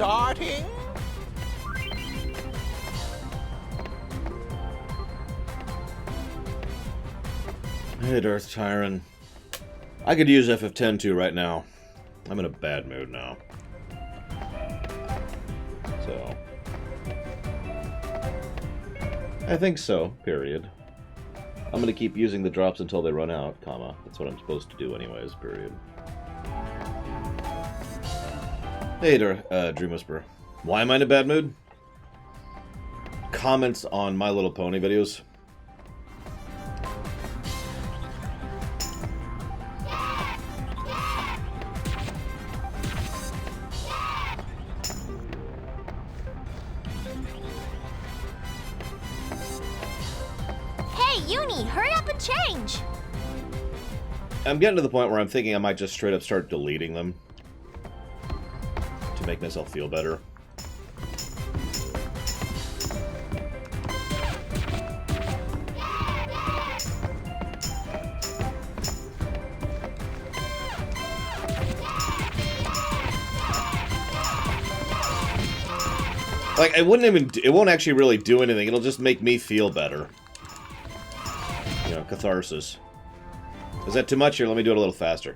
starting. Hey, Darth Tyron. I could use FF10 right now. I'm in a bad mood now. So. I think so, period. I'm gonna keep using the drops until they run out, comma. That's what I'm supposed to do anyways, period. Hey, Dream Whisperer. Why am I in a bad mood? Comments on My Little Pony videos. Change. I'm getting to the point where I'm thinking I might just straight up start deleting them to make myself feel better. Like, it won't actually really do anything. It'll just make me feel better. You know, catharsis. Is that too much? Here, let me do it a little faster.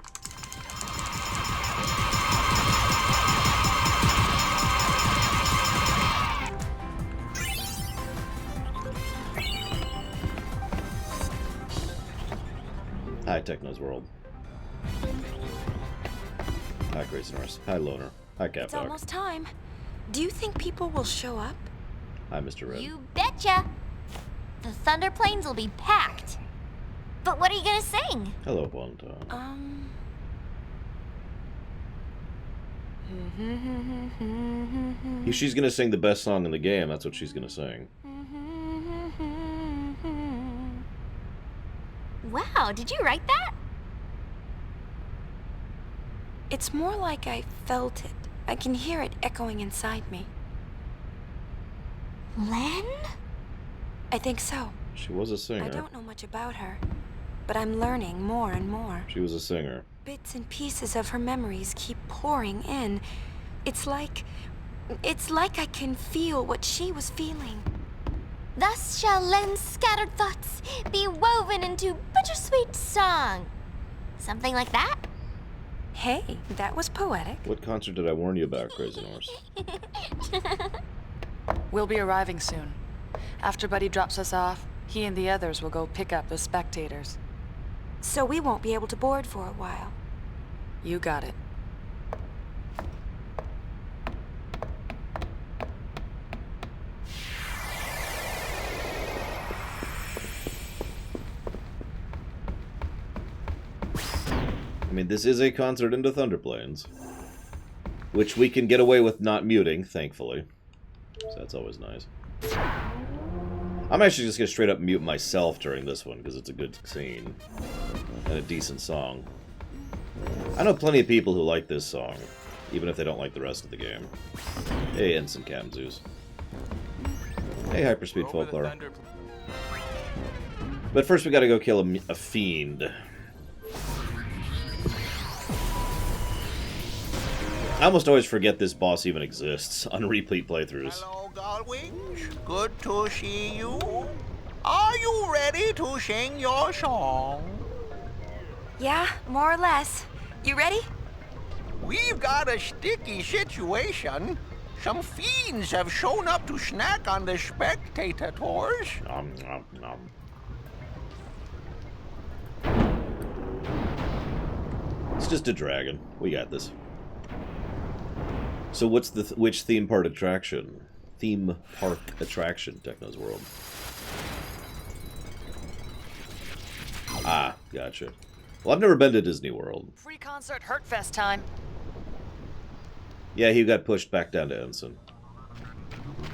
Hi, Techno's World. Hi, Grace Norris. Hi, Loner. Hi, Cat It's almost time. Do you think people will show up? Hi, Mr. Red. You betcha. The Thunder Plains will be packed. But what are you gonna sing? Hello, Bonta. She's gonna sing the best song in the game. That's what she's gonna sing. Wow, did you write that? It's more like I felt it. I can hear it echoing inside me. Len? I think so. She was a singer. I don't know much about her, but I'm learning more and more. She was a singer. Bits and pieces of her memories keep pouring in. It's like I can feel what she was feeling. Thus shall Len's scattered thoughts be woven into bittersweet song. Something like that? Hey, that was poetic. What concert did I warn you about, Crazy Norse? We'll be arriving soon. After Buddy drops us off, he and the others will go pick up the spectators. So we won't be able to board for a while. You got it. I mean, this is a concert into Thunder Plains, which we can get away with not muting, thankfully. So that's always nice. I'm actually just going to straight up mute myself during this one, because it's a good scene. And a decent song. I know plenty of people who like this song, even if they don't like the rest of the game. Hey, Ensign Kamzeus. Hey, Hyperspeed Folklore. But first we gotta go kill a fiend. I almost always forget this boss even exists on repeat playthroughs. Hello, Gullwings. Good to see you. Are you ready to sing your song? Yeah, more or less. You ready? We've got a sticky situation. Some fiends have shown up to snack on the spectator tours. Nom, nom, nom. It's just a dragon. We got this. So what's the which theme park attraction? Theme park attraction, Techno's World. Ah, gotcha. Well, I've never been to Disney World. Free concert Hurtfest time. Yeah, he got pushed back down to Ensign.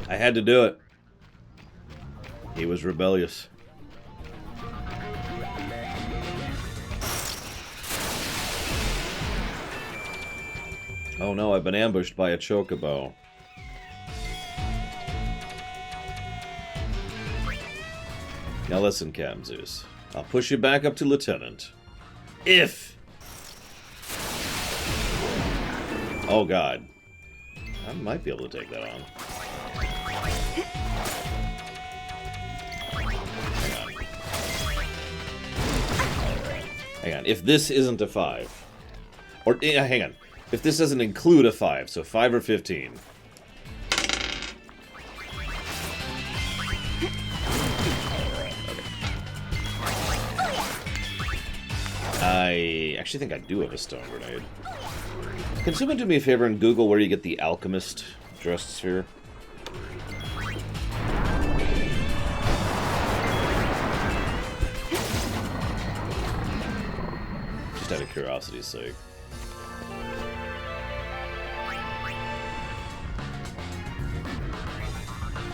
I had to do it. He was rebellious. Oh no, I've been ambushed by a chocobo. Now listen, Kamzeus. I'll push you back up to Lieutenant. If... Oh god. I might be able to take that on. Hang on. If this isn't a 5... Or, hang on. If this doesn't include a 5, so 5 or 15... I actually think I do have a stone grenade. Can someone do me a favor and Google where you get the alchemist dressed sphere? Just out of curiosity's sake.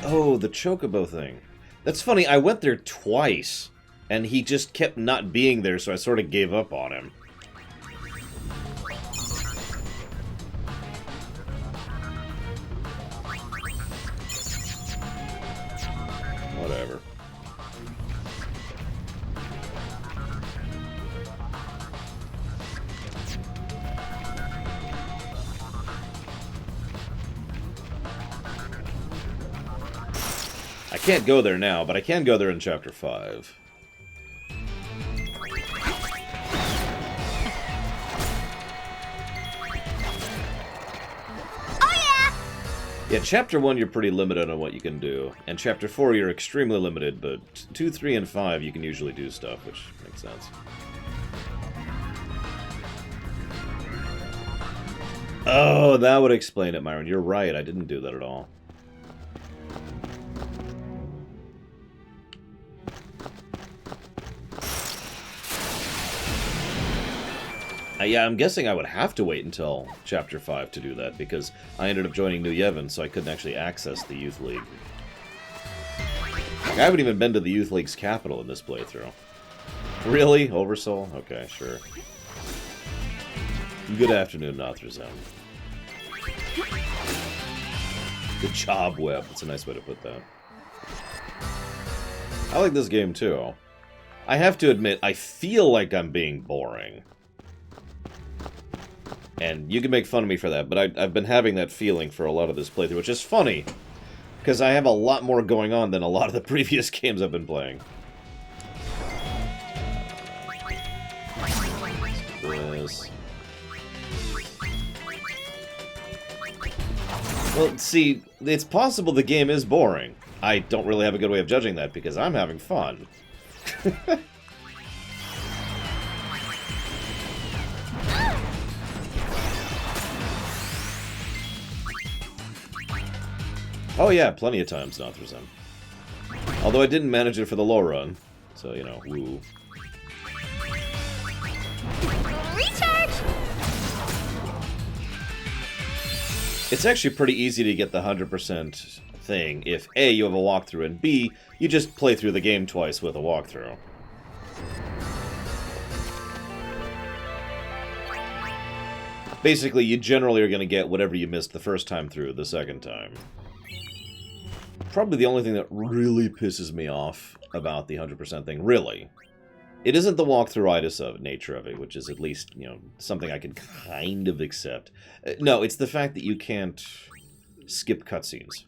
Oh, the chocobo thing. That's funny, I went there twice. And he just kept not being there, so I sort of gave up on him. Whatever. I can't go there now, but I can go there in Chapter 5. Yeah, Chapter 1 you're pretty limited on what you can do, and Chapter 4 you're extremely limited, but 2, 3, and 5 you can usually do stuff, which makes sense. Oh, that would explain it, Myron. You're right, I didn't do that at all. Yeah, I'm guessing I would have to wait until Chapter 5 to do that, because I ended up joining New Yevon, so I couldn't actually access the Youth League. I haven't even been to the Youth League's capital in this playthrough. Really? Oversoul? Okay, sure. Good afternoon, Nothrazem. Good job, Webb. That's a nice way to put that. I like this game, too. I have to admit, I feel like I'm being boring. And you can make fun of me for that, but I've been having that feeling for a lot of this playthrough, which is funny, because I have a lot more going on than a lot of the previous games I've been playing. This. Well, see, it's possible the game is boring. I don't really have a good way of judging that, because I'm having fun. Oh yeah, plenty of times, Nothrazem. Although I didn't manage it for the low run, so, you know, woo. Recharge! It's actually pretty easy to get the 100% thing if A, you have a walkthrough, and B, you just play through the game twice with a walkthrough. Basically, you generally are going to get whatever you missed the first time through the second time. Probably the only thing that really pisses me off about the 100% thing, really. It isn't the walkthrough-itis of nature of it, which is at least, you know, something I can kind of accept. No, it's the fact that you can't skip cutscenes.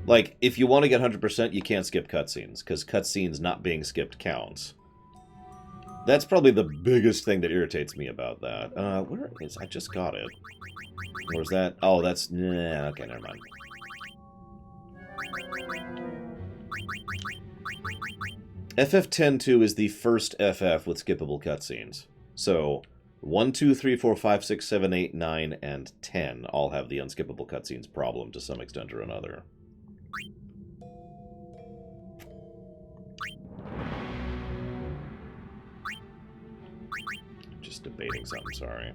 Like, if you want to get 100%, you can't skip cutscenes, because cutscenes not being skipped counts. That's probably the biggest thing that irritates me about that. Where is... I just got it. Or is that... Oh, that's... Nah, okay, never mind. FF102 is the first FF with skippable cutscenes. So, 1, 2, 3, 4, 5, 6, 7, 8, 9, and 10 all have the unskippable cutscenes problem to some extent or another. Just debating something, sorry.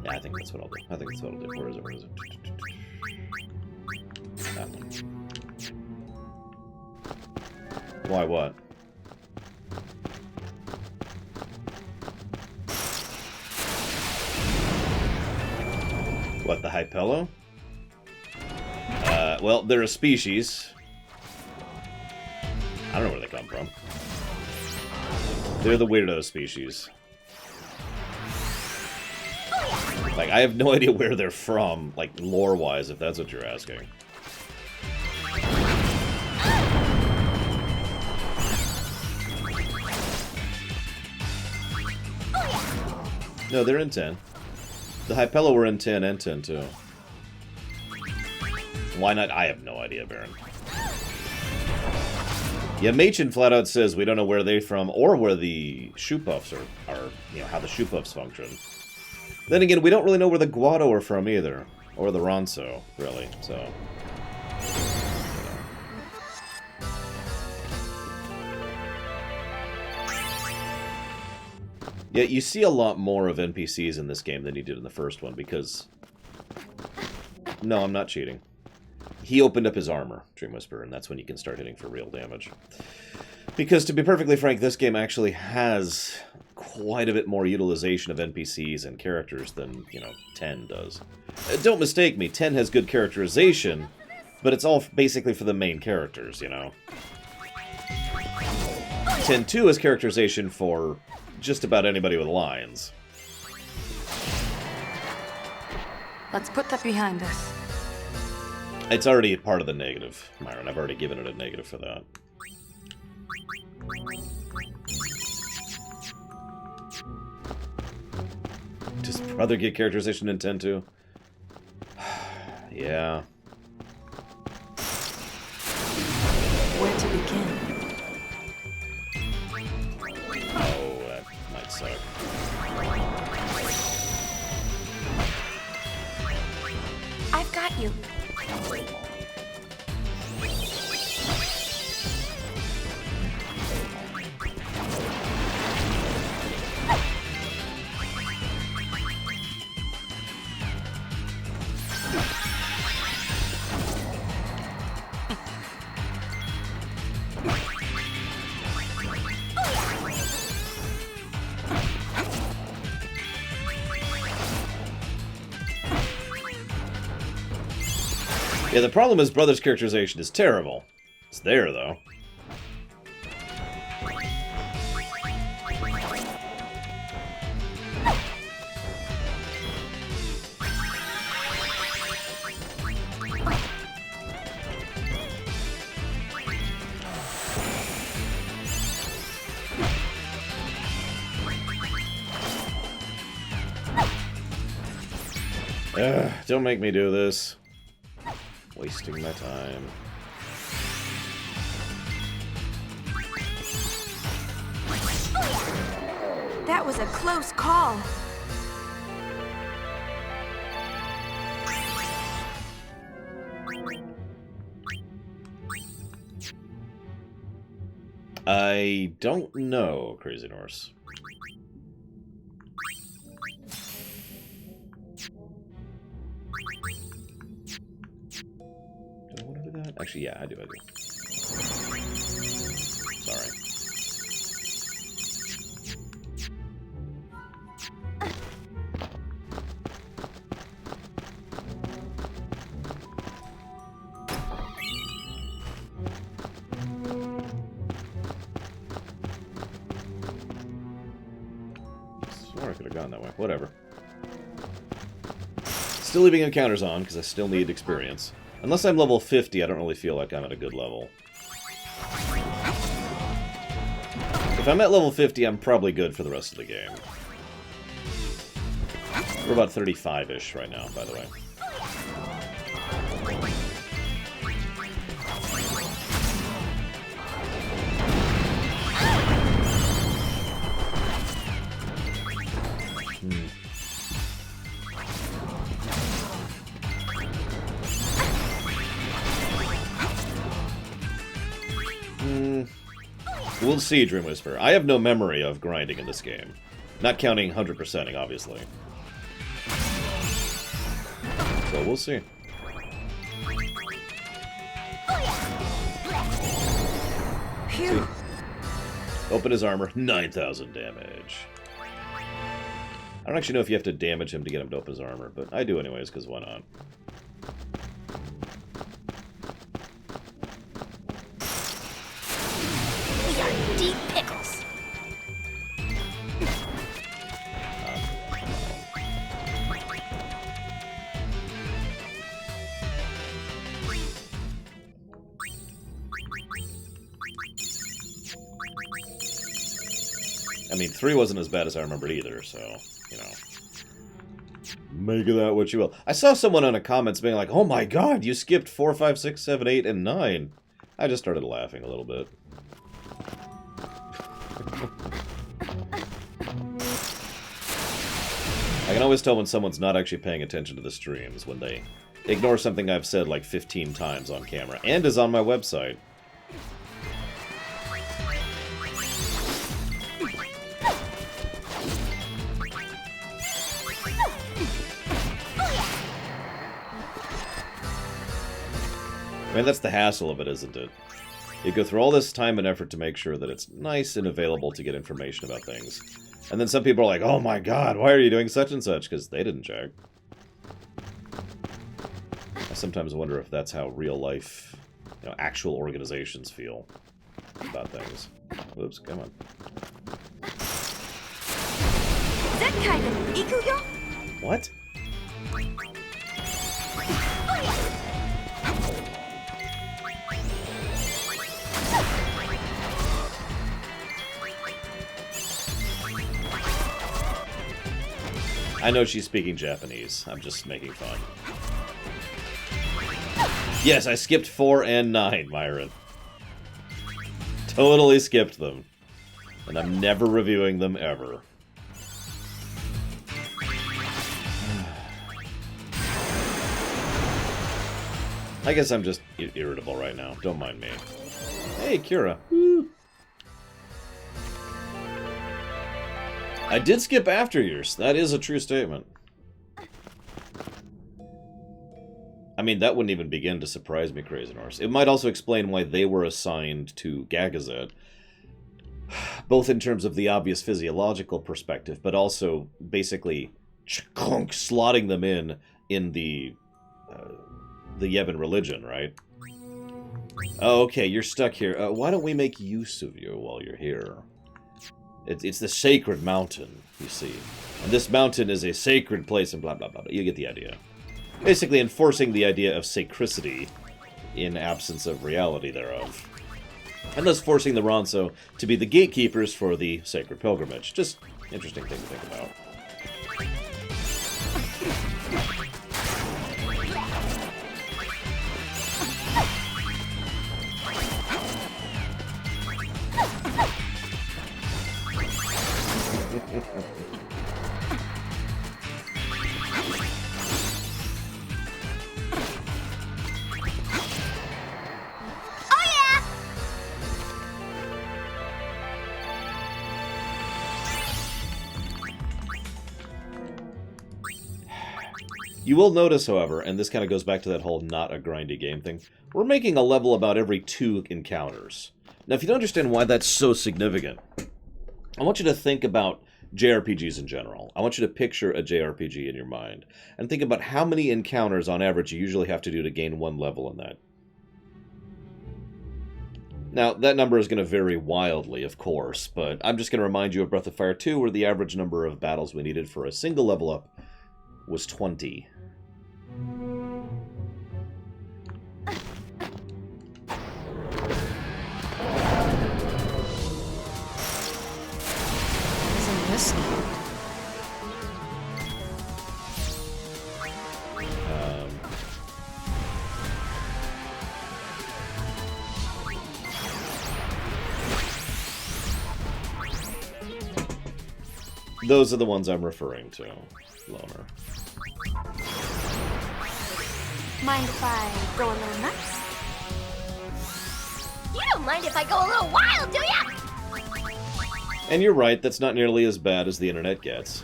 Yeah, I think that's what I'll do. I think that's what I'll do. Where is it? Where is it? That one. Why, what? What, the Hypello? Well, they're a species. I don't know where they come from. They're the weirdo species. Like, I have no idea where they're from, like, lore-wise, if that's what you're asking. No, they're in 10. The Hypello were in 10 and 10, too. Why not? I have no idea, Baron. Yeah, Machin flat out says we don't know where they're from or where the shoe puffs are, you know, how the shoe puffs function. Then again, we don't really know where the Guado are from either. Or the Ronso, really, so... Yeah, you see a lot more of NPCs in this game than you did in the first one, because... No, I'm not cheating. He opened up his armor, Dream Whisperer, and that's when you can start hitting for real damage. Because, to be perfectly frank, this game actually has quite a bit more utilization of NPCs and characters than, you know, 10 does. Don't mistake me, 10 has good characterization, but it's all basically for the main characters, you know. 10-2 has characterization for just about anybody with lines. Let's put that behind us. It's already part of the negative, Myron. I've already given it a negative for that. Does brother get characterization in 10-2? Yeah. Where to begin? Oh, that might suck. I've got you. Yeah, the problem is Brother's characterization is terrible. It's there, though. Don't make me do this. Wasting my time. That was a close call. I don't know, Crazy Norse. Do I want to do that? Actually, yeah, I do. Sorry. Swore I could have gone that way. Whatever. Still leaving encounters on, because I still need experience. Unless I'm level 50, I don't really feel like I'm at a good level. If I'm at level 50, I'm probably good for the rest of the game. We're about 35-ish right now, by the way. We'll see, Dream Whisperer. I have no memory of grinding in this game. Not counting 100%ing, obviously. So we'll see. Phew. Open his armor, 9,000 damage. I don't actually know if you have to damage him to get him to open his armor, but I do anyways, because why not? We are deep pickles. I mean, 3 wasn't as bad as I remembered either, so, you know. Make of that what you will. I saw someone in the comments being like, oh my god, you skipped 4, 5, 6, 7, 8, and 9. I just started laughing a little bit. I can always tell when someone's not actually paying attention to the streams, when they ignore something I've said like 15 times on camera, and is on my website. I mean, that's the hassle of it, isn't it? You go through all this time and effort to make sure that it's nice and available to get information about things. And then some people are like, oh my god, why are you doing such and such? Because they didn't check. I sometimes wonder if that's how real life, you know, actual organizations feel about things. Whoops, come on. That kind of ikuyo? What? I know she's speaking Japanese. I'm just making fun. Yes, I skipped 4 and 9, Myron. Totally skipped them. And I'm never reviewing them ever. I guess I'm just irritable right now. Don't mind me. Hey, Kira. Woo. I did skip after years. That is a true statement. I mean, that wouldn't even begin to surprise me, Crazy Norse. It might also explain why they were assigned to Gagazet, both in terms of the obvious physiological perspective, but also basically slotting them in the Yevon religion, right? Oh, okay, you're stuck here. Why don't we make use of you while you're here? It's the sacred mountain, you see. And this mountain is a sacred place and blah, blah, blah. You get the idea. Basically enforcing the idea of sacricity in absence of reality thereof. And thus forcing the Ronso to be the gatekeepers for the sacred pilgrimage. Just interesting thing to think about. You will notice, however, and this kind of goes back to that whole not a grindy game thing, we're making a level about every 2 encounters. Now, if you don't understand why that's so significant, I want you to think about JRPGs in general. I want you to picture a JRPG in your mind, and think about how many encounters on average you usually have to do to gain 1 level in that. Now, that number is going to vary wildly, of course, but I'm just going to remind you of Breath of Fire 2, where the average number of battles we needed for a single level up was 20. Isn't this new? Those are the ones I'm referring to, Loner. Mind if I go a little nuts? You don't mind if I go a little wild, do ya? And you're right, that's not nearly as bad as the internet gets.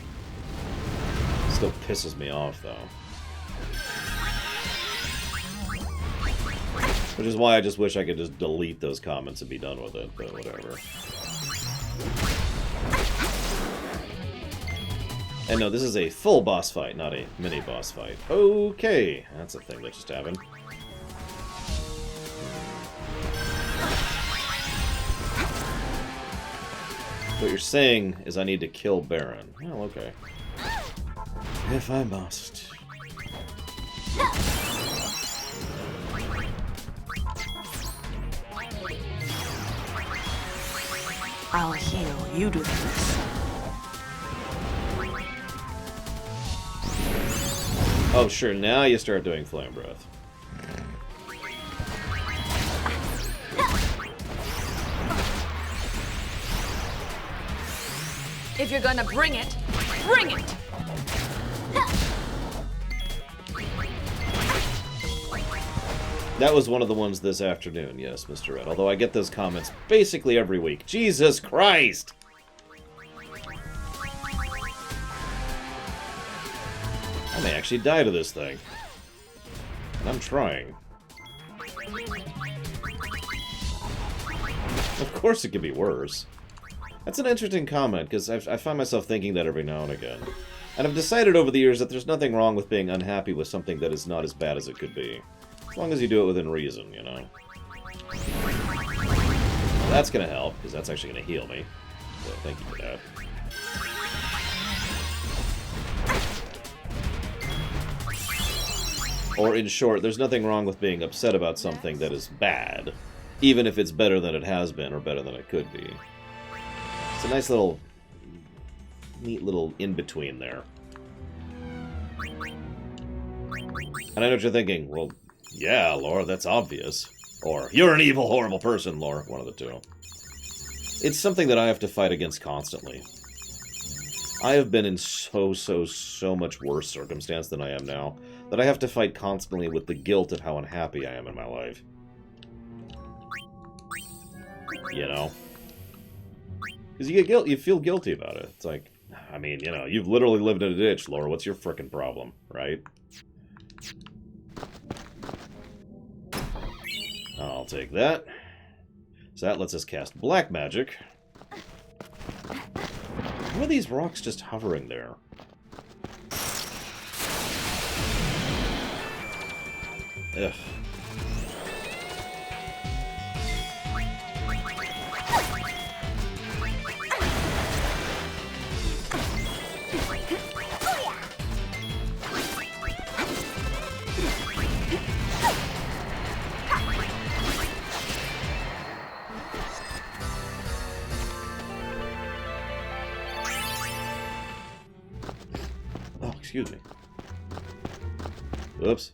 Still pisses me off, though. Which is why I just wish I could just delete those comments and be done with it, but whatever. And no, this is a full boss fight, not a mini boss fight. Okay, that's a thing that just happened. What you're saying is I need to kill Baron. Oh, okay. If I must. I'll heal. You do this. Oh, sure, now you start doing Flame Breath. If you're gonna bring it, bring it! That was one of the ones this afternoon, yes, Mr. Red. Although I get those comments basically every week. Jesus Christ! I may actually die to this thing. And I'm trying. Of course it could be worse. That's an interesting comment, because I find myself thinking that every now and again. And I've decided over the years that there's nothing wrong with being unhappy with something that is not as bad as it could be. As long as you do it within reason, you know. That's gonna help, because that's actually gonna heal me. So thank you for that. Or in short, there's nothing wrong with being upset about something that is bad, even if it's better than it has been or better than it could be. It's a nice little, neat little in-between there. And I know what you're thinking, well, yeah, Laura, that's obvious. Or, you're an evil, horrible person, Laura. One of the two. It's something that I have to fight against constantly. I have been in so much worse circumstance than I am now, that I have to fight constantly with the guilt of how unhappy I am in my life. You know? Because you get guilt, you feel guilty about it. It's like, I mean, you know, you've literally lived in a ditch, Laura. What's your frickin' problem, right? I'll take that. So that lets us cast black magic. Why are these rocks just hovering there? Ugh. Excuse me. Whoops.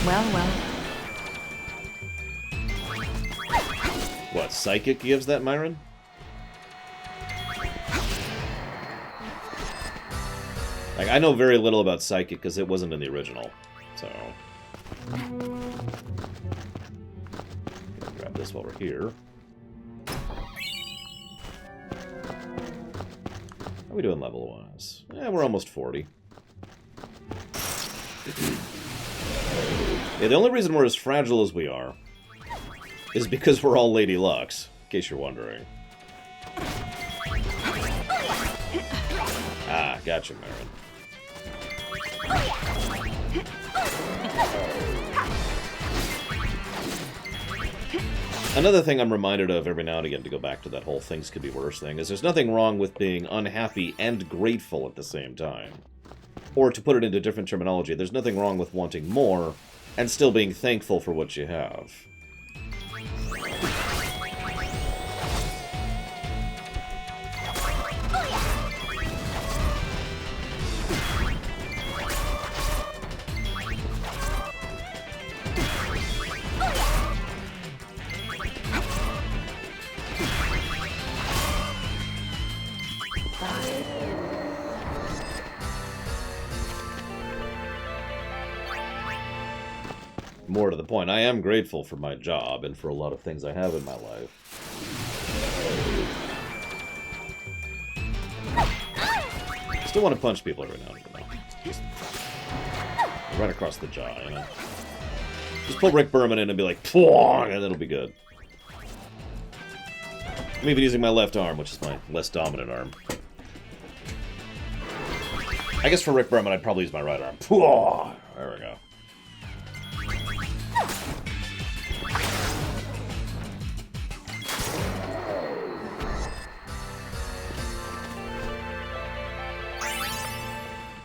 Well. What, Psychic gives that, Myron? Like, I know very little about Psychic because it wasn't in the original, so... Grab this while we're here. How are we doing level-wise? We're almost 40. Yeah, the only reason we're as fragile as we are is because we're all Lady Lux, in case you're wondering. Ah, gotcha, Marin. Another thing I'm reminded of every now and again, to go back to that whole things could be worse thing, is there's nothing wrong with being unhappy and grateful at the same time. Or to put it into different terminology, there's nothing wrong with wanting more and still being thankful for what you have. More to the point, I am grateful for my job and for a lot of things I have in my life. Still want to punch people every now and again, though. Just right across the jaw, you know? Just pull Rick Berman in and be like, "Pwong!" and it'll be good. I'm even using my left arm, which is my less dominant arm. I guess for Rick Berman, I'd probably use my right arm. There we go.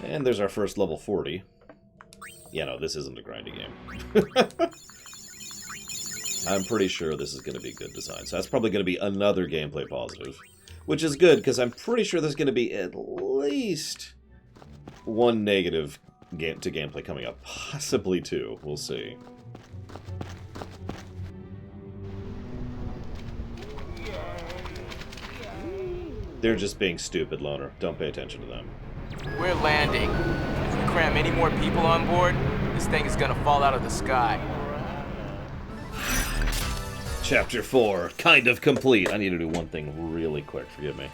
And there's our first level 40. Yeah, no, this isn't a grindy game. I'm pretty sure this is going to be good design. So that's probably going to be another gameplay positive. Which is good, because I'm pretty sure there's going to be at least one negative gameplay coming up. Possibly two. We'll see. They're just being stupid, Loner. Don't pay attention to them. We're landing. If we cram any more people on board, this thing is gonna fall out of the sky. Chapter 4, kind of complete. I need to do one thing really quick, forgive me.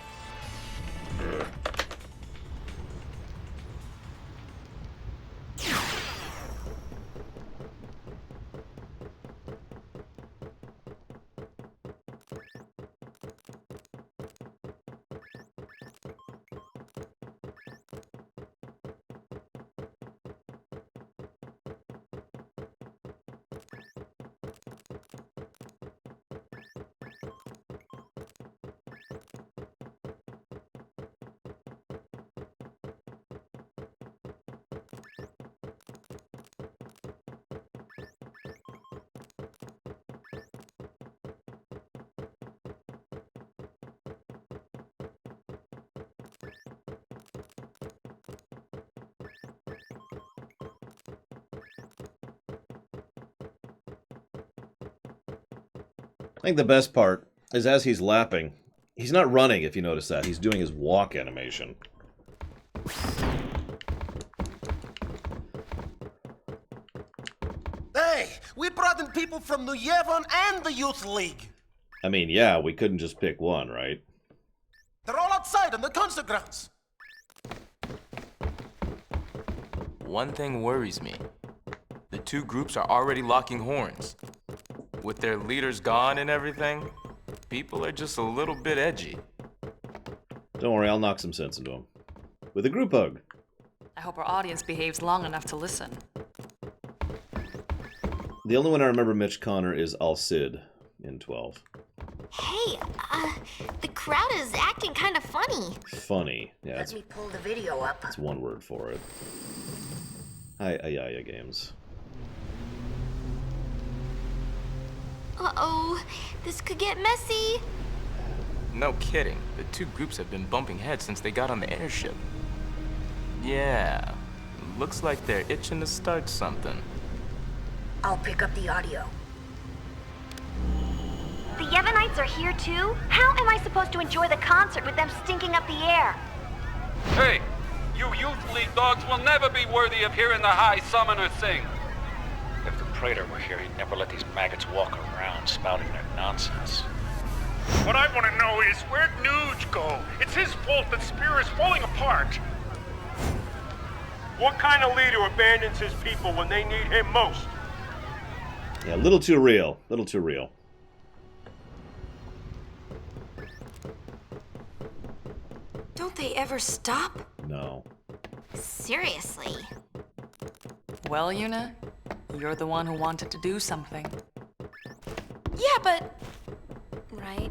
I think the best part is as he's lapping, he's not running, if you notice that. He's doing his walk animation. Hey, we brought in people from New Yevon and the Youth League. I mean, yeah, we couldn't just pick one, right? They're all outside on the concert grounds. One thing worries me. The two groups are already locking horns. With their leaders gone and everything, people are just a little bit edgy. Don't worry, I'll knock some sense into them. With a group hug. I hope our audience behaves long enough to listen. The only one I remember Mitch Connor is Al Cid in 12. Hey, the crowd is acting kind of funny. Funny. Yeah, Let me pull the video up. that's one word for it. Hi, Ayaya Games. Uh-oh, this could get messy. No kidding. The two groups have been bumping heads since they got on the airship. Yeah, looks like they're itching to start something. I'll pick up the audio. The Yevonites are here too? How am I supposed to enjoy the concert with them stinking up the air? Hey, you Youth League dogs will never be worthy of hearing the High Summoner sing. If the Praetor were here, he'd never let these maggots walk around spouting their nonsense. What I want to know is, where'd Nuge go? It's his fault that Spear is falling apart. What kind of leader abandons his people when they need him most? Yeah, a little too real. A little too real. Don't they ever stop? No. Seriously. Well, Yuna, you're the one who wanted to do something. Yeah, but... Right.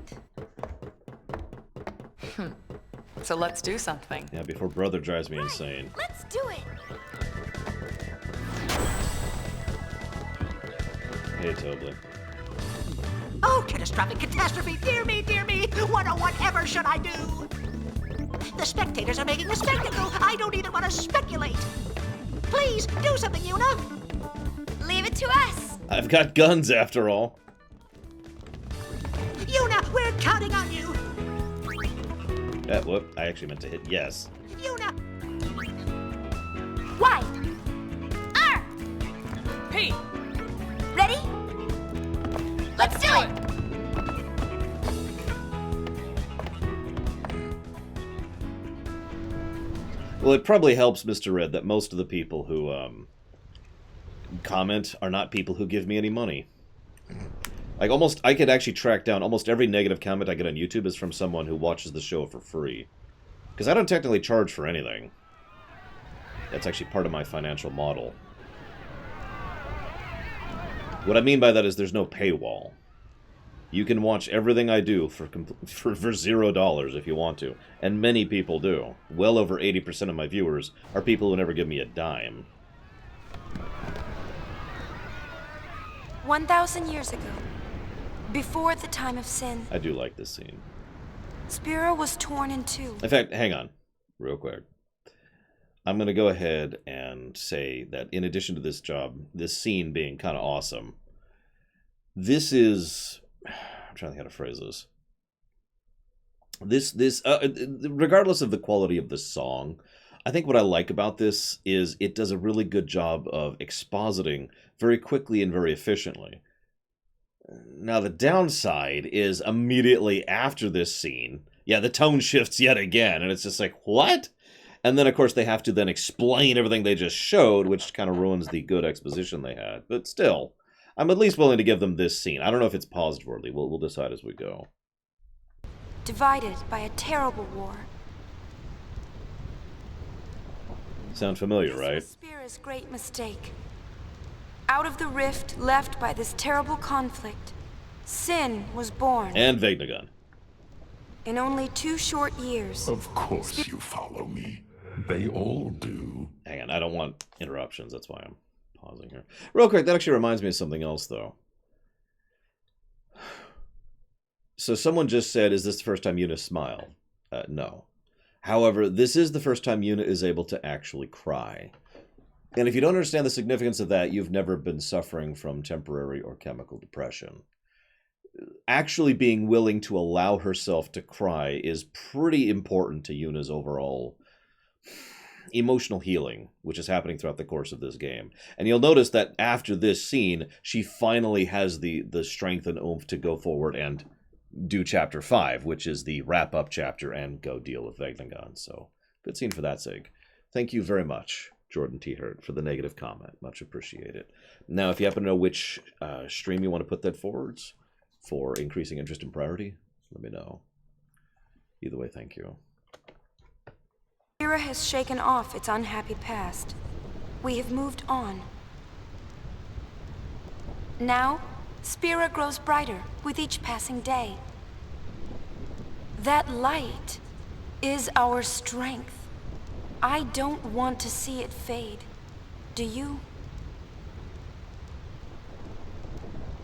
So let's do something. Yeah, before brother drives me insane. Let's do it. Hey, Tobler. Oh, catastrophic catastrophe! Dear me, dear me! Whatever should I do? The spectators are making a spectacle! I don't even want to speculate! Please, do something, Yuna! Leave it to us. I've got guns after all. Yuna, we're counting on you! Whoop, I actually meant to hit yes. Yuna! Why? R! P! Ready? Let's do it! Well, it probably helps, Mr. Red, that most of the people who comment are not people who give me any money. Like, almost, I could actually track down almost every negative comment I get on YouTube is from someone who watches the show for free. Because I don't technically charge for anything. That's actually part of my financial model. What I mean by that is there's no paywall. You can watch everything I do for $0 if you want to. And many people do. Well over 80% of my viewers are people who never give me a dime. 1,000 years ago, before the time of sin, I do like this scene. Spira was torn in two. In fact, hang on, real quick. I'm going to go ahead and say that in addition to this scene being kind of awesome, this is... I'm trying to think how to phrase this. Regardless of the quality of the song, I think what I like about this is it does a really good job of expositing very quickly and very efficiently. Now, the downside is immediately after this scene, yeah, the tone shifts yet again, and it's just like, what? And then, of course, they have to then explain everything they just showed, which kind of ruins the good exposition they had. But still, I'm at least willing to give them this scene. I don't know if it's paused worthy. We'll decide as we go. Divided by a terrible war. Sound familiar, right? This was Spira's great mistake. Out of the rift left by this terrible conflict, sin was born. And Vegnagun. In only 2 short years. Of course you follow me. They all do. Hang on, I don't want interruptions. That's why I'm pausing here. Real quick, that actually reminds me of something else, though. So someone just said, is this the first time Yuna smiled? No. However, this is the first time Yuna is able to actually cry. And if you don't understand the significance of that, you've never been suffering from temporary or chemical depression. Actually being willing to allow herself to cry is pretty important to Yuna's overall emotional healing, which is happening throughout the course of this game. And you'll notice that after this scene, she finally has the strength and oomph to go forward and do Chapter 5, which is the wrap-up chapter, and go deal with Vegnagun. So, good scene for that sake. Thank you very much, Jordan T. Hurt, for the negative comment. Much appreciated. Now, if you happen to know which stream you want to put that forwards for increasing interest and priority, let me know. Either way, thank you. Spira has shaken off its unhappy past. We have moved on. Now, Spira grows brighter with each passing day. That light is our strength. I don't want to see it fade. Do you?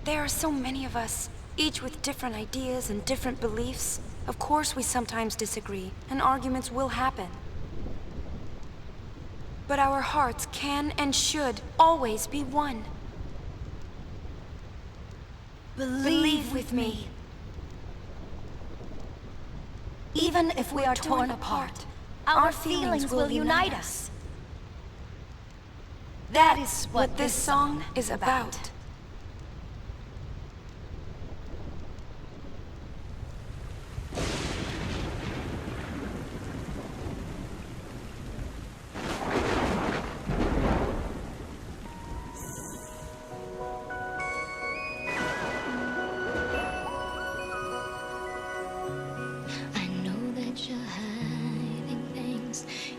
There are so many of us, each with different ideas and different beliefs. Of course we sometimes disagree, and arguments will happen. But our hearts can and should always be one. Believe with me. Even if we are torn apart, our feelings will unite us. That is what this song is about.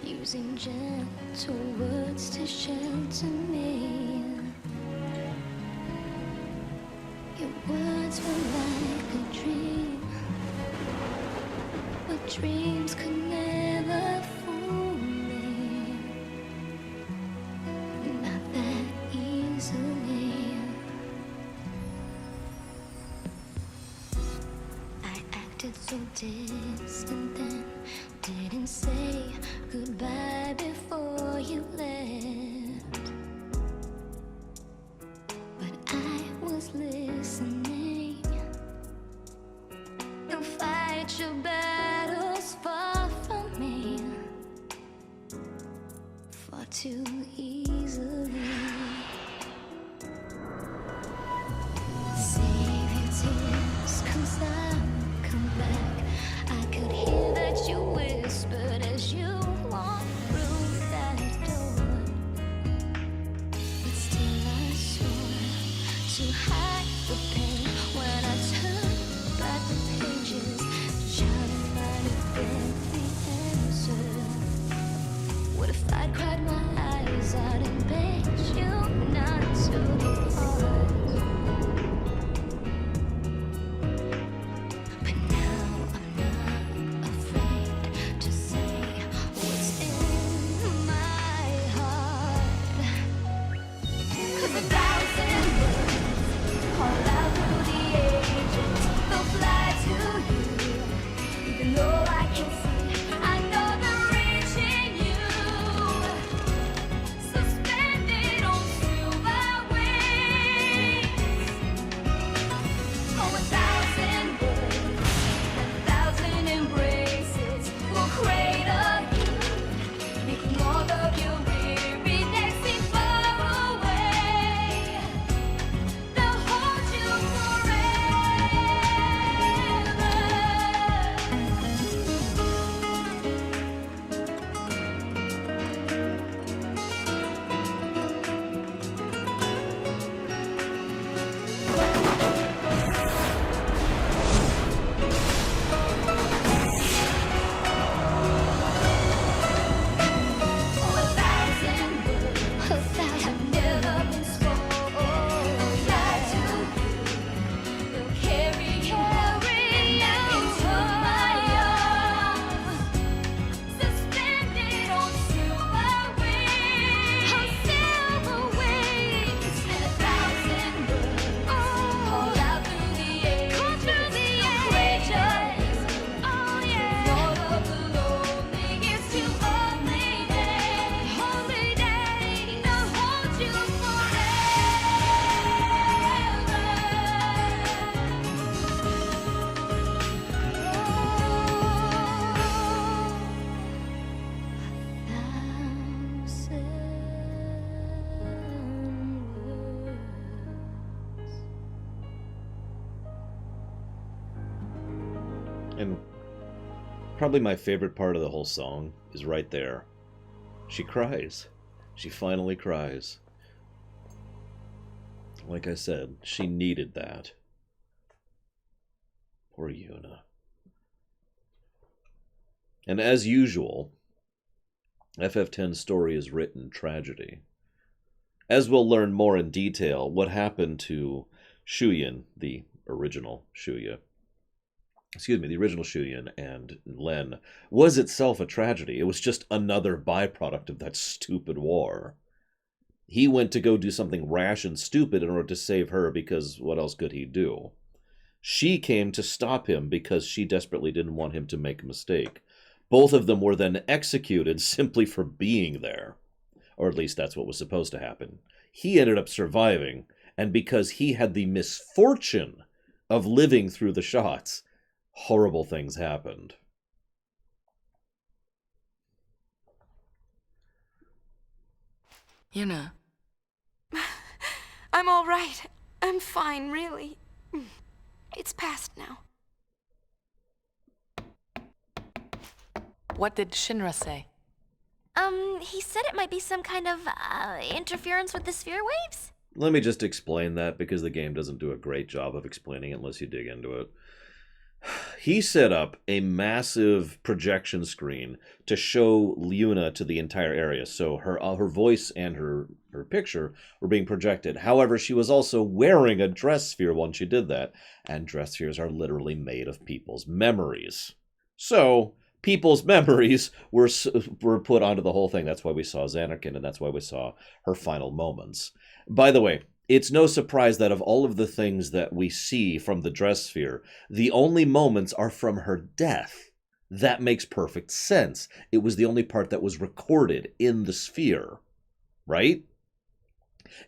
Using gentle words to shelter me. Your words were like a dream, but dreams could never fool me. Not that easily. I acted so distant then, didn't say goodbye before you left. But I was listening. You'll fight your battles far from me, far too easily. Save your tears, 'cause I'll come back. I could hear that you whispered as you walked through that door. But still I swore to hide the pain when And probably my favorite part of the whole song is right there. She cries. She finally cries. Like I said, she needed that. Poor Yuna. And as usual, FF10's story is written tragedy. As we'll learn more in detail, what happened to Shuyin, the original Shuyin, and Len, was itself a tragedy. It was just another byproduct of that stupid war. He went to go do something rash and stupid in order to save her, because what else could he do? She came to stop him because she desperately didn't want him to make a mistake. Both of them were then executed simply for being there. Or at least that's what was supposed to happen. He ended up surviving, and because he had the misfortune of living through the shots, horrible things happened. Yuna. I'm all right. I'm fine, really. It's past now. What did Shinra say? He said it might be some kind of, interference with the sphere waves? Let me just explain that, because the game doesn't do a great job of explaining it unless you dig into it. He set up a massive projection screen to show Yuna to the entire area, so her voice and her picture were being projected. However, she was also wearing a dress sphere when she did that, and dress spheres are literally made of people's memories. So people's memories were put onto the whole thing. That's why we saw Xanarkin, and that's why we saw her final moments. By the way, it's no surprise that of all of the things that we see from the dress sphere, the only moments are from her death. That makes perfect sense. It was the only part that was recorded in the sphere, right?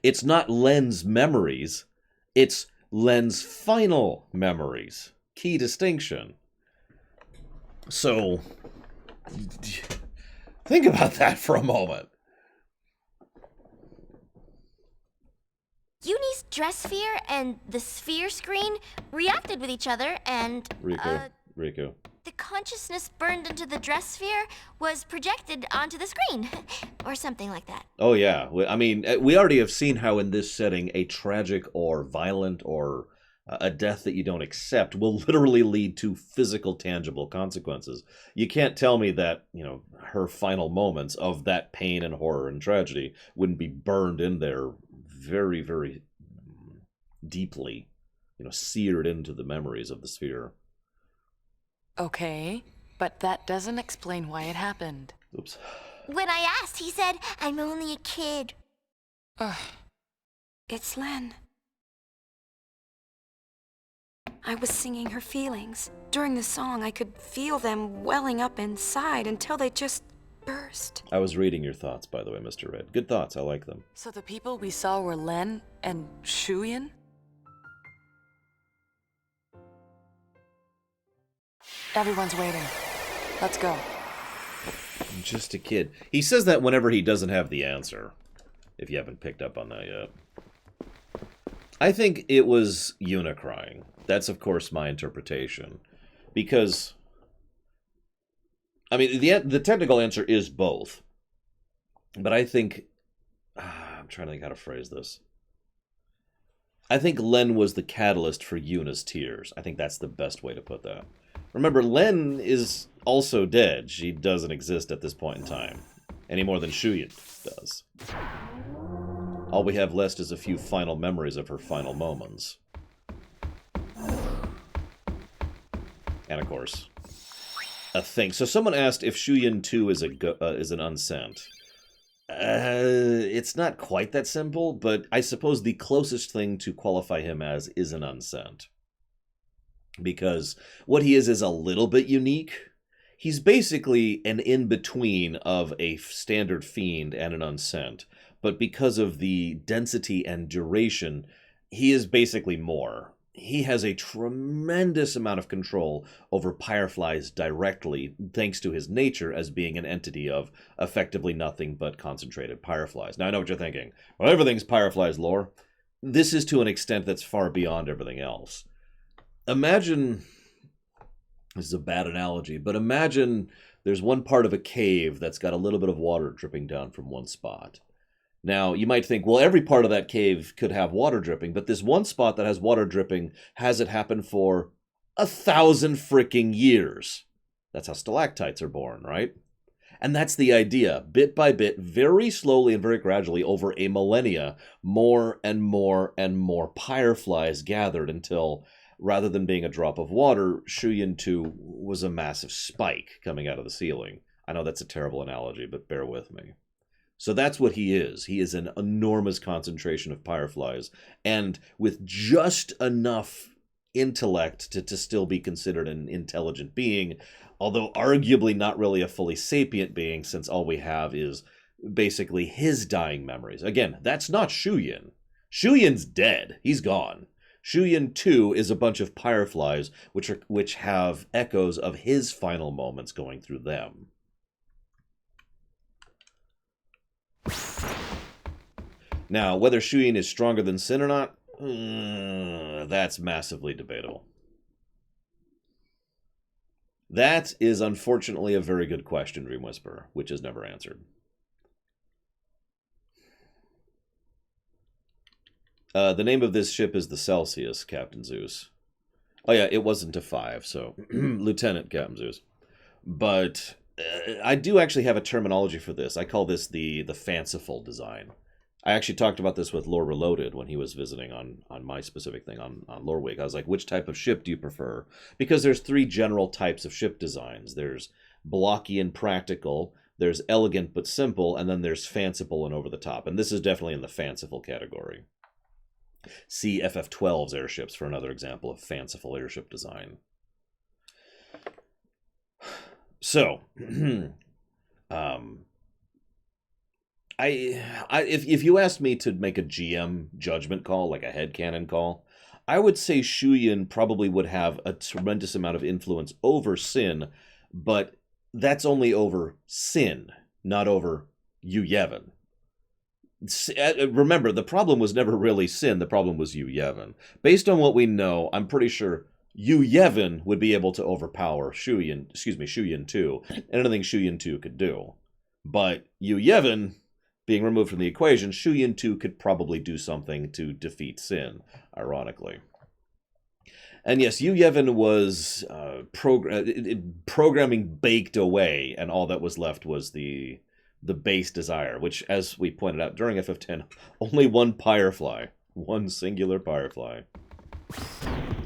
It's not Len's memories, it's Len's final memories. Key distinction. So, think about that for a moment. Uni's dress sphere and the sphere screen reacted with each other, and, Riku. the consciousness burned into the dress sphere was projected onto the screen. Or something like that. Oh, yeah. I mean, we already have seen how in this setting a tragic or violent or a death that you don't accept will literally lead to physical, tangible consequences. You can't tell me that, her final moments of that pain and horror and tragedy wouldn't be burned in there very, very deeply, seared into the memories of the sphere. Okay, but that doesn't explain why it happened. Oops. When I asked, he said, "I'm only a kid." It's Len. I was singing her feelings. During the song, I could feel them welling up inside until they just burst. I was reading your thoughts, by the way, Mr. Red. Good thoughts, I like them. So the people we saw were Len and Shuyin? Everyone's waiting. Let's go. I'm just a kid. He says that whenever he doesn't have the answer, if you haven't picked up on that yet. I think it was Yuna crying. That's, of course, my interpretation. Because, I mean, the technical answer is both. But I think... I'm trying to think how to phrase this. I think Len was the catalyst for Yuna's tears. I think that's the best way to put that. Remember, Len is also dead. She doesn't exist at this point in time. Any more than Shuyin does. All we have left is a few final memories of her final moments. And, of course, a thing. So someone asked if Shuyin 2 is an unsent. It's not quite that simple, but I suppose the closest thing to qualify him as is an unsent. Because what he is a little bit unique. He's basically an in-between of a standard fiend and an unsent. But because of the density and duration, he is basically more. He has a tremendous amount of control over Pyreflies directly, thanks to his nature as being an entity of effectively nothing but concentrated Pyreflies. Now, I know what you're thinking. Well, everything's Pyreflies lore. This is to an extent that's far beyond everything else. Imagine This is a bad analogy, but imagine there's one part of a cave that's got a little bit of water dripping down from one spot. Now, you might think, well, every part of that cave could have water dripping, but this one spot that has water dripping has it happen for 1,000 freaking years. That's how stalactites are born, right? And that's the idea. Bit by bit, very slowly and very gradually, over a millennia, more and more and more fireflies gathered until, rather than being a drop of water, Shuyin 2 was a massive spike coming out of the ceiling. I know that's a terrible analogy, but bear with me. So that's what he is. He is an enormous concentration of fireflies, and with just enough intellect to still be considered an intelligent being, although arguably not really a fully sapient being, since all we have is basically his dying memories. Again, that's not Shuyin. Shuyin's dead. He's gone. Shuyin 2 is a bunch of fireflies which have echoes of his final moments going through them. Now, whether Shuyin is stronger than Sin or not, that's massively debatable. That is unfortunately a very good question, Dream Whisperer, which is never answered. The name of this ship is the Celsius, Captain Zeus. Oh yeah, it wasn't a 5, so Lieutenant Captain Zeus. But I do actually have a terminology for this. I call this the fanciful design. I actually talked about this with Lore Reloaded when he was visiting on my specific thing on Lore Week. I was like, which type of ship do you prefer? Because there's 3 general types of ship designs. There's blocky and practical, there's elegant but simple, and then there's fanciful and over the top. And this is definitely in the fanciful category. See FF-12's airships for another example of fanciful airship design. So, if you asked me to make a GM judgment call, like a headcanon call, I would say Shuyin probably would have a tremendous amount of influence over Sin, but that's only over Sin, not over Yu Yevon. Remember, the problem was never really Sin, the problem was Yu Yevon. Based on what we know, I'm pretty sure Yu Yevon would be able to overpower Shuyin 2, and anything Shuyin 2 could do. But Yu Yevon being removed from the equation, Shuyin 2 could probably do something to defeat Sin, ironically. And yes, Yu Yevon was programming baked away, and all that was left was the base desire, which, as we pointed out during FF10, only one firefly. One singular firefly.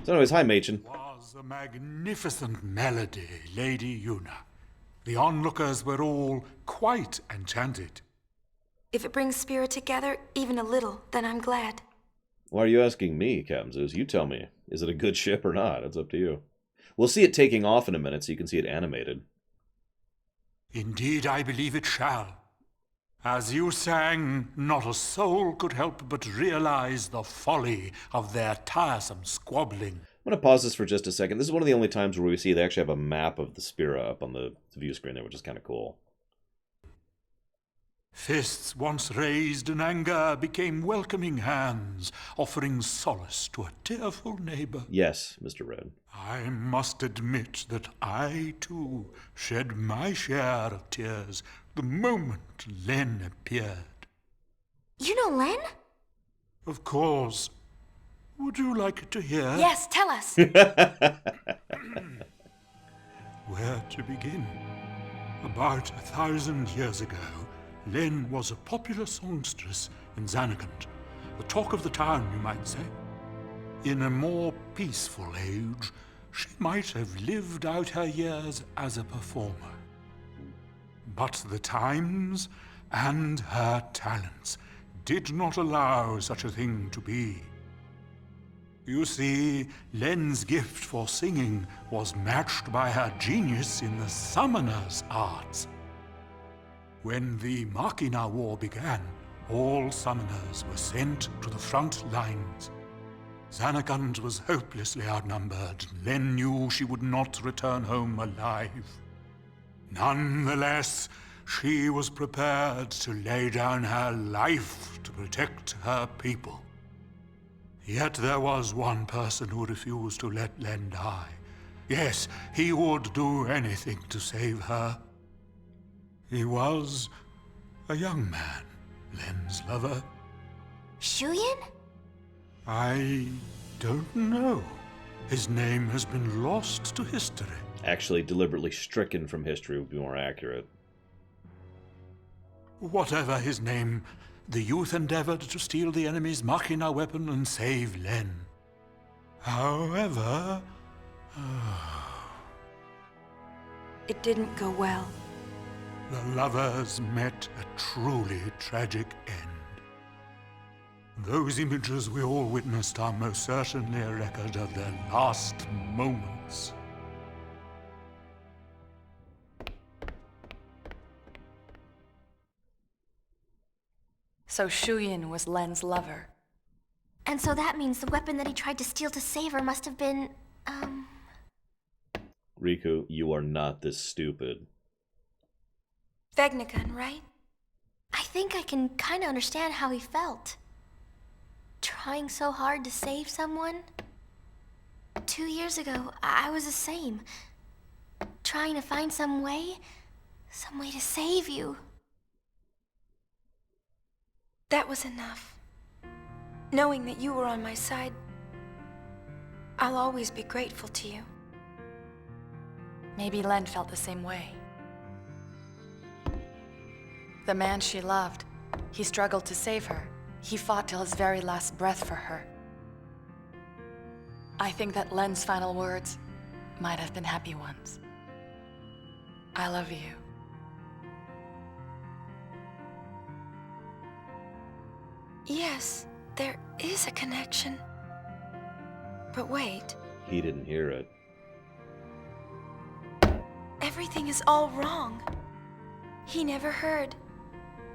So anyways, hi, Machen. It was a magnificent melody, Lady Yuna. The onlookers were all quite enchanted. If it brings spirit together, even a little, then I'm glad. Why are you asking me, Captain Zeus? You tell me. Is it a good ship or not? It's up to you. We'll see it taking off in a minute so you can see it animated. Indeed, I believe it shall. As you sang, not a soul could help but realize the folly of their tiresome squabbling. I'm going to pause this for just a second. This is one of the only times where we see they actually have a map of the Spira up on the view screen there, which is kind of cool. Fists once raised in anger became welcoming hands, offering solace to a tearful neighbor. Yes, Mr. Red. I must admit that I, too, shed my share of tears the moment Len appeared. You know Len? Of course. Would you like to hear? Yes, tell us. Where to begin? About 1,000 years ago, Len was a popular songstress in Zanarkand, the talk of the town, you might say. In a more peaceful age, she might have lived out her years as a performer. But the times and her talents did not allow such a thing to be. You see, Len's gift for singing was matched by her genius in the summoner's arts. When the Machina War began, all summoners were sent to the front lines. Zanarkand was hopelessly outnumbered. Len knew she would not return home alive. Nonetheless, she was prepared to lay down her life to protect her people. Yet there was one person who refused to let Len die. Yes, he would do anything to save her. He was a young man, Len's lover. Shuyin? I don't know. His name has been lost to history. Actually, deliberately stricken from history would be more accurate. Whatever his name, the youth endeavored to steal the enemy's Machina weapon and save Len. However... It didn't go well. the lovers met a truly tragic end. Those images we all witnessed are most certainly a record of their last moments. So Shuyin was Len's lover. And so that means the weapon that he tried to steal to save her must have been, Riku, you are not this stupid. Vegnagun, right? I think I can kind of understand how he felt. Trying so hard to save someone. 2 years ago, I was the same. Trying to find some way to save you. That was enough. Knowing that you were on my side, I'll always be grateful to you. Maybe Len felt the same way. The man she loved, he struggled to save her. He fought till his very last breath for her. I think that Len's final words might have been happy ones. I love you. Yes, there is a connection. But wait. He didn't hear it. Everything is all wrong. He never heard.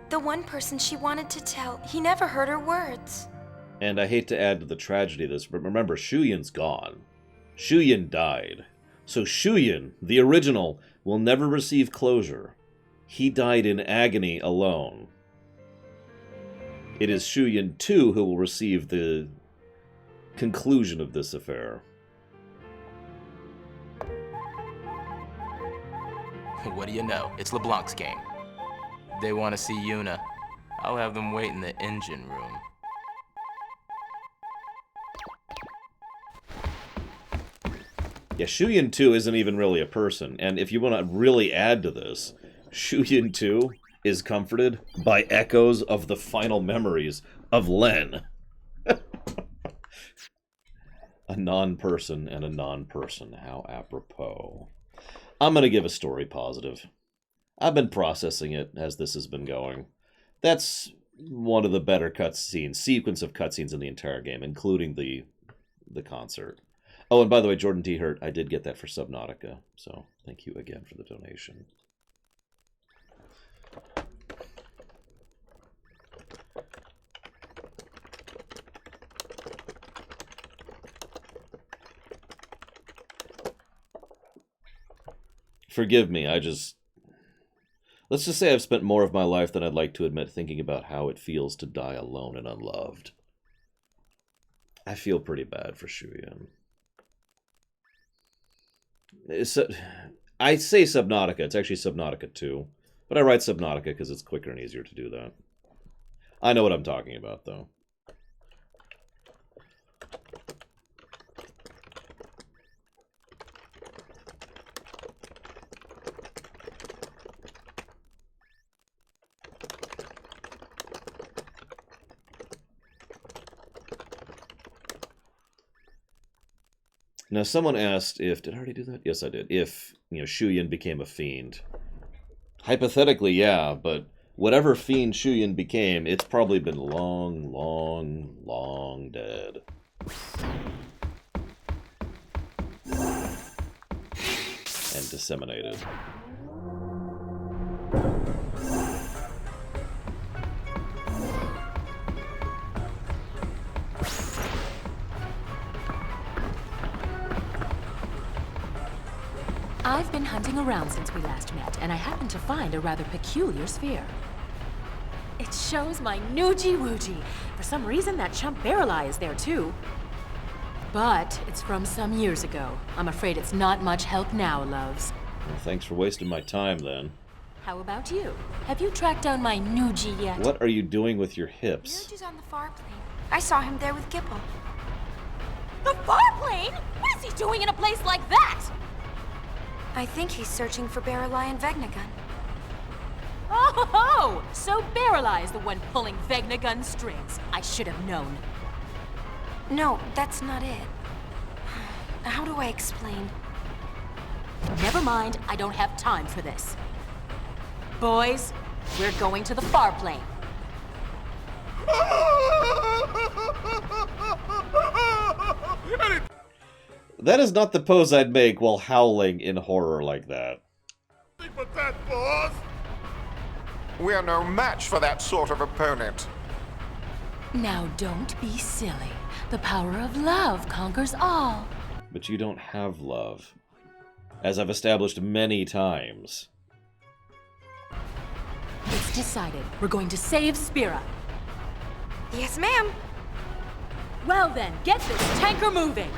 The one person she wanted to tell, he never heard her words. And I hate to add to the tragedy of this, but remember, Shuyin's gone. Shuyin died. So Shuyin, the original, will never receive closure. He died in agony alone. It is Shuyin 2 who will receive the conclusion of this affair. What do you know? It's LeBlanc's game. They want to see Yuna. I'll have them wait in the engine room. Yeah, Shuyin 2 isn't even really a person, and if you want to really add to this, Shuyin 2 is comforted by echoes of the final memories of Len. A non-person and a non-person. How apropos. I'm going to give a story positive. I've been processing it as this has been going. That's one of the better sequence of cutscenes in the entire game, including the concert. Oh, and by the way, Jordan T. Hurt, I did get that for Subnautica, so thank you again for the donation. Forgive me, let's just say I've spent more of my life than I'd like to admit thinking about how it feels to die alone and unloved. I feel pretty bad for Shuyin. I say Subnautica, it's actually Subnautica 2. But I write Subnautica because it's quicker and easier to do that. I know what I'm talking about, though. Now, someone asked if... Did I already do that? Yes, I did. If, Shuyin became a fiend. Hypothetically, yeah, but whatever fiend Shuyin became, it's probably been long, long, long dead. And disseminated. I've been hunting around since we last met, and I happened to find a rather peculiar sphere. It shows my Nuji Wuji. For some reason, that chump Barrel Eye is there, too. but it's from some years ago. I'm afraid it's not much help now, loves. Well, thanks for wasting my time, then. How about you? Have you tracked down my Nuji yet? What are you doing with your hips? Nuji's on the far plane. I saw him there with Gipple. The far plane? What is he doing in a place like that? I think he's searching for Barrelai and Vegnagun. Oh, so Barrelai is the one pulling Vegnagun strings. I should have known. No, that's not it. How do I explain? Never mind, I don't have time for this. Boys, we're going to the far plane. That is not the pose I'd make while howling in horror like that. But that, boss! We're no match for that sort of opponent. Now don't be silly. The power of love conquers all. But you don't have love. As I've established many times. It's decided. We're going to save Spira. Yes, ma'am. Well then, get this tanker moving.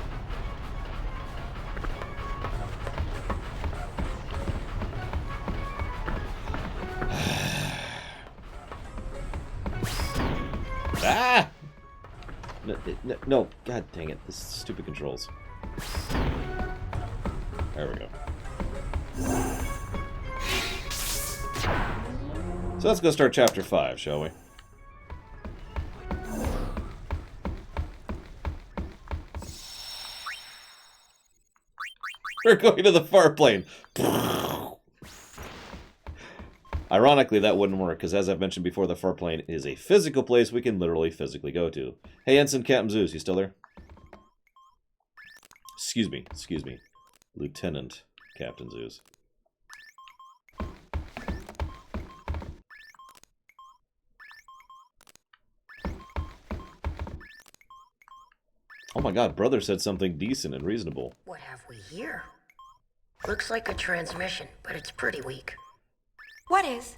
Ah! No, god dang it. This is stupid controls. There we go. So let's go start chapter 5, shall we? We're going to the far plane. Ironically, that wouldn't work, because as I've mentioned before, the far plane is a physical place we can literally physically go to. Hey, Ensign Captain Zeus, you still there? Excuse me. Lieutenant Captain Zeus. Oh my god, brother said something decent and reasonable. What have we here? Looks like a transmission, but it's pretty weak. What is?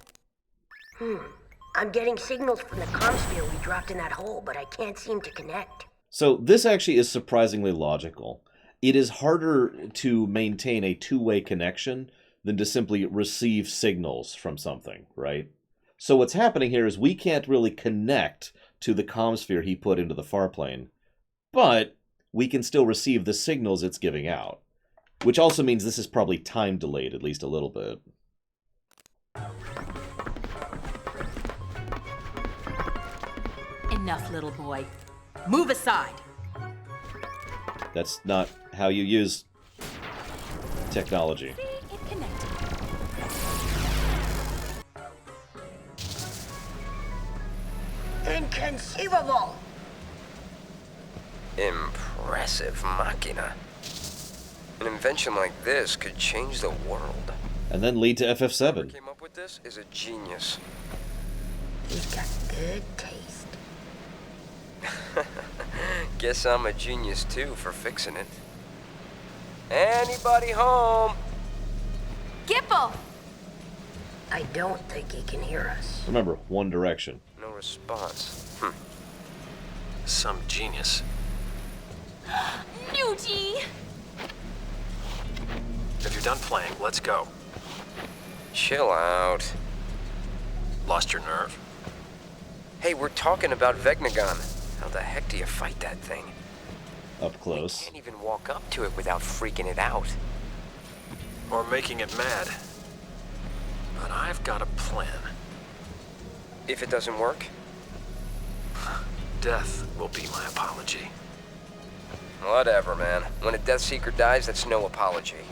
I'm getting signals from the comsphere we dropped in that hole, but I can't seem to connect. So this actually is surprisingly logical. It is harder to maintain a two-way connection than to simply receive signals from something, right? So what's happening here is we can't really connect to the comsphere he put into the farplane, but we can still receive the signals it's giving out. Which also means this is probably time delayed, at least a little bit. Enough, little boy. Move aside. That's not how you use technology. See, it connected. Inconceivable! Impressive machina. An invention like this could change the world. And then lead to FF7. Whoever came up with this is a genius. He's got good taste. Guess I'm a genius too for fixing it. Anybody home? Gipple! I don't think he can hear us. Remember, One Direction. No response. Some genius. Nuji! If you're done playing, let's go. Chill out. Lost your nerve? Hey, we're talking about Vegnagun. How the heck do you fight that thing? Up close. You can't even walk up to it without freaking it out. Or making it mad. But I've got a plan. If it doesn't work? Death will be my apology. Whatever, man. When a Death Seeker dies, that's no apology.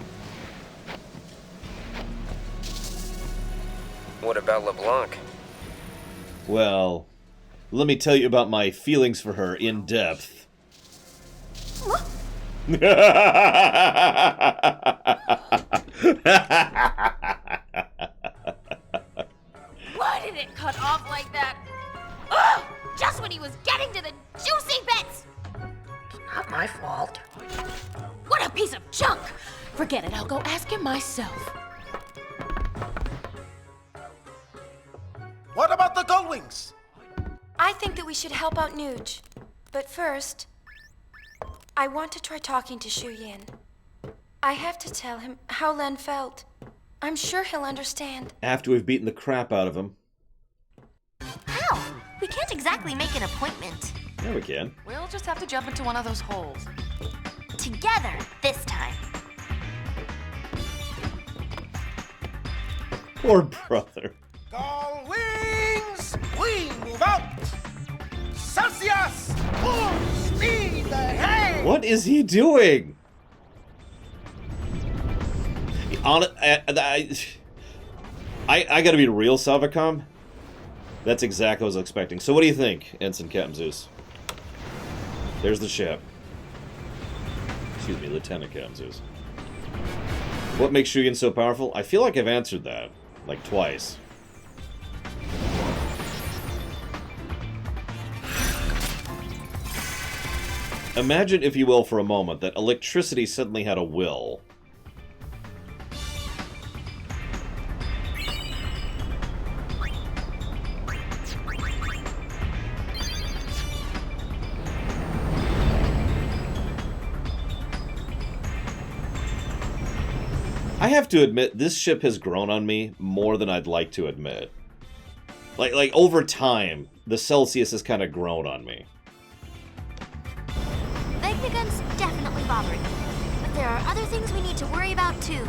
What about LeBlanc? Well, let me tell you about my feelings for her in depth. What? Why did it cut off like that? Ugh! Just when he was getting to the juicy bits! Not my fault. What a piece of junk! Forget it, I'll go ask him myself. What about the Gullwings? I think that we should help out Nuge. But first, I want to try talking to Shu Yin. I have to tell him how Len felt. I'm sure he'll understand. After we've beaten the crap out of him. How? We can't exactly make an appointment. Yeah, we can. We'll just have to jump into one of those holes. Together, this time. Poor brother. All wings! We move out! Celsius! Full speed ahead! What is he doing? I gotta be real, Savacom. That's exactly what I was expecting. So what do you think, Ensign Captain Zeus? There's the ship. Excuse me, Lieutenant Captain Zeus. What makes Shu Yin so powerful? I feel like I've answered that. Like twice. Imagine, if you will, for a moment, that electricity suddenly had a will. I have to admit, this ship has grown on me more than I'd like to admit. Like over time, the Celsius has kind of grown on me. Vegnagun's definitely bothering me, but there are other things we need to worry about too.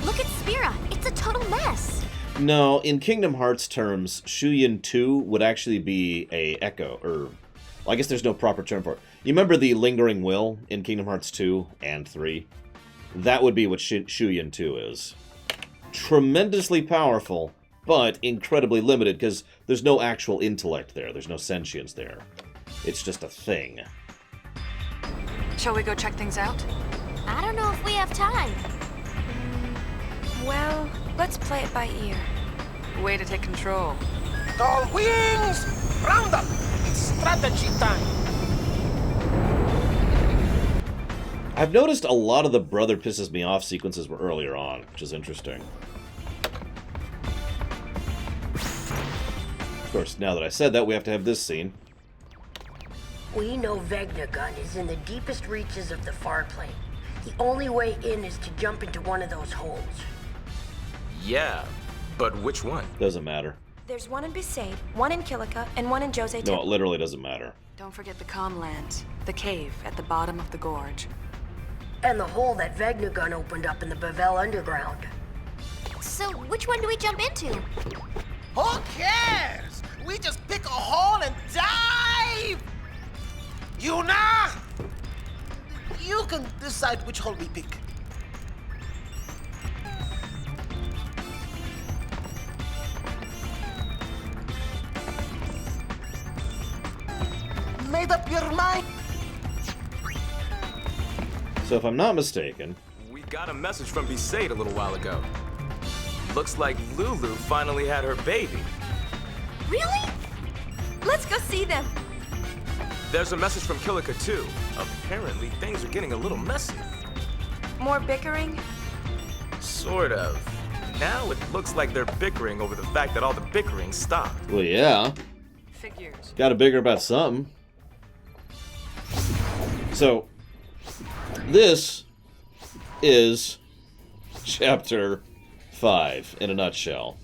Look at Spira, it's a total mess. No, in Kingdom Hearts terms, Shu Yin 2 would actually be a echo, or... Well, I guess there's no proper term for it. You remember the Lingering Will in Kingdom Hearts 2 and 3? That would be what Shu Yin 2 is. Tremendously powerful, but incredibly limited, because there's no actual intellect there. There's no sentience there. It's just a thing. Shall we go check things out? I don't know if we have time. Well, let's play it by ear. Way to take control. All wings! Round up! It's strategy time! I've noticed a lot of the brother pisses me off sequences were earlier on, which is interesting. Of course, now that I said that, we have to have this scene. We know Vegnagun is in the deepest reaches of the far plane. The only way in is to jump into one of those holes. Yeah, but which one? Doesn't matter. There's one in Besaid, one in Kilika, and one in Jose No, it literally doesn't matter. Don't forget the Comlands, the cave at the bottom of the gorge. And the hole that Vegnagun opened up in the Bavel underground. So, which one do we jump into? Who cares? We just pick a hole and dive! Yuna! You can decide which hole we pick. Made up your mind? So if I'm not mistaken... We got a message from Besaid a little while ago. Looks like Lulu finally had her baby. Really? Let's go see them. There's a message from Kilika too. Apparently things are getting a little messy. More bickering? Sort of. Now it looks like they're bickering over the fact that all the bickering stopped. Well, yeah. Figures. Gotta bigger about something. So, this is Chapter 5 in a nutshell.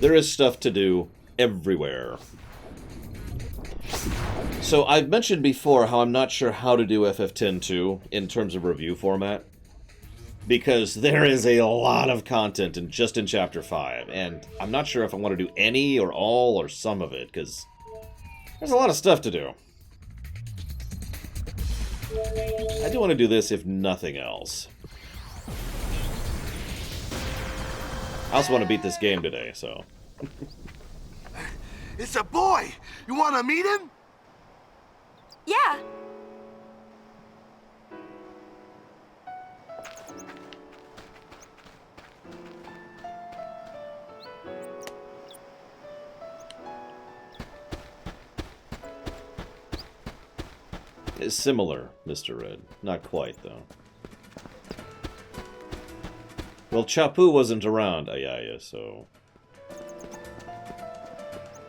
There is stuff to do everywhere. So, I've mentioned before how I'm not sure how to do FF10-2 in terms of review format. Because there is a lot of content just in Chapter 5, and I'm not sure if I want to do any or all or some of it, because there's a lot of stuff to do. I do want to do this if nothing else. I also want to beat this game today, so... It's a boy! You wanna meet him? Yeah. It's similar, Mr. Red. Not quite, though. Well, Chapu wasn't around Ayaya, so...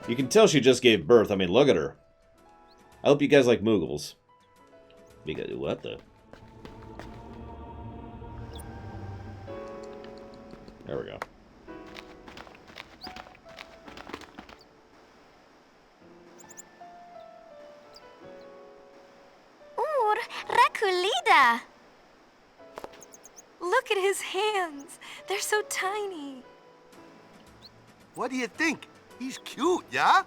You can tell she just gave birth. I mean, look at her. I hope you guys like Moogles. Because what the? There we go. Ooh, Raculida! Look at his hands. They're so tiny. What do you think? He's cute, yeah?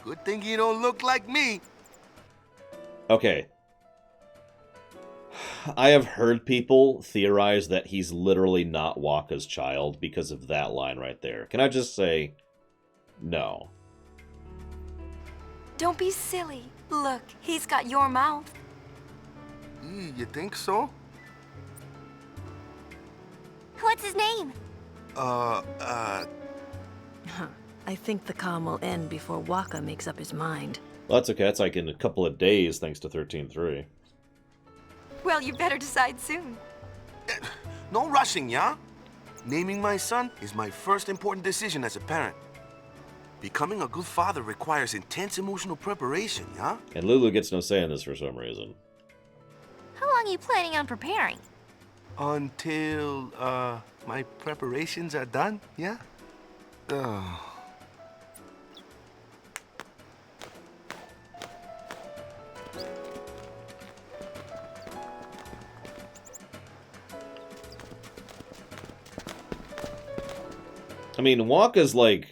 Good thing he don't look like me. Okay. I have heard people theorize that he's literally not Waka's child because of that line right there. Can I just say, no. Don't be silly. Look, he's got your mouth. You think so? What's his name? I think the calm will end before Waka makes up his mind. Well, that's okay. That's like in a couple of days, thanks to 13-3. Well, you better decide soon. No rushing, yeah? Naming my son is my first important decision as a parent. Becoming a good father requires intense emotional preparation, yeah? And Lulu gets no say in this for some reason. How long are you planning on preparing? Until, my preparations are done, yeah? Oh. I mean, Waka's like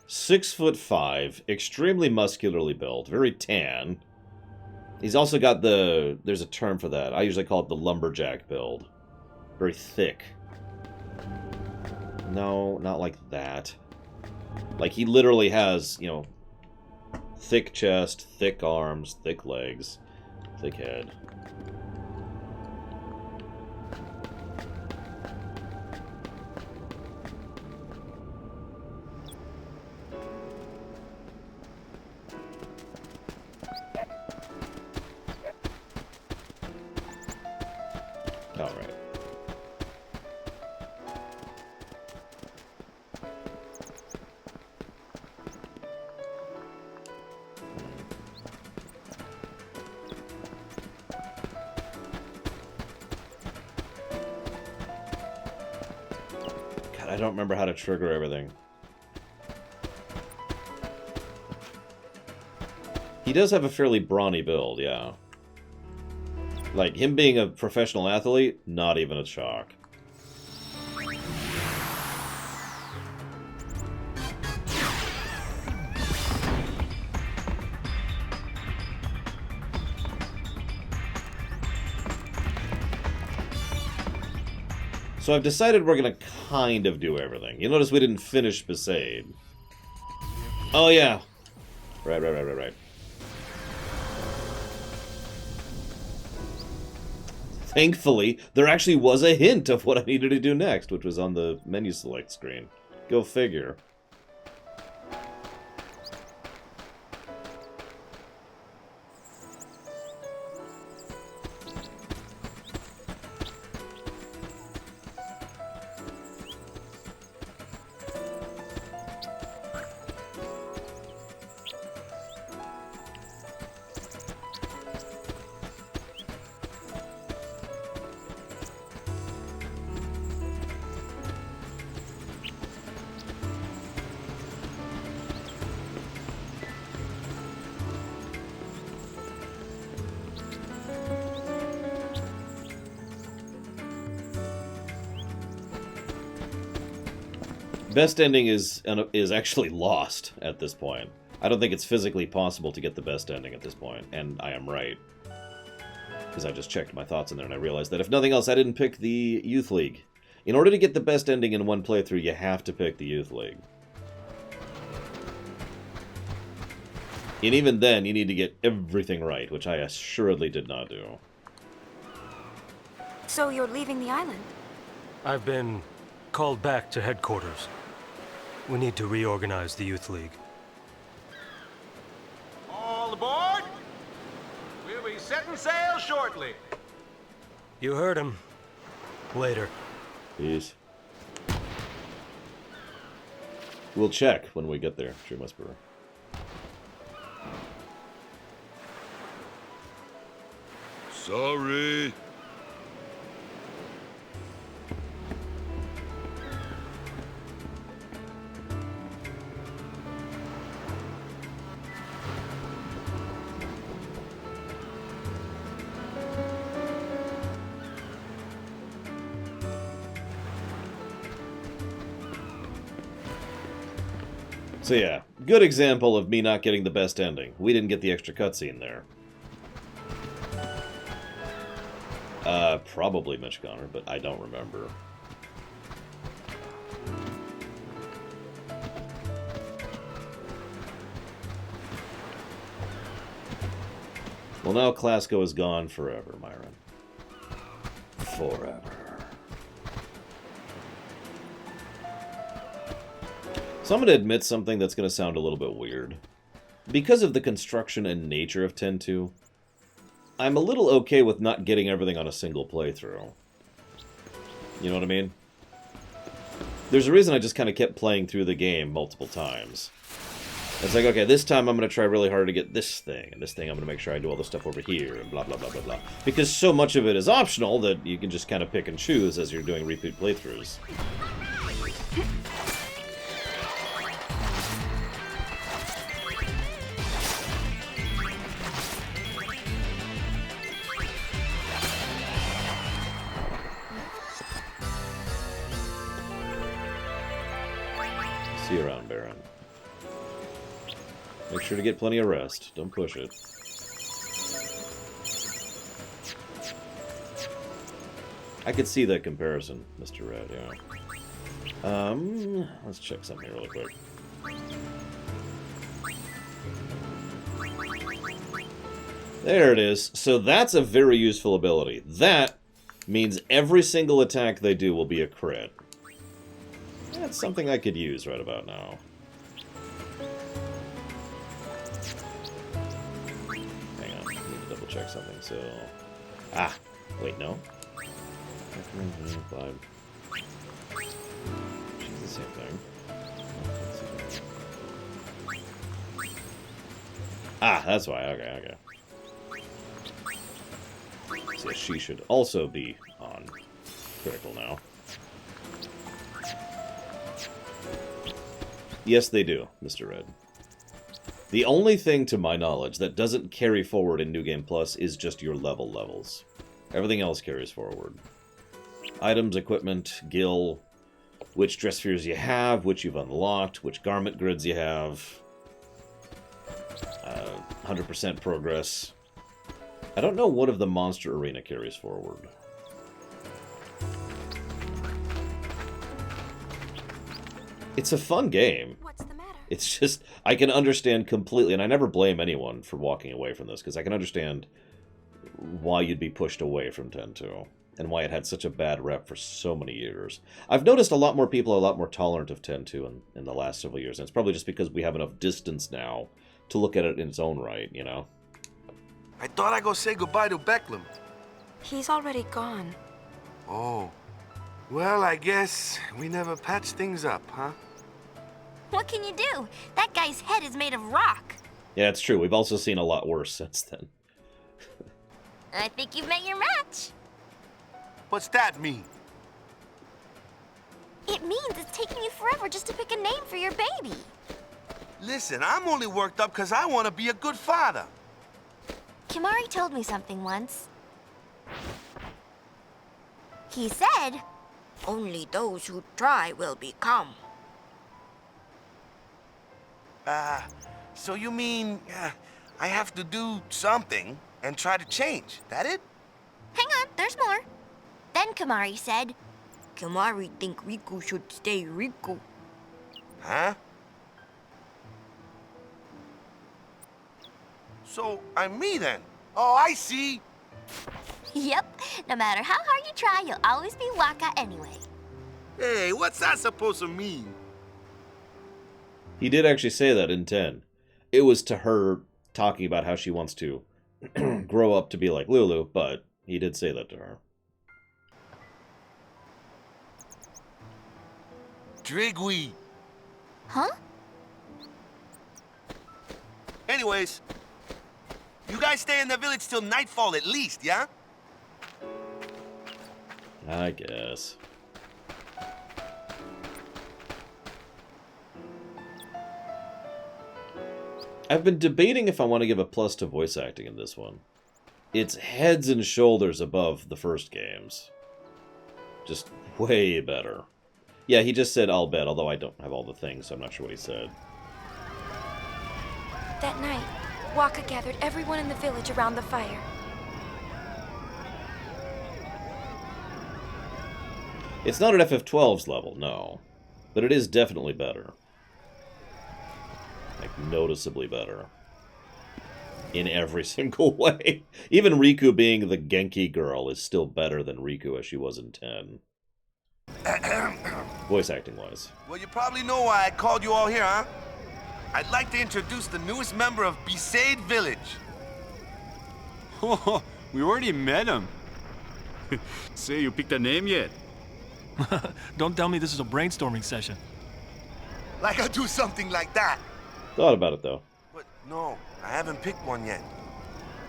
6'5", extremely muscularly built, very tan. He's also got there's a term for that. I usually call it the lumberjack build. Very thick. No, not like that. Like, he literally has, you know, thick chest, thick arms, thick legs, thick head. All right. God, I don't remember how to trigger everything. He does have a fairly brawny build, yeah. Like, him being a professional athlete, not even a shock. So I've decided we're gonna kind of do everything. You notice we didn't finish Besaid. Oh yeah. Right. Thankfully, there actually was a hint of what I needed to do next, which was on the menu select screen. Go figure. Best ending is actually lost at this point. I don't think it's physically possible to get the best ending at this point, and I am right. Because I just checked my thoughts in there and I realized that if nothing else, I didn't pick the Youth League. In order to get the best ending in one playthrough, you have to pick the Youth League. And even then, you need to get everything right, which I assuredly did not do. So you're leaving the island? I've been called back to headquarters. We need to reorganize the Youth League. All aboard! We'll be setting sail shortly. You heard him. Later. Peace. We'll check when we get there, True Whisperer. Sorry. So yeah, good example of me not getting the best ending. We didn't get the extra cutscene there. Probably Mitch Connor, but I don't remember. Well, now Clasco is gone forever, Myron. Forever. So I'm going to admit something that's going to sound a little bit weird. Because of the construction and nature of 10-2, I'm a little okay with not getting everything on a single playthrough. You know what I mean? There's a reason I just kind of kept playing through the game multiple times. It's like, okay, this time I'm going to try really hard to get this thing, and this thing I'm going to make sure I do all the stuff over here, and blah, blah, blah, blah, blah. Because so much of it is optional that you can just kind of pick and choose as you're doing repeat playthroughs. See you around, Baron. Make sure to get plenty of rest. Don't push it. I could see that comparison, Mr. Red, yeah. Let's check something here really quick. There it is. So that's a very useful ability. That means every single attack they do will be a crit. That's something I could use right about now. Hang on, I need to double check something, so... Ah! Wait, no? She's the same thing. Ah, that's why, okay. So she should also be on critical now. Yes, they do, Mr. Red. The only thing, to my knowledge, that doesn't carry forward in New Game Plus is just your levels. Everything else carries forward. Items, equipment, gil, which dress spheres you have, which you've unlocked, which garment grids you have, 100% progress. I don't know what of the monster arena carries forward. It's a fun game. What's the matter? It's just, I can understand completely, and I never blame anyone for walking away from this, because I can understand why you'd be pushed away from 10-2, and why it had such a bad rep for so many years. I've noticed a lot more people are a lot more tolerant of 10-2 in the last several years, and it's probably just because we have enough distance now to look at it in its own right, you know? I thought I'd go say goodbye to Becklem. He's already gone. Oh. Well, I guess we never patched things up, huh? What can you do? That guy's head is made of rock. Yeah, it's true. We've also seen a lot worse since then. I think you've met your match. What's that mean? It means it's taking you forever just to pick a name for your baby. Listen, I'm only worked up because I want to be a good father. Kimari told me something once. He said, only those who try will become. So you mean I have to do something and try to change, that it? Hang on, there's more. Then Kimari said, Kimari think Riku should stay Riku. Huh? So, I'm me then. Oh, I see. Yep, no matter how hard you try, you'll always be Waka anyway. Hey, what's that supposed to mean? He did actually say that in 10. It was to her talking about how she wants to grow up to be like Lulu, but he did say that to her. Drigui. Huh? Anyways, you guys stay in the village till nightfall at least, yeah? I guess. I've been debating if I want to give a plus to voice acting in this one. It's heads and shoulders above the first games. Just way better. Yeah, he just said, I'll bet, although I don't have all the things, so I'm not sure what he said. That night, Waka gathered everyone in the village around the fire. It's not at FF12's level, no. But it is definitely better. Like, noticeably better. In every single way. Even Riku being the Genki girl is still better than Riku as she was in 10. Voice acting-wise. Well, you probably know why I called you all here, huh? I'd like to introduce the newest member of Besaid Village. Oh, we already met him. Say, you picked a name yet? Don't tell me this is a brainstorming session. Like I do something like that. Thought about it, though. But no, I haven't picked one yet.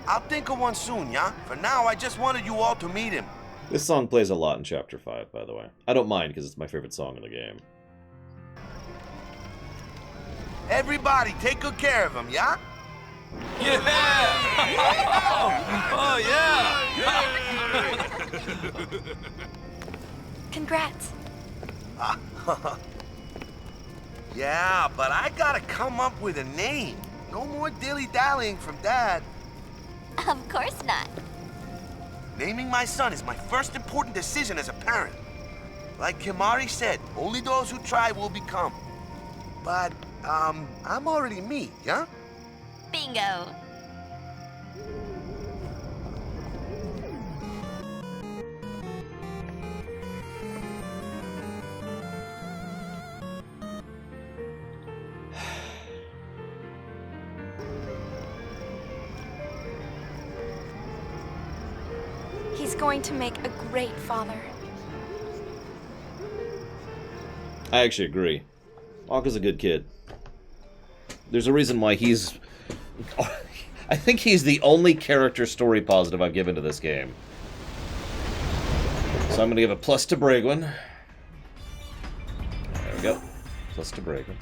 I'll think of one soon, yeah? For now, I just wanted you all to meet him. This song plays a lot in Chapter 5, by the way. I don't mind, because it's my favorite song in the game. Everybody, take good care of him, yeah? Yeah! Oh, yeah! Congrats. Yeah, but I gotta come up with a name. No more dilly-dallying from Dad. Of course not. Naming my son is my first important decision as a parent. Like Kimari said, only those who try will become. But, I'm already me, yeah? Bingo. He's going to make a great father. I actually agree. Waka's a good kid. There's a reason why he's... I think he's the only character story positive I've given to this game. So I'm going to give a plus to Bragwin. There we go. Plus to Bragwin.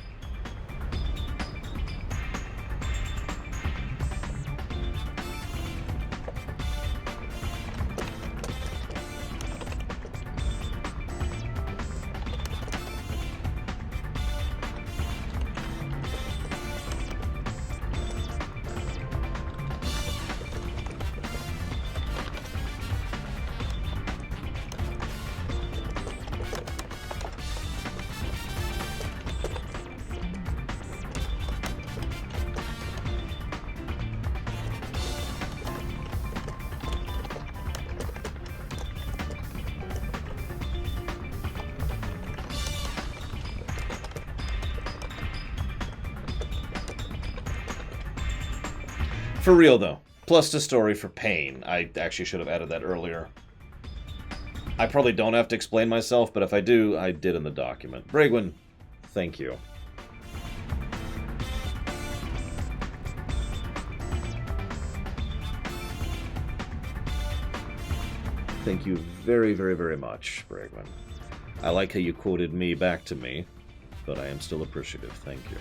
For real, though. Plus to story for pain. I actually should have added that earlier. I probably don't have to explain myself, but if I do, I did in the document. Bragwin, thank you. Thank you very, very, very much, Bragwin. I like how you quoted me back to me, but I am still appreciative. Thank you.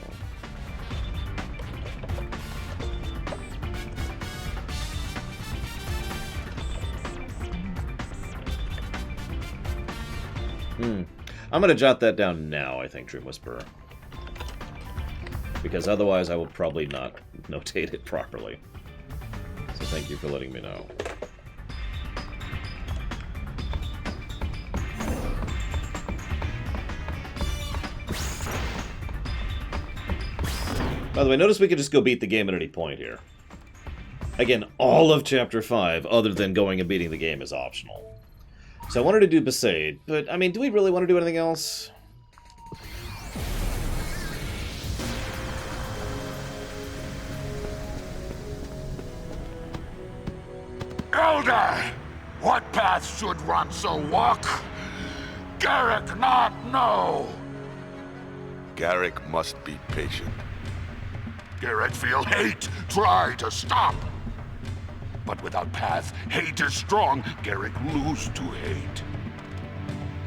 I'm going to jot that down now, I think, Dream Whisperer. Because otherwise I will probably not notate it properly. So thank you for letting me know. By the way, notice we can just go beat the game at any point here. Again, all of Chapter 5, other than going and beating the game, is optional. So I wanted to do Besaid, but, I mean, do we really want to do anything else? Elder! What path should Ronso walk? Garrick not know! Garrick must be patient. Garrick feel hate, try to stop. But without path, hate is strong. Garrick lose to hate.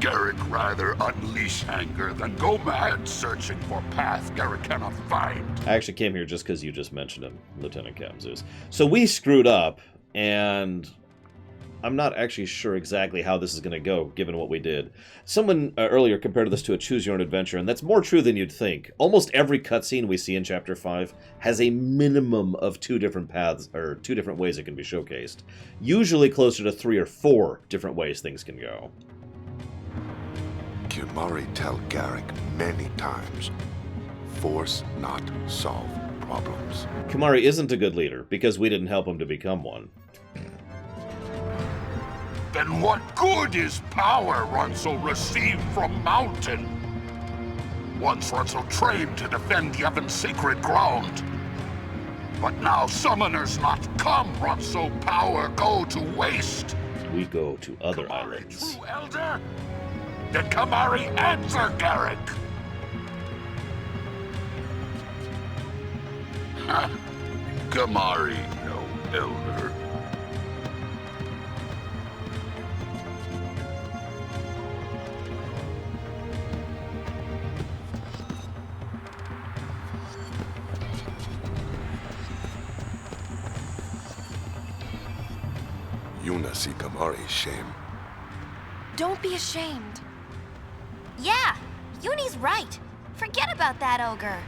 Garrick rather unleash anger than go mad searching for path Garrick cannot find. I actually came here just because you just mentioned him, Lieutenant Captain Zeus. So we screwed up, and I'm not actually sure exactly how this is going to go, given what we did. Someone earlier compared this to a choose-your-own-adventure, and that's more true than you'd think. Almost every cutscene we see in Chapter 5 has a minimum of 2 different paths, or 2 different ways it can be showcased. Usually closer to 3 or 4 different ways things can go. Kimari tell Garrick many times, force not solve problems. Kimari isn't a good leader, because we didn't help him to become one. Then what good is power Ronso received from Mountain? Once Ronso trained to defend Yevon's sacred ground. But now summoners not come, Ronso power go to waste. We go to other islands. True elder? Did Kimari answer Garrick? Ha! Kimari, no elder. Yuna see Kimari's shame. Don't be ashamed. Yeah, Yuni's right. Forget about that ogre.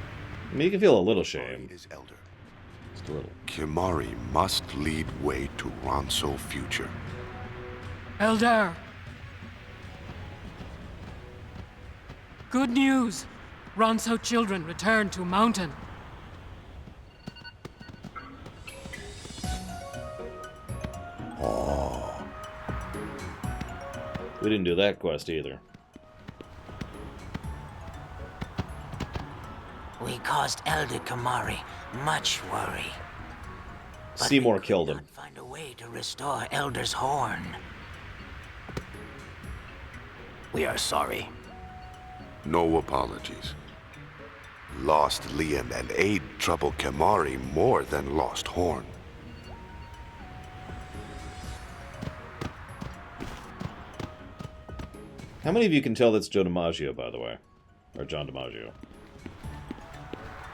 I mean, you can feel a little shame. Is elder. Just a little. Kimari must lead way to Ronso future. Elder! Good news! Ronso children return to Mountain. Oh. We didn't do that quest either. We caused Elder Kimari much worry. But Seymour killed him. Find a way to restore Elder's horn. We are sorry. No apologies. Lost Liam and Aid trouble Kimari more than lost horn. How many of you can tell that's Joe DiMaggio, by the way? Or John DiMaggio?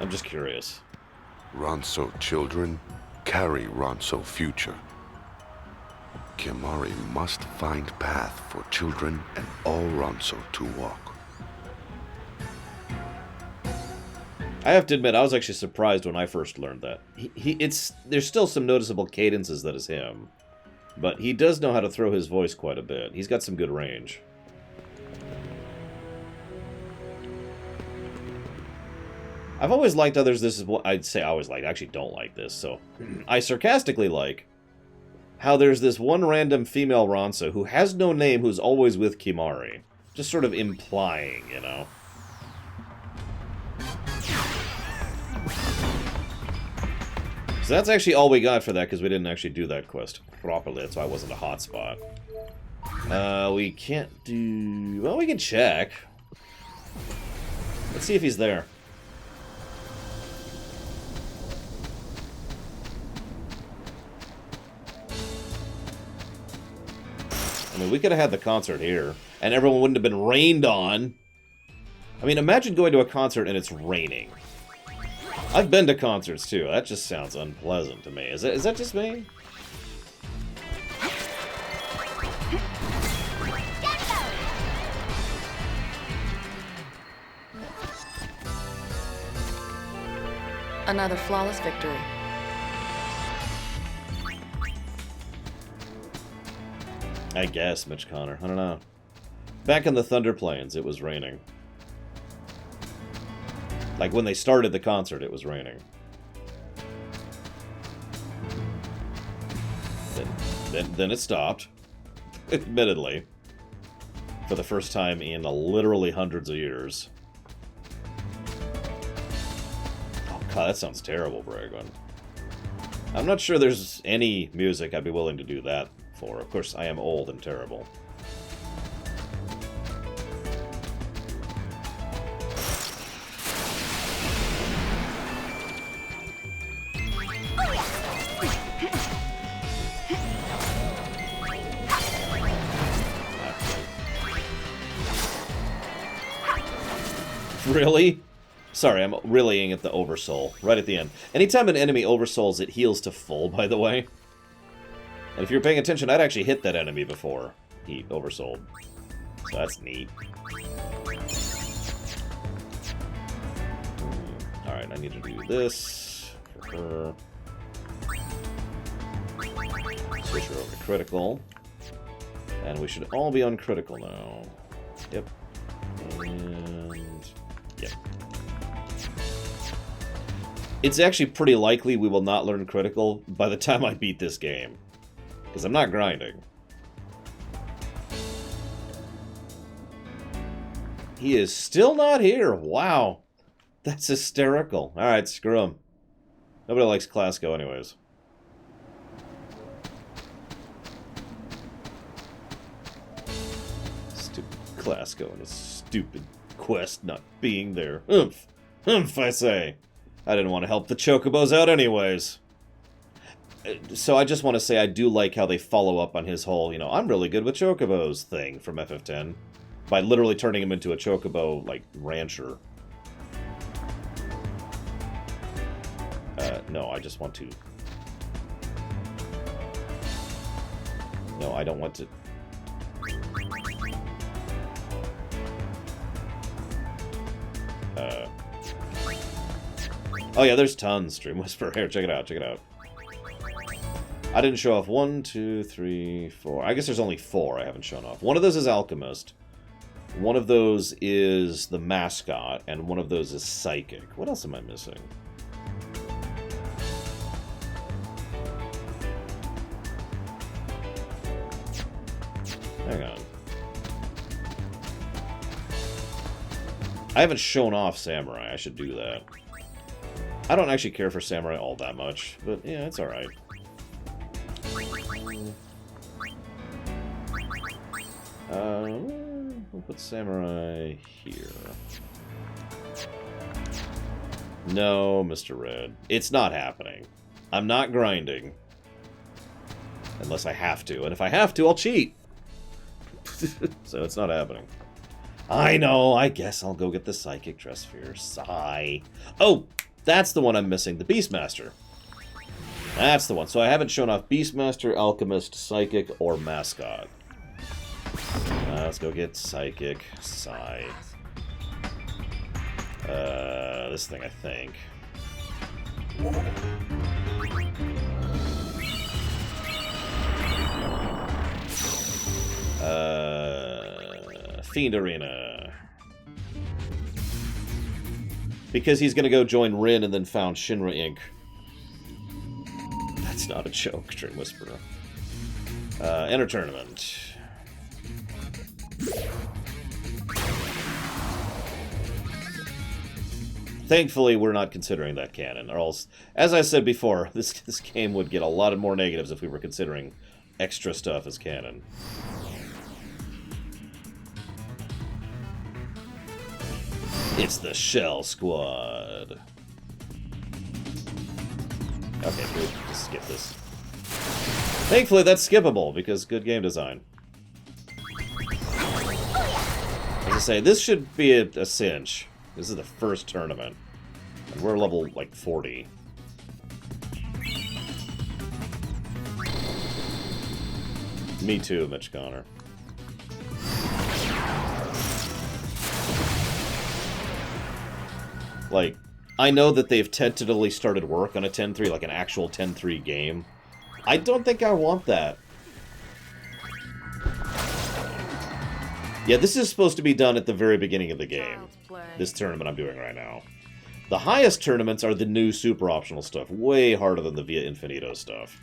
I'm just curious. Ronso children carry Ronso future. Kimari must find path for children and all Ronso to walk. I have to admit, I was actually surprised when I first learned that. There's still some noticeable cadences that is him, but he does know how to throw his voice quite a bit. He's got some good range. I've always liked others. This is what I'd say I always liked. I actually don't like this, so I sarcastically like how there's this one random female Ronso who has no name who's always with Kimari. Just sort of implying, you know. So that's actually all we got for that, because we didn't actually do that quest properly. That's why it wasn't a hotspot. We can't do... Well, we can check. Let's see if he's there. I mean, we could have had the concert here, and everyone wouldn't have been rained on. I mean, imagine going to a concert and it's raining. I've been to concerts, too. That just sounds unpleasant to me. Is that just me? Another flawless victory. I guess, Mitch Connor. I don't know. Back in the Thunder Plains, it was raining. Like, when they started the concert, it was raining. Then it stopped. Admittedly. For the first time in literally hundreds of years. Oh, God, that sounds terrible, Bragon. I'm not sure there's any music I'd be willing to do that for. Of course, I am old and terrible. Really? Sorry, I'm relaying at the Oversoul, right at the end. Anytime an enemy oversouls, it heals to full, by the way. And if you're paying attention, I'd actually hit that enemy before he oversouled. So that's neat. Alright, I need to do this for her. Switch her over to critical. And we should all be on critical now. Yep. And... yep. It's actually pretty likely we will not learn critical by the time I beat this game. Because I'm not grinding. He is still not here. Wow. That's hysterical. Alright, screw him. Nobody likes Clasko anyways. Stupid Clasko and his stupid quest not being there. Oomph. Oomph, I say. I didn't want to help the Chocobos out anyways. So I just want to say I do like how they follow up on his whole, you know, I'm really good with Chocobos thing from FF10. By literally turning him into a Chocobo, like, rancher. No, I just want to... No, I don't want to... Oh yeah, there's tons, Stream Whisper. Here, check it out, check it out. I didn't show off 1, 2, 3, 4. I guess there's only 4 I haven't shown off. One of those is Alchemist. One of those is the Mascot, and one of those is Psychic. What else am I missing? Hang on. I haven't shown off Samurai. I should do that. I don't actually care for Samurai all that much, but yeah, it's alright. We'll put Samurai here. No, Mr. Red. It's not happening. I'm not grinding. Unless I have to. And if I have to, I'll cheat. So it's not happening. I know, I guess I'll go get the Psychic Dress Sphere. Sigh. Oh, that's the one I'm missing. The Beastmaster. That's the one. So I haven't shown off Beastmaster, Alchemist, Psychic, or Mascot. Let's go get Psychic. Sigh. This thing, I think. Fiend Arena. Because he's gonna go join Rin and then found Shinra Inc. That's not a joke, Dream Whisperer. Enter tournament. Thankfully, we're not considering that canon. Or else, as I said before, this game would get a lot of more negatives if we were considering extra stuff as canon. It's the Shell Squad. Okay, good. Let's skip this. Thankfully, that's skippable, because good game design. As I say, this should be a cinch. This is the first tournament. And we're level, like, 40. Me too, Mitch Connor. Like, I know that they've tentatively started work on a 10-3, like an actual 10-3 game. I don't think I want that. Yeah, this is supposed to be done at the very beginning of the game. This tournament I'm doing right now. The highest tournaments are the new super optional stuff. Way harder than the Via Infinito stuff.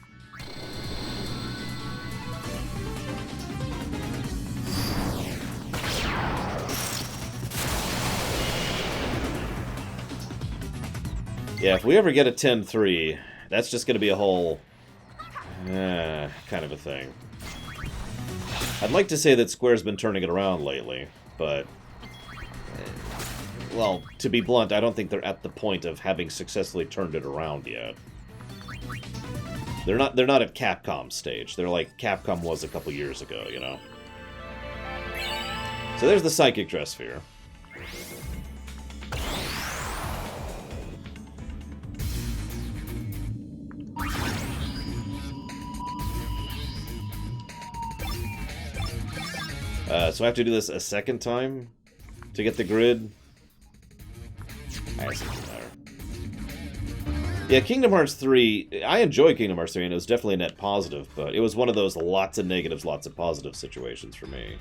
Yeah, if we ever get a 10-3, that's just going to be a whole... kind of a thing. I'd like to say that Square's been turning it around lately, but... well, to be blunt, I don't think they're at the point of having successfully turned it around yet. They're not at Capcom's stage. They're like Capcom was a couple years ago, you know? So there's the Psychic Dress Sphere. So I have to do this a second time to get the grid. I guess it doesn't matter. Yeah, Kingdom Hearts 3, I enjoy Kingdom Hearts 3, and it was definitely a net positive, but it was one of those lots of negatives, lots of positive situations for me.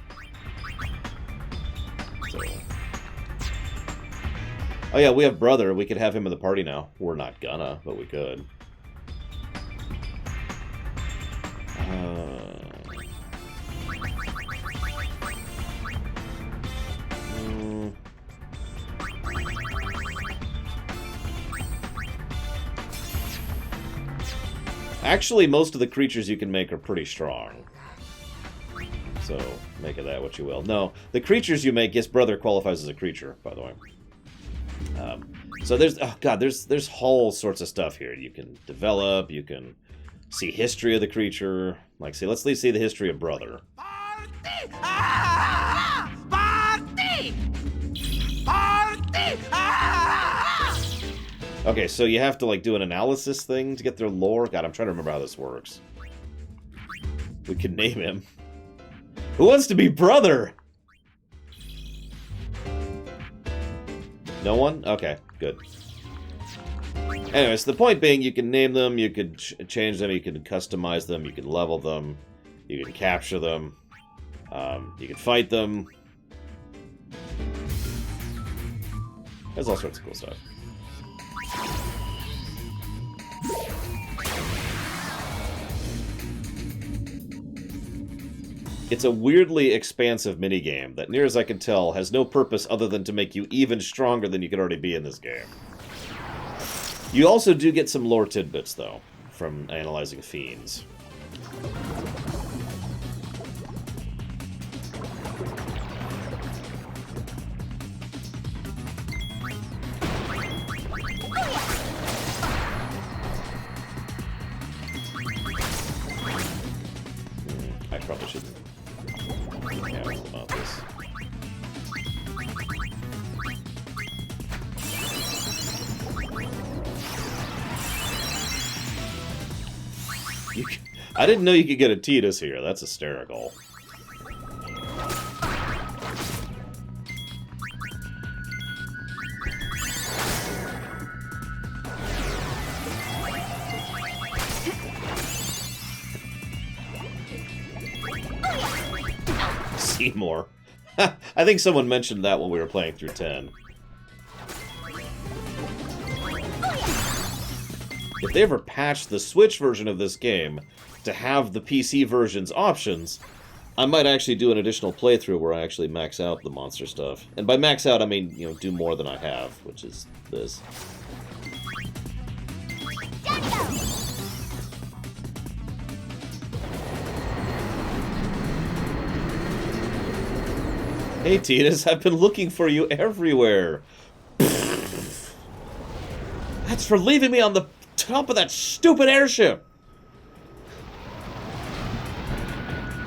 So. Oh yeah, we have Brother. We could have him in the party now. We're not gonna, but we could. Actually, most of the creatures you can make are pretty strong. So, make of that what you will. No, the creatures you make, yes, Brother qualifies as a creature, by the way. So there's, oh god, there's whole sorts of stuff here. You can develop, you can see history of the creature. Like, see, let's see the history of Brother. Party! Ah! Party! Party! Ah! Okay, so you have to, like, do an analysis thing to get their lore? God, I'm trying to remember how this works. We could name him. Who wants to be Brother? No one? Okay, good. Anyways, the point being, you can name them, you could change them, you can customize them, you can level them, you can capture them, you can fight them. There's all sorts of cool stuff. It's a weirdly expansive minigame that, near as I can tell, has no purpose other than to make you even stronger than you could already be in this game. You also do get some lore tidbits, though, from analyzing fiends. I probably shouldn't be careful about this. I didn't know you could get a Tidus here. That's hysterical. Seymour. I think someone mentioned that when we were playing through 10. If they ever patch the Switch version of this game to have the PC version's options, I might actually do an additional playthrough where I actually max out the monster stuff. And by max out, I mean, you know, do more than I have, which is this. Hey, Tidus, I've been looking for you everywhere. That's for leaving me on the top of that stupid airship.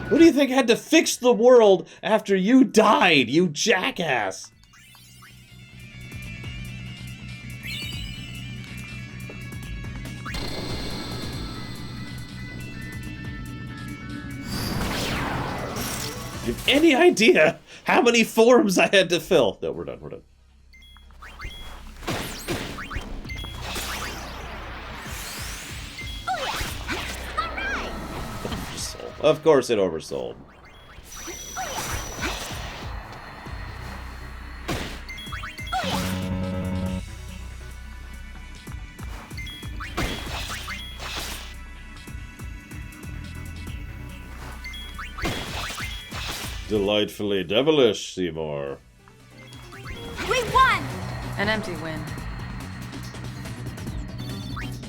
Who do you think had to fix the world after you died, you jackass? Do you have any idea how many forums I had to fill? No, we're done, we're done. Of course it oversold. Delightfully devilish, Seymour. We won! An empty win.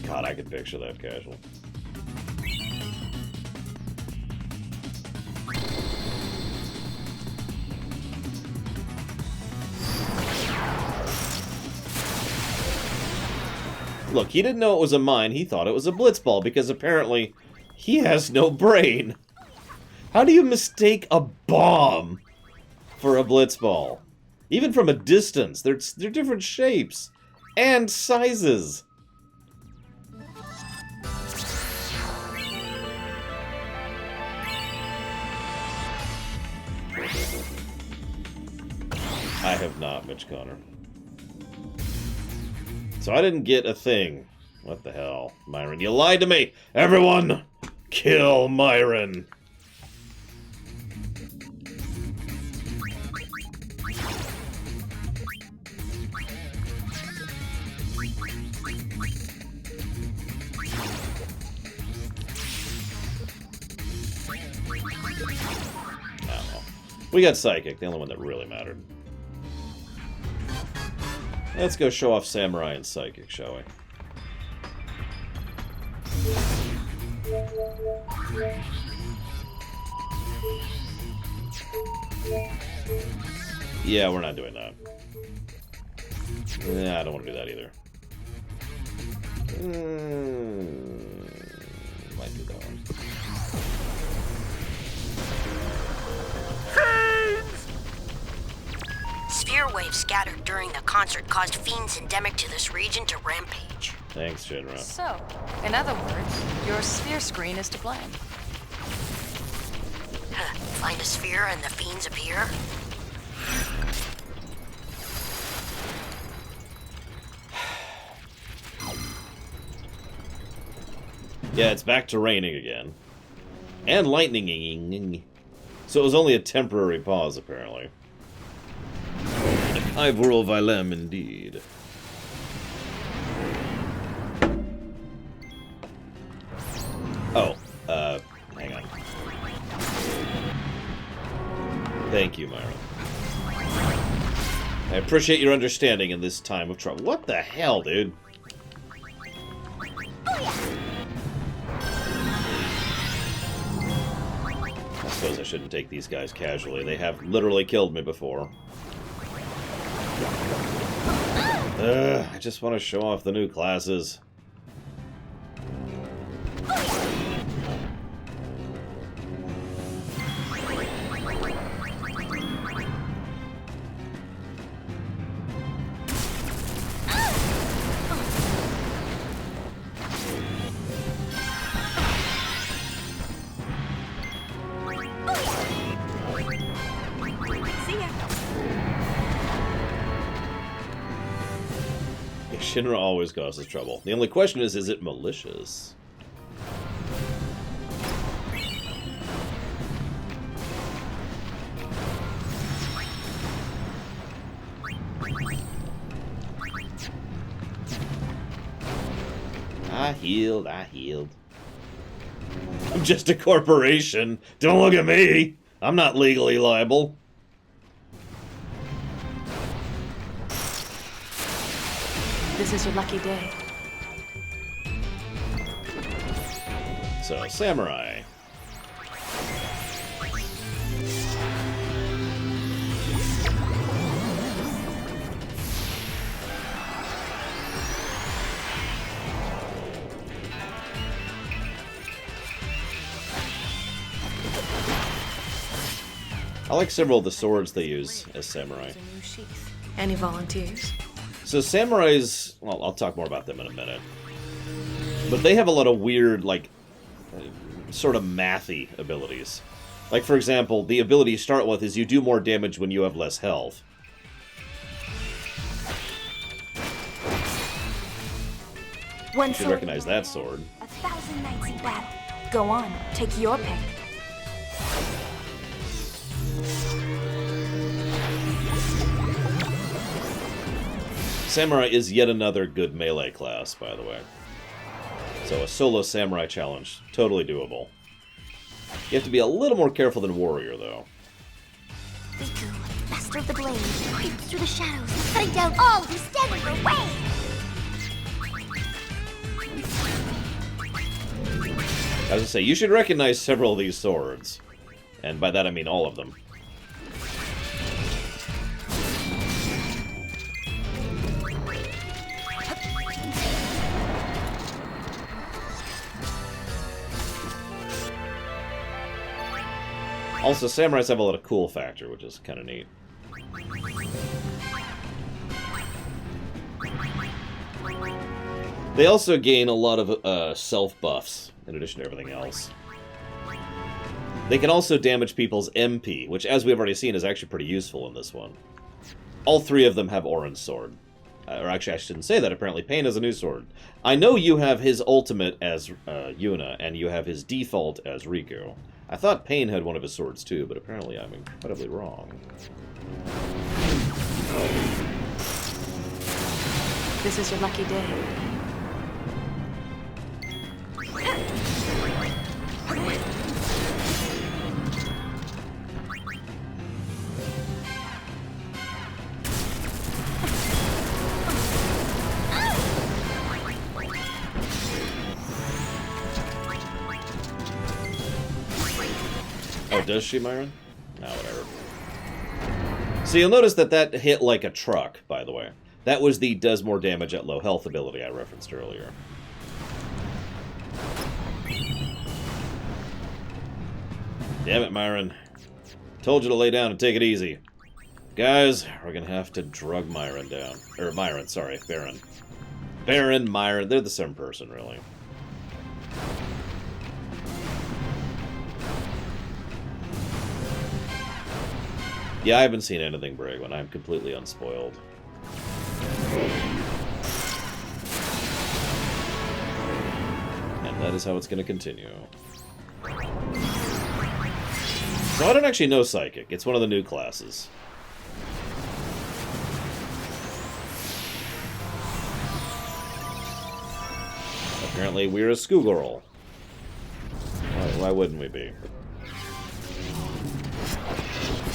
God, I could picture that casual. Look, he didn't know it was a mine, he thought it was a blitzball, because apparently he has no brain. How do you mistake a bomb for a blitzball? Even from a distance, they're different shapes and sizes. I have not, Mitch Connor. So I didn't get a thing. What the hell? Myron, you lied to me! Everyone! Kill Myron! We got Psychic, the only one that really mattered. Let's go show off Samurai and Psychic, shall we? Yeah, we're not doing that. Nah, I don't want to do that either. Might do that one. Sphere waves scattered during the concert caused fiends endemic to this region to rampage. Thanks, Shinra. So, in other words, your sphere screen is to blame. Find a sphere and the fiends appear? Yeah, it's back to raining again. And lightning-ing. So it was only a temporary pause, apparently. Ivor Vilem, indeed. Oh, hang on. Thank you, Myra. I appreciate your understanding in this time of trouble. What the hell, dude? I suppose I shouldn't take these guys casually. They have literally killed me before. I just want to show off the new classes. Shinra always causes trouble. The only question is it malicious? I healed. I'm just a corporation. Don't look at me. I'm not legally liable. This is your lucky day. So, Samurai. I like several of the swords they use as samurai. Any volunteers? So samurais, well, I'll talk more about them in a minute. But they have a lot of weird, like, sort of mathy abilities. Like, for example, the ability you start with is you do more damage when you have less health. You should recognize that sword. 1,000 knights in battle. Go on, take your pick. Samurai is yet another good melee class, by the way. So a solo samurai challenge, totally doable. You have to be a little more careful than warrior, though. Riku, master of the blade, creeps through the shadows, cutting down all who stand in her way! As I say, you should recognize several of these swords. And by that I mean all of them. Also, samurais have a lot of cool factor, which is kind of neat. They also gain a lot of self-buffs, in addition to everything else. They can also damage people's MP, which, as we've already seen, is actually pretty useful in this one. All three of them have Oren's sword. Or actually, I shouldn't say that. Apparently, Pain has a new sword. I know you have his ultimate as Yuna, and you have his default as Riku. I thought Pain had one of his swords too, but apparently I'm incredibly wrong. This is your lucky day. Oh, does she, Myron? No, whatever. So you'll notice that hit like a truck, by the way. That was the does more damage at low health ability I referenced earlier. Damn it, Myron. Told you to lay down and take it easy. Guys, we're gonna have to drug Myron down. Or Myron, sorry, Baron. Baron, Myron, they're the same person, really. Yeah, I haven't seen anything Bragwin. I'm completely unspoiled. And that is how it's going to continue. So I don't actually know Psychic. It's one of the new classes. Apparently we're a schoolgirl. Why wouldn't we be?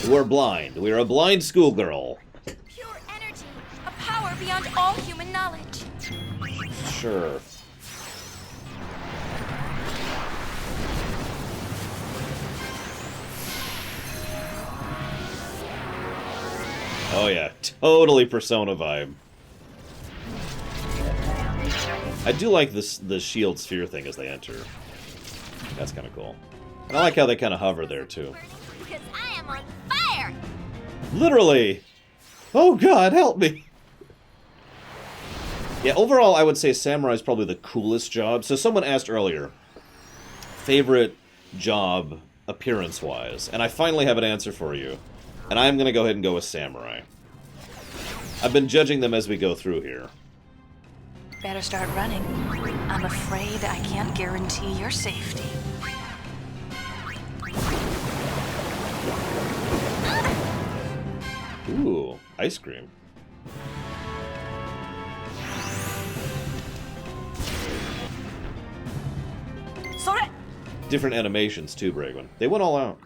We're blind. We're a blind schoolgirl. Pure energy, a power beyond all human knowledge. Sure. Oh yeah, totally Persona vibe. I do like the shield sphere thing as they enter. That's kind of cool. And I like how they kind of hover there too. Because I am on fire! Literally! Oh god, help me! Yeah, overall, I would say Samurai is probably the coolest job. So someone asked earlier, favorite job appearance-wise, and I finally have an answer for you. And I'm going to go ahead and go with Samurai. I've been judging them as we go through here. Better start running. I'm afraid I can't guarantee your safety. Ooh, ice cream. Sorry. Different animations too, Bragwin. They went all out.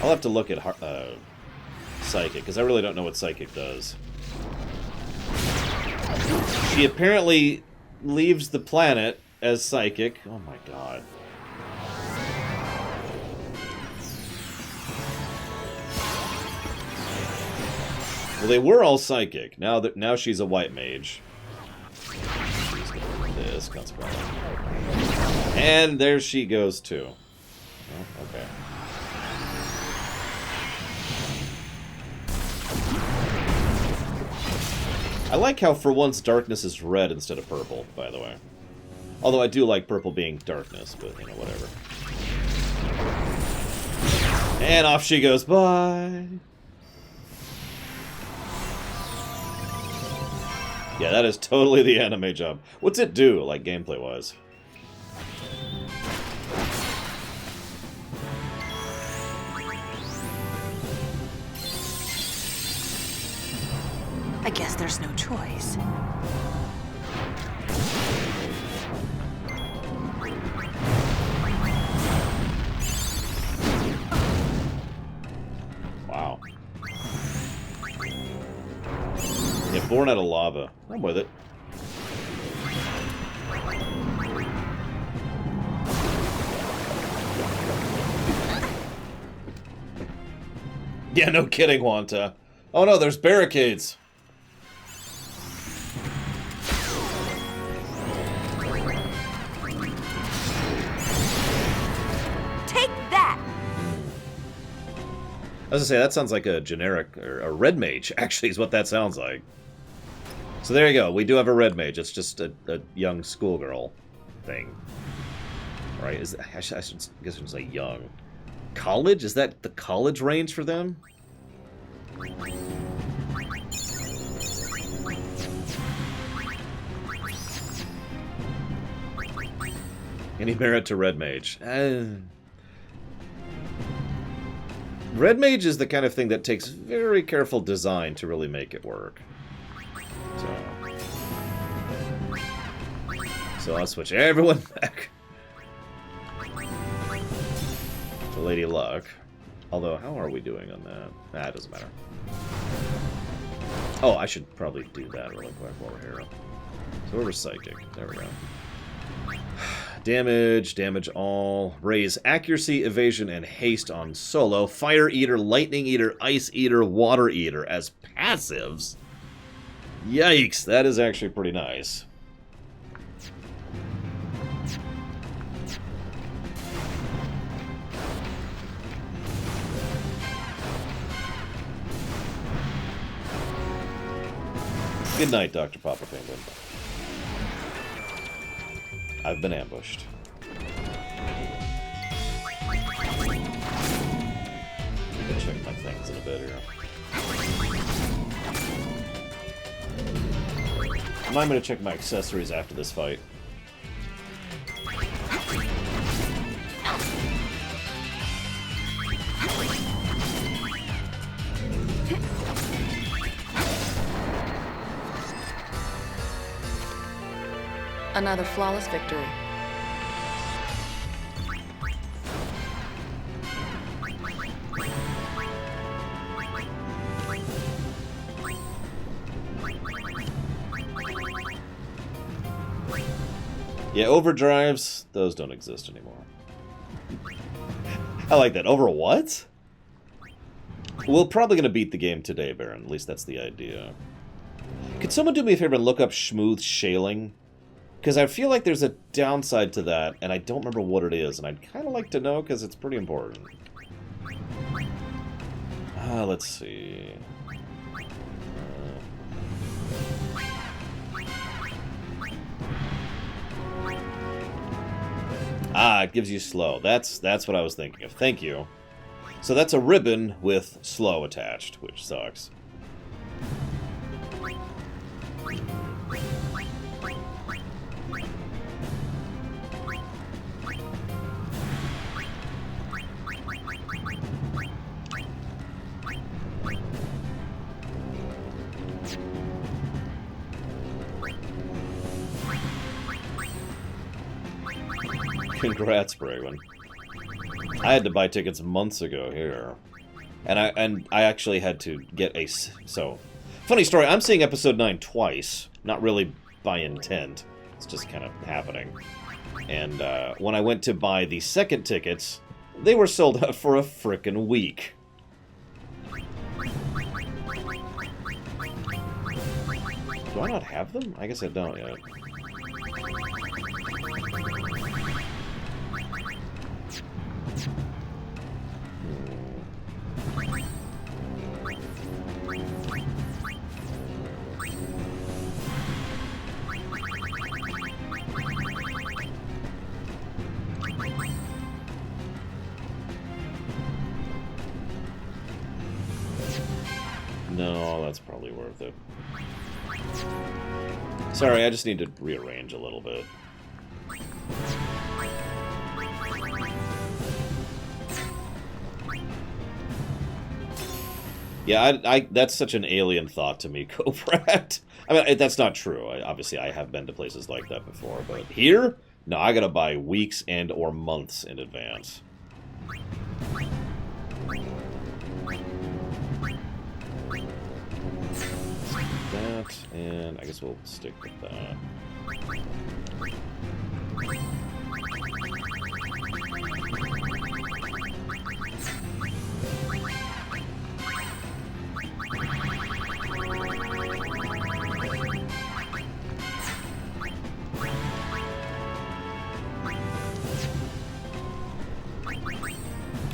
I'll have to look at Psychic, because I really don't know what Psychic does. She apparently leaves the planet as Psychic. Oh my god. Well, they were all Psychic. Now she's a white mage. She's gonna do this, consequently. And there she goes, too. Oh, okay. I like how for once darkness is red instead of purple, by the way. Although I do like purple being darkness, but, you know, whatever. And off she goes, bye! Yeah, that is totally the anime job. What's it do, like, gameplay-wise? I guess there's no choice. Wow. Yeah, born out of lava. I'm with it. Yeah, no kidding, Wanta. Oh no, there's barricades. I was gonna say, that sounds like a generic, or a red mage, actually, is what that sounds like. So there you go, we do have a red mage. It's just a young schoolgirl thing. Right? Is that, I should guess it's like young. College? Is that the college range for them? Any merit to red mage? Red mage is the kind of thing that takes very careful design to really make it work. So I'll switch everyone back to Lady Luck. Although, how are we doing on that? Nah, it doesn't matter. Oh, I should probably do that really quick while we're here. So we're psychic. There we go. Damage, damage all. Raise accuracy, evasion, and haste on solo. Fire Eater, Lightning Eater, Ice Eater, Water Eater as passives. Yikes, that is actually pretty nice. Good night, Dr. Papa Penguin. I've been ambushed. I'm gonna check my things in a bit here. I'm gonna check my accessories after this fight. Another flawless victory. Yeah, overdrives, those don't exist anymore. I like that. Over what? We're probably going to beat the game today, Baron. At least that's the idea. Could someone do me a favor and look up smooth shaling? Because I feel like there's a downside to that, and I don't remember what it is, and I'd kind of like to know because it's pretty important. Let's see. It gives you slow. That's what I was thinking of. Thank you. So that's a ribbon with slow attached, which sucks. Congrats, Braywin. I had to buy tickets months ago here. And I actually had to get a... So, funny story, I'm seeing episode 9 twice. Not really by intent. It's just kind of happening. And when I went to buy the second tickets, they were sold out for a frickin' week. Do I not have them? I guess I don't yet. No, that's probably worth it. Sorry, I just need to rearrange a little bit. Yeah, that's such an alien thought to me, Coprat. I mean, that's not true. Obviously, I have been to places like that before, but here? No, I gotta buy weeks and or months in advance. That, and I guess we'll stick with that.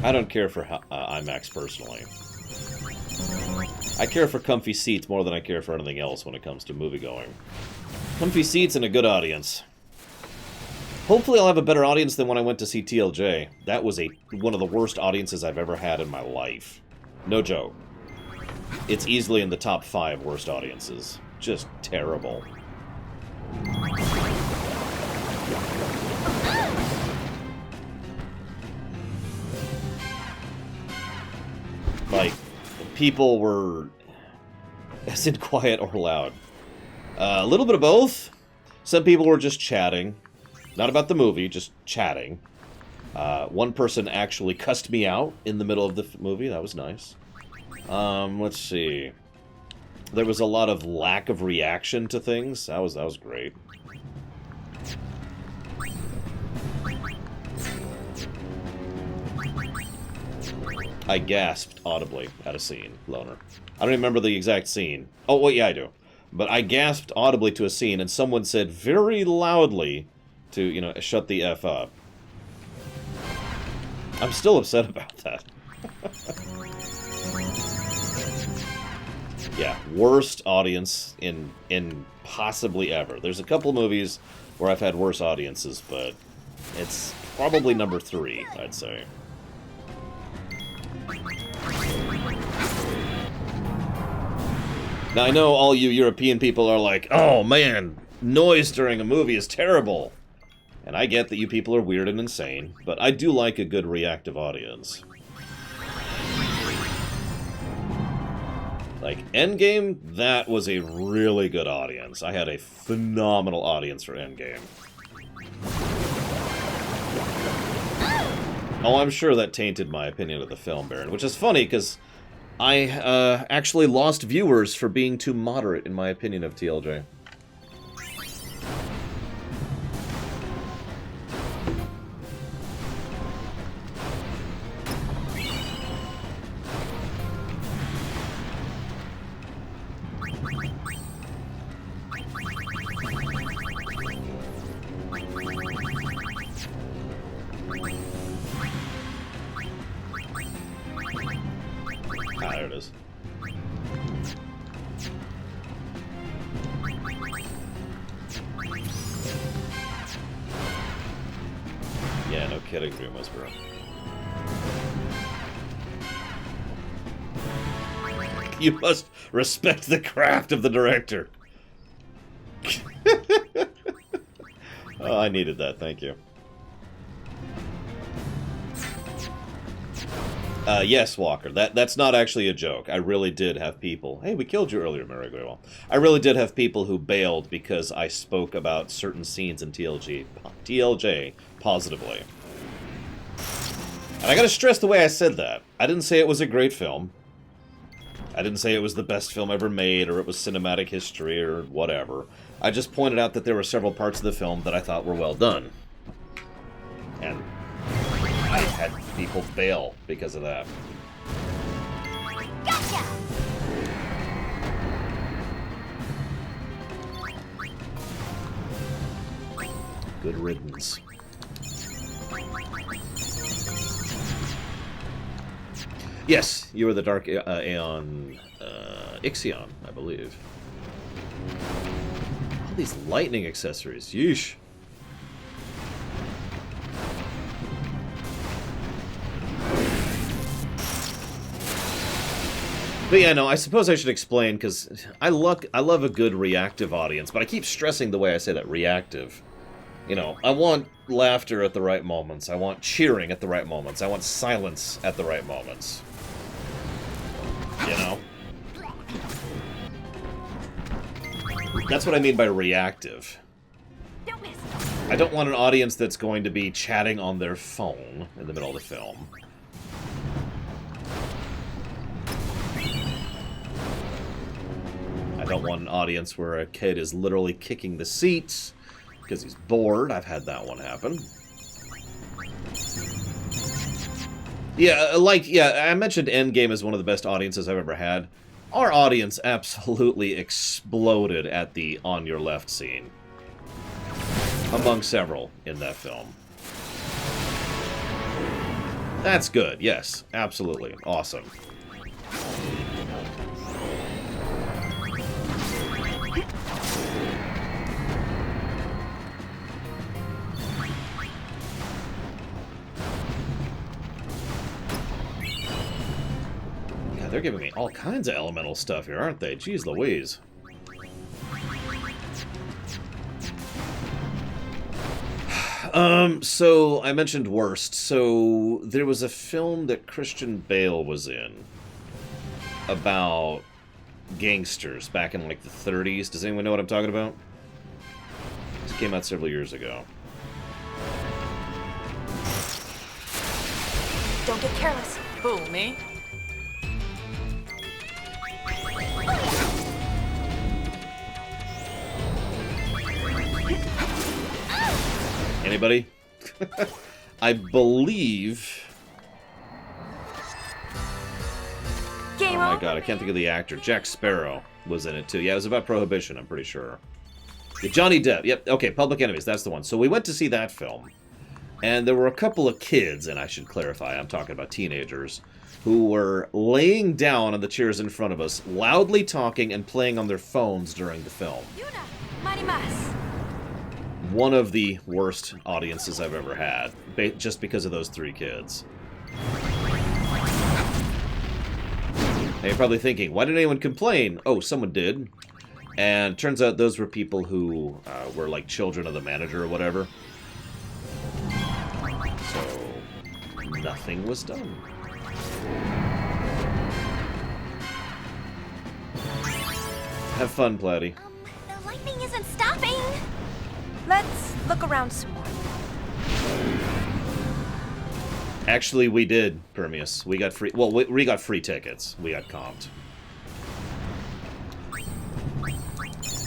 I don't care for IMAX personally. I care for comfy seats more than I care for anything else when it comes to moviegoing. Comfy seats and a good audience. Hopefully I'll have a better audience than when I went to see TLJ. That was one of the worst audiences I've ever had in my life. No joke. It's easily in the top 5 worst audiences. Just terrible. Like, people were as in quiet or loud. A little bit of both. Some people were just chatting. Not about the movie, just chatting. One person actually cussed me out in the middle of the movie. That was nice. Let's see. There was a lot of lack of reaction to things. That was great. I gasped audibly at a scene, Loner. I don't remember the exact scene. Oh, well, yeah, I do. But I gasped audibly to a scene, and someone said very loudly to, you know, shut the F up. I'm still upset about that. Yeah, worst audience in possibly ever. There's a couple movies where I've had worse audiences, but it's probably number 3, I'd say. Now, I know all you European people are like, oh man, noise during a movie is terrible. And I get that you people are weird and insane, but I do like a good reactive audience. Like, Endgame, that was a really good audience. I had a phenomenal audience for Endgame. Oh, I'm sure that tainted my opinion of the film, Baron, which is funny, because I actually lost viewers for being too moderate in my opinion of TLJ. Ah, there it is. Yeah, no kidding, Dream Whisperer. You must respect the craft of the director. Oh, I needed that, thank you. Yes, Walker, that's not actually a joke. I really did have people... Hey, we killed you earlier, Mary Graywell. I really did have people who bailed because I spoke about certain scenes in TLJ positively. And I gotta stress the way I said that. I didn't say it was a great film. I didn't say it was the best film ever made, or it was cinematic history, or whatever. I just pointed out that there were several parts of the film that I thought were well done. And I had people bail because of that. Gotcha! Good riddance. Yes, you were the Dark Aeon, Ixion, I believe. All these lightning accessories, yeesh. But yeah, no, I suppose I should explain, because I love a good reactive audience, but I keep stressing the way I say that, reactive. You know, I want laughter at the right moments, I want cheering at the right moments, I want silence at the right moments. You know? That's what I mean by reactive. I don't want an audience that's going to be chatting on their phone in the middle of the film. I don't want an audience where a kid is literally kicking the seats because he's bored. I've had that one happen. Yeah, I mentioned Endgame as one of the best audiences I've ever had. Our audience absolutely exploded at the on your left scene. Among several in that film. That's good, yes, absolutely. Awesome. They're giving me all kinds of elemental stuff here, aren't they? Jeez Louise. So I mentioned worst. So there was a film that Christian Bale was in about gangsters back in like the 30s. Does anyone know what I'm talking about? This came out several years ago. Don't get careless. Who, me? Anybody? I believe... Oh my god, I can't think of the actor. Jack Sparrow was in it too. Yeah, it was about Prohibition, I'm pretty sure. Yeah, Johnny Depp. Yep, okay, Public Enemies, that's the one. So we went to see that film. And there were a couple of kids, and I should clarify, I'm talking about teenagers, who were laying down on the chairs in front of us, loudly talking and playing on their phones during the film. One of the worst audiences I've ever had, just because of those three kids. Now you're probably thinking, why didn't anyone complain? Oh, someone did. And it turns out those were people who were like children of the manager or whatever. So, nothing was done. Have fun, Platy. The lightning isn't stopping. Let's look around some more. Actually, we did, Permeus. We got free... Well, we got free tickets. We got comped.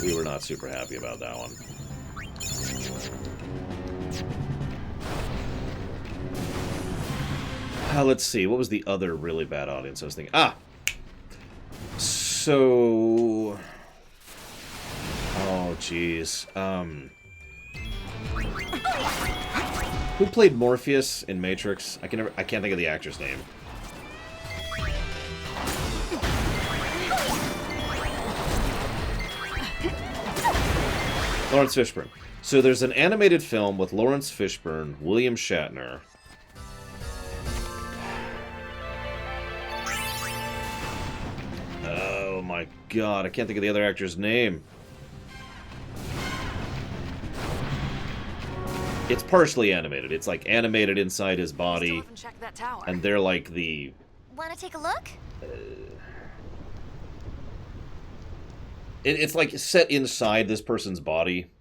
We were not super happy about that one. Let's see. What was the other really bad audience I was thinking? Ah! So... Oh, jeez. Who played Morpheus in Matrix? I can't think of the actor's name. Lawrence Fishburne. So there's an animated film with Lawrence Fishburne, William Shatner. Oh my god, I can't think of the other actor's name. It's partially animated. It's like animated inside his body. And they're like the... Wanna take a look? It's like set inside this person's body.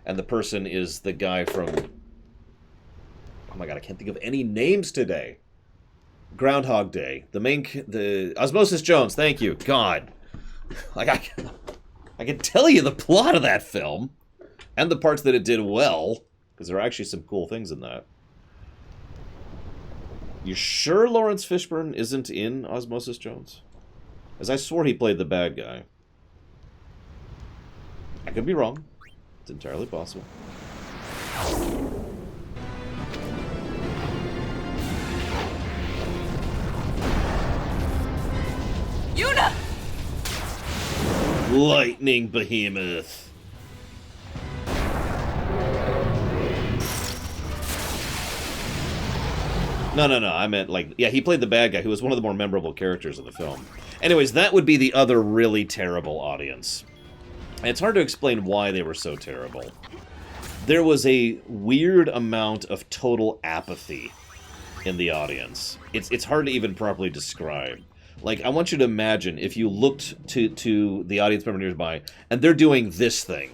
And the person is the guy from... Oh my god, I can't think of any names today. Groundhog Day. The Osmosis Jones, thank you. God. Like, I can tell you the plot of that film. And the parts that it did well. Because there are actually some cool things in that. You sure Lawrence Fishburne isn't in Osmosis Jones? As I swore he played the bad guy. I could be wrong. It's entirely possible. Yuna! Lightning Behemoth. No, I meant, like, yeah, he played the bad guy, who was one of the more memorable characters in the film. Anyways, that would be the other really terrible audience. And it's hard to explain why they were so terrible. There was a weird amount of total apathy in the audience. It's hard to even properly describe. Like, I want you to imagine if you looked to the audience member nearby, and they're doing this thing.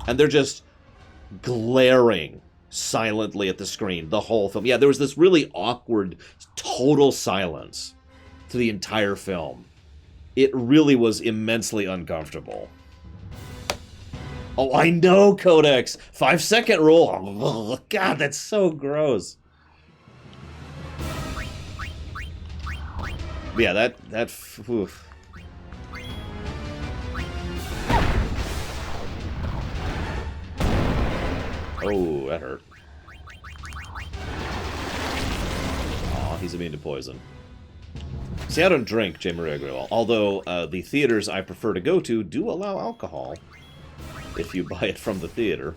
And they're just glaring silently at the screen the whole film. Yeah, there was this really awkward, total silence to the entire film. It really was immensely uncomfortable. Oh, I know, Codex! 5-second rule! Oh, God, that's so gross. Yeah, that oof. Oh, that hurt. Aw, he's immune to poison. See, I don't drink, J. Maria Grewal, although the theaters I prefer to go to do allow alcohol, if you buy it from the theater.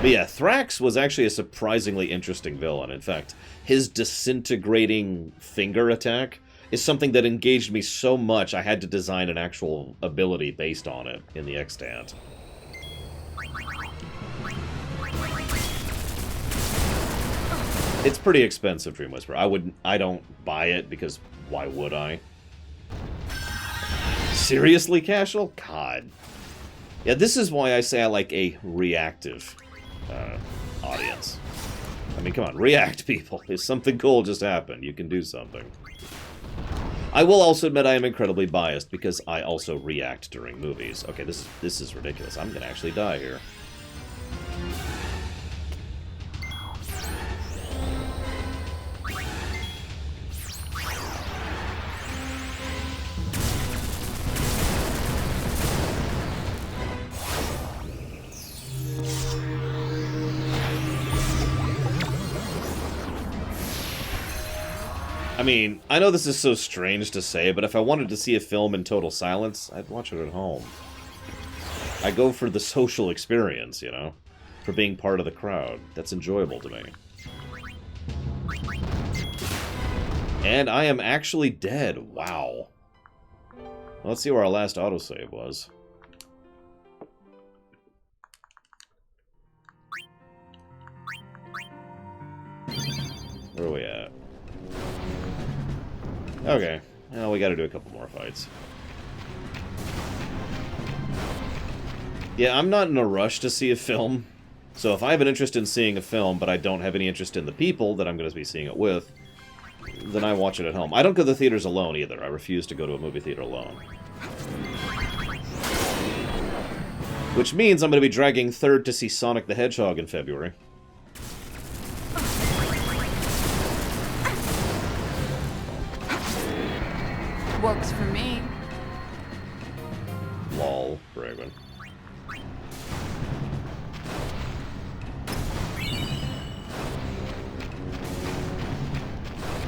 But yeah, Thrax was actually a surprisingly interesting villain. In fact, his disintegrating finger attack is something that engaged me so much I had to design an actual ability based on it in the extant. It's pretty expensive, Dream Whisperer. I don't buy it because why would I? Seriously, Casual? God. Yeah, this is why I say I like a reactive audience. I mean, come on, react, people. If something cool just happened, you can do something. I will also admit I am incredibly biased because I also react during movies. Okay, this is ridiculous. I'm gonna actually die here. I mean, I know this is so strange to say, but if I wanted to see a film in total silence, I'd watch it at home. I go for the social experience, you know? For being part of the crowd. That's enjoyable to me. And I am actually dead. Wow. Let's see where our last autosave was. Where are we at? Okay. Well, we gotta do a couple more fights. Yeah, I'm not in a rush to see a film. So if I have an interest in seeing a film, but I don't have any interest in the people that I'm going to be seeing it with, then I watch it at home. I don't go to the theaters alone, either. I refuse to go to a movie theater alone. Which means I'm going to be dragging Third to see Sonic the Hedgehog in February. Works for me. Lol, Braven.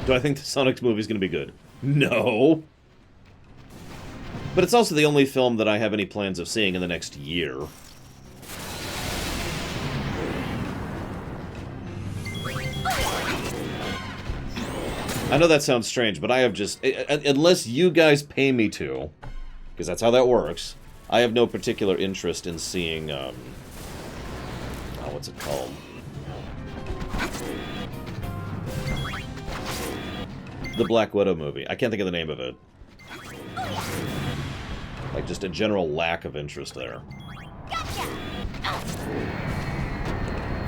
Do I think the Sonic movie is going to be good? No. But it's also the only film that I have any plans of seeing in the next year. I know that sounds strange, but I have just... Unless you guys pay me to, because that's how that works, I have no particular interest in seeing, oh, what's it called? The Black Widow movie. I can't think of the name of it. Like, just a general lack of interest there.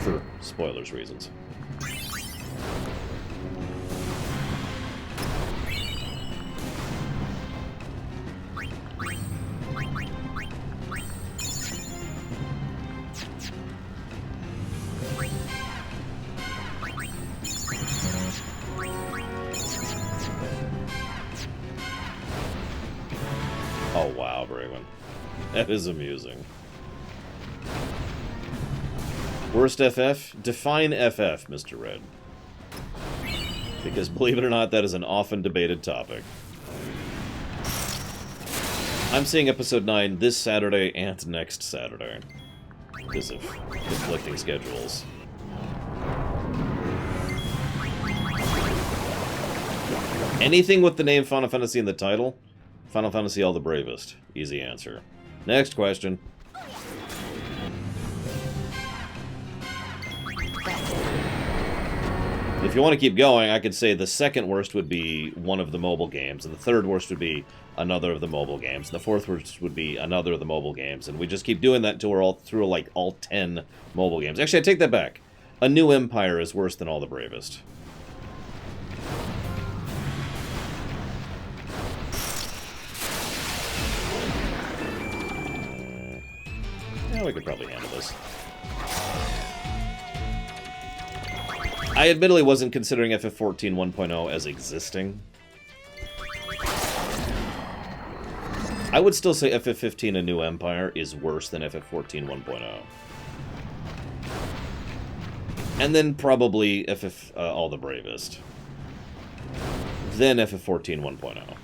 For spoilers reasons. Oh wow, Braven. That is amusing. Worst FF? Define FF, Mr. Red. Because believe it or not, that is an often debated topic. I'm seeing episode 9 this Saturday and next Saturday. Because of conflicting schedules. Anything with the name Final Fantasy in the title? Final Fantasy All the Bravest. Easy answer. Next question. If you want to keep going, I could say the second worst would be one of the mobile games, and the third worst would be another of the mobile games, and the fourth worst would be another of the mobile games, and we just keep doing that until we're all through, like, all 10 mobile games. Actually, I take that back. A New Empire is worse than All the Bravest. Yeah, we could probably handle this. I admittedly wasn't considering FF14 1.0 as existing. I would still say FF15 A New Empire is worse than FF14 1.0. And then probably FF All the Bravest. Then FF14 1.0.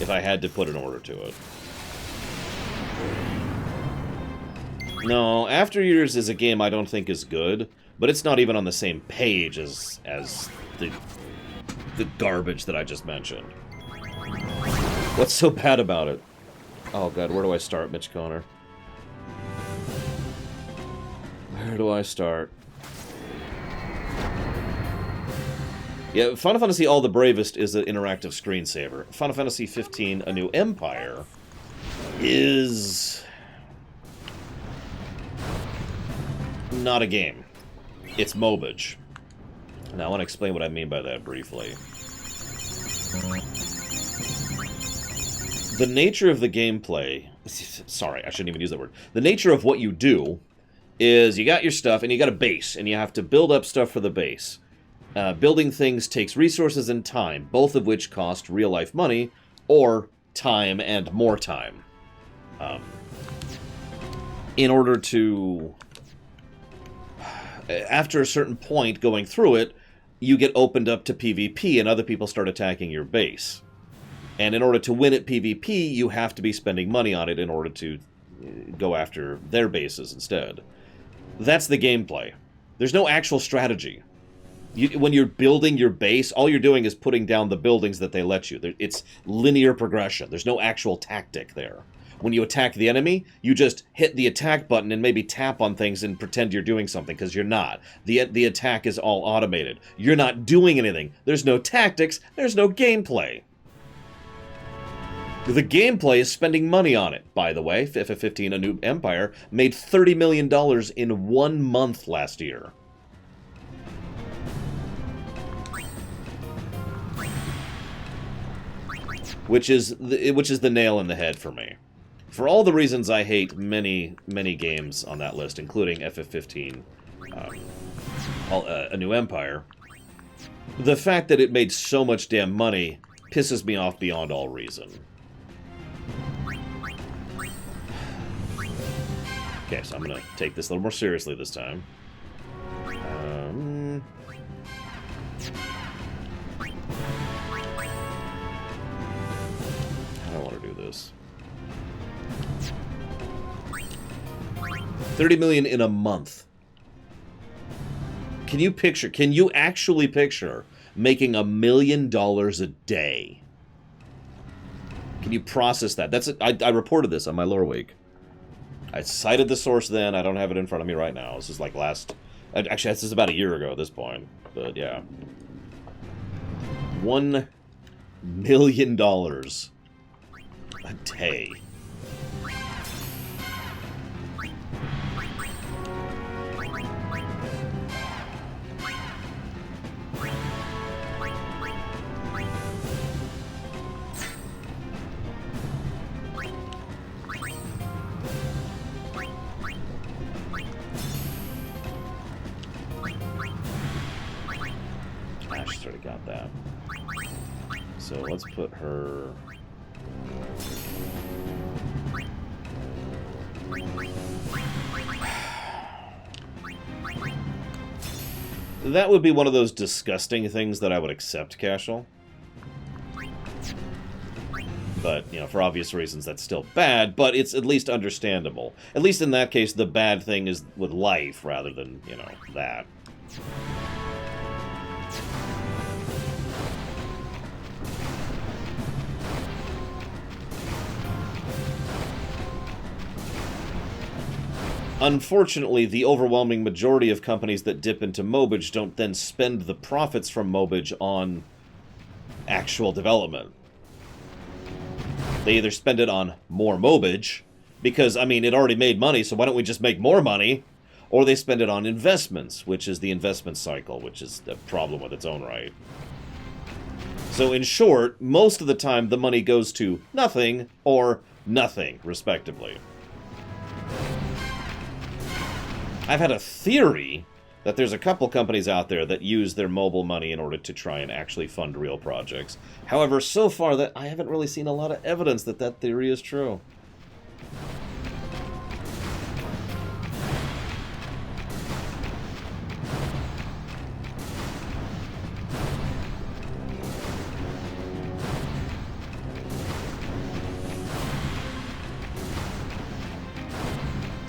If I had to put an order to it. No, After Years is a game I don't think is good, but it's not even on the same page as the garbage that I just mentioned. What's so bad about it? Oh god, where do I start, Mitch Connor? Where do I start? Yeah, Final Fantasy All the Bravest is an interactive screensaver. Final Fantasy 15 A New Empire is not a game. It's mobage. Now, I want to explain what I mean by that briefly. The nature of the gameplay... Sorry, I shouldn't even use that word. The nature of what you do is you got your stuff, and you got a base, and you have to build up stuff for the base. Building things takes resources and time, both of which cost real-life money, or time and more time. In order to... After a certain point going through it, you get opened up to PvP, and other people start attacking your base. And in order to win at PvP, you have to be spending money on it in order to go after their bases instead. That's the gameplay. There's no actual strategy. When you're building your base, all you're doing is putting down the buildings that they let you. It's linear progression. There's no actual tactic there. When you attack the enemy, you just hit the attack button and maybe tap on things and pretend you're doing something, because you're not. The attack is all automated. You're not doing anything. There's no tactics. There's no gameplay. The gameplay is spending money on it, by the way. FF15 A New Empire made $30 million in 1 month last year. Which is the nail in the head for me. For all the reasons I hate many, many games on that list, including FF15 A New Empire, the fact that it made so much damn money pisses me off beyond all reason. Okay, so I'm going to take this a little more seriously this time. I don't want to do this. 30 million in a month. Can you actually picture making $1 million a day? Can you process that? I reported this on my lore week. I cited the source then. I don't have it in front of me right now. This is like actually, this is about a year ago at this point. But yeah. $1 million a day. She's already got that. So let's put her... That would be one of those disgusting things that I would accept, Cashel. But, you know, for obvious reasons, that's still bad, but it's at least understandable. At least in that case, the bad thing is with life rather than, you know, that. Unfortunately, the overwhelming majority of companies that dip into mobage don't then spend the profits from mobage on actual development. They either spend it on more mobage, because, I mean, it already made money, so why don't we just make more money? Or they spend it on investments, which is the investment cycle, which is a problem with its own right. So in short, most of the time the money goes to nothing or nothing, respectively. I've had a theory that there's a couple companies out there that use their mobile money in order to try and actually fund real projects. However, so far that I haven't really seen a lot of evidence that that theory is true.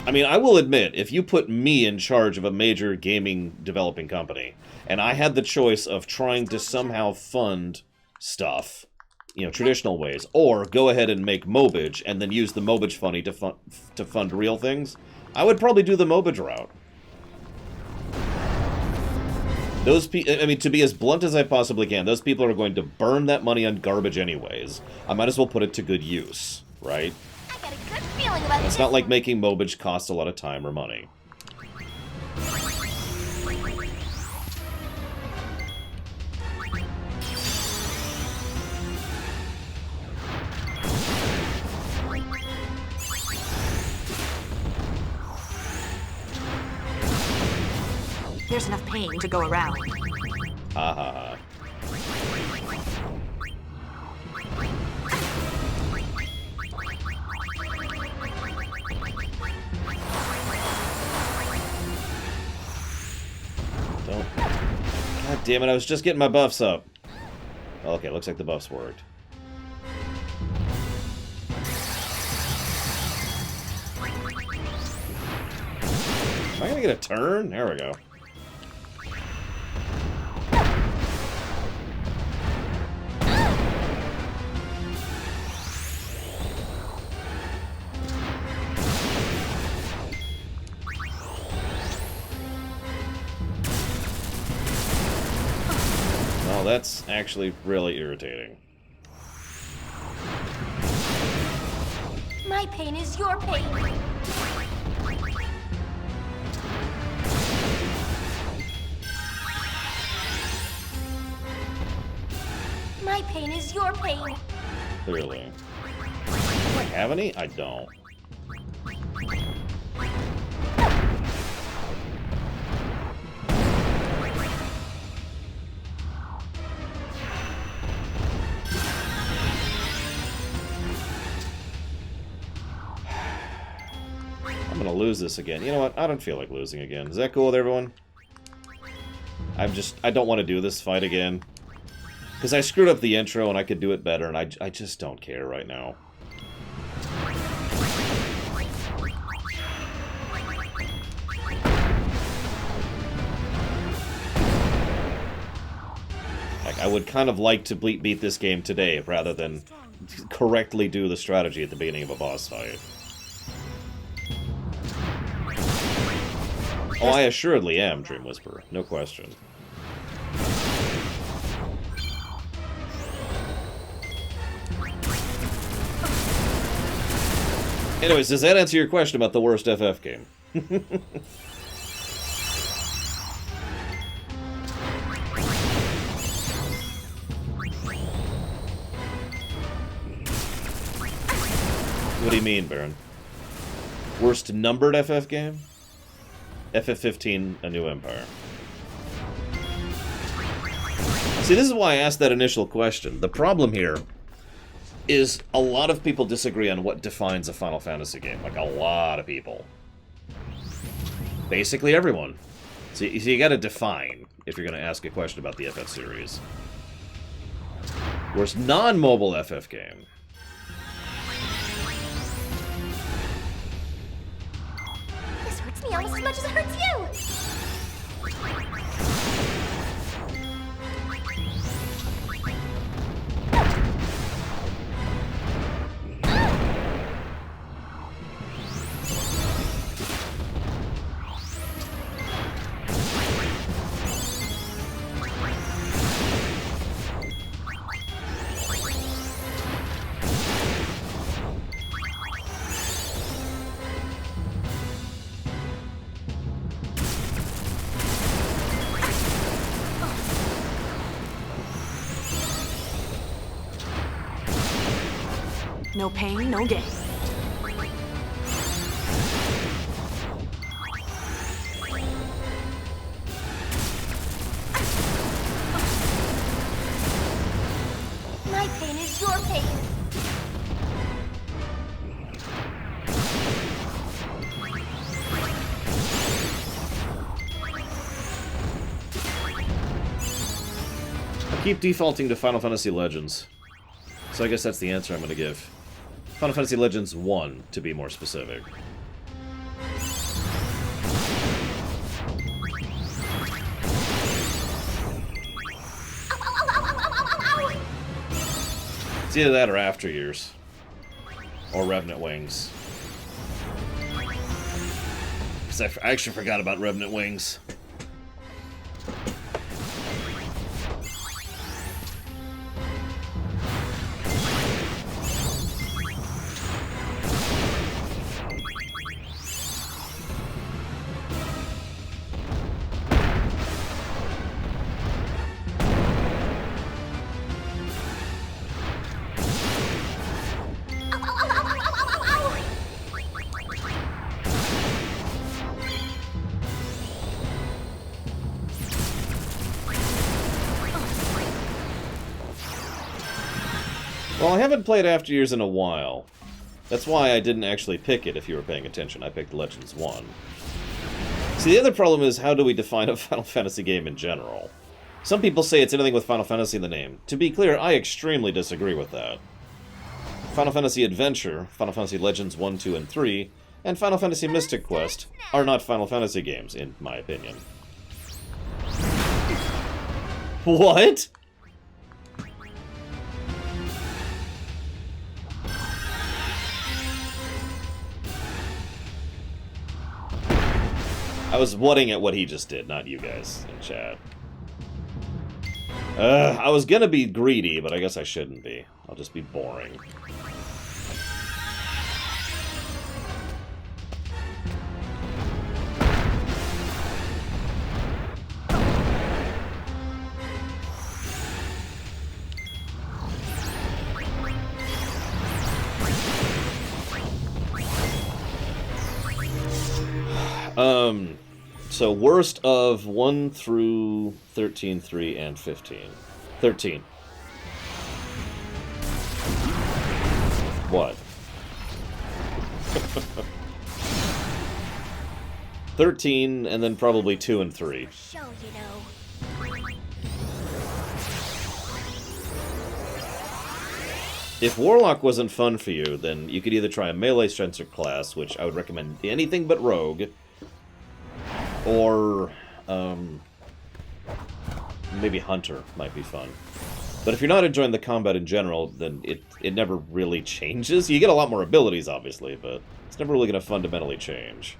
I mean, I will admit, if you put me in charge of a major gaming developing company, and I had the choice of trying to somehow fund stuff, you know, traditional ways, or go ahead and make Mobage, and then use the Mobage money to fund real things, I would probably do the Mobage route. I mean, to be as blunt as I possibly can, those people are going to burn that money on garbage anyways. I might as well put it to good use, right? I got a good feeling about It's not like making Mobage costs a lot of time or money. There's enough pain to go around. Ha ha ha. Don't. God damn it, I was just getting my buffs up. Okay, looks like the buffs worked. Am I gonna get a turn? There we go. Well, that's actually really irritating. My pain is your pain. My pain is your pain. Clearly. Do I have any? I don't. I'm gonna lose this again. You know what? I don't feel like losing again. Is that cool with everyone? I don't want to do this fight again. Because I screwed up the intro and I could do it better, and I just don't care right now. Like, I would kind of like to beat this game today, rather than correctly do the strategy at the beginning of a boss fight. Oh, I assuredly am, Dream Whisperer. No question. Anyways, does that answer your question about the worst FF game? What do you mean, Baron? Worst numbered FF game? FF15, A New Empire. See, this is why I asked that initial question. The problem here is a lot of people disagree on what defines a Final Fantasy game. Like, a lot of people. Basically everyone. So you gotta define if you're gonna ask a question about the FF series. Worst non-mobile FF game. This hurts me almost as much as it hurts you. No pain, no gain. My pain is your pain. I keep defaulting to Final Fantasy Legends. So I guess that's the answer I'm going to give. Final Fantasy Legends 1, to be more specific. It's either that or After Years. Or Revenant Wings. Because I actually forgot about Revenant Wings. Well, I haven't played After Years in a while. That's why I didn't actually pick it, if you were paying attention. I picked Legends 1. See, the other problem is, how do we define a Final Fantasy game in general? Some people say it's anything with Final Fantasy in the name. To be clear, I extremely disagree with that. Final Fantasy Adventure, Final Fantasy Legends 1, 2, and 3, and Final Fantasy Mystic Quest are not Final Fantasy games, in my opinion. What? I was whatting at what he just did, not you guys in chat. I was gonna be greedy, but I guess I shouldn't be. I'll just be boring. So worst of 1 through 13, 3, and 15. 13. What? 13, and then probably 2 and 3. Show, you know. If Warlock wasn't fun for you, then you could either try a melee strength class, which I would recommend anything but Rogue, or maybe Hunter might be fun. But if you're not enjoying the combat in general, then it never really changes. You get a lot more abilities, obviously, but it's never really going to fundamentally change.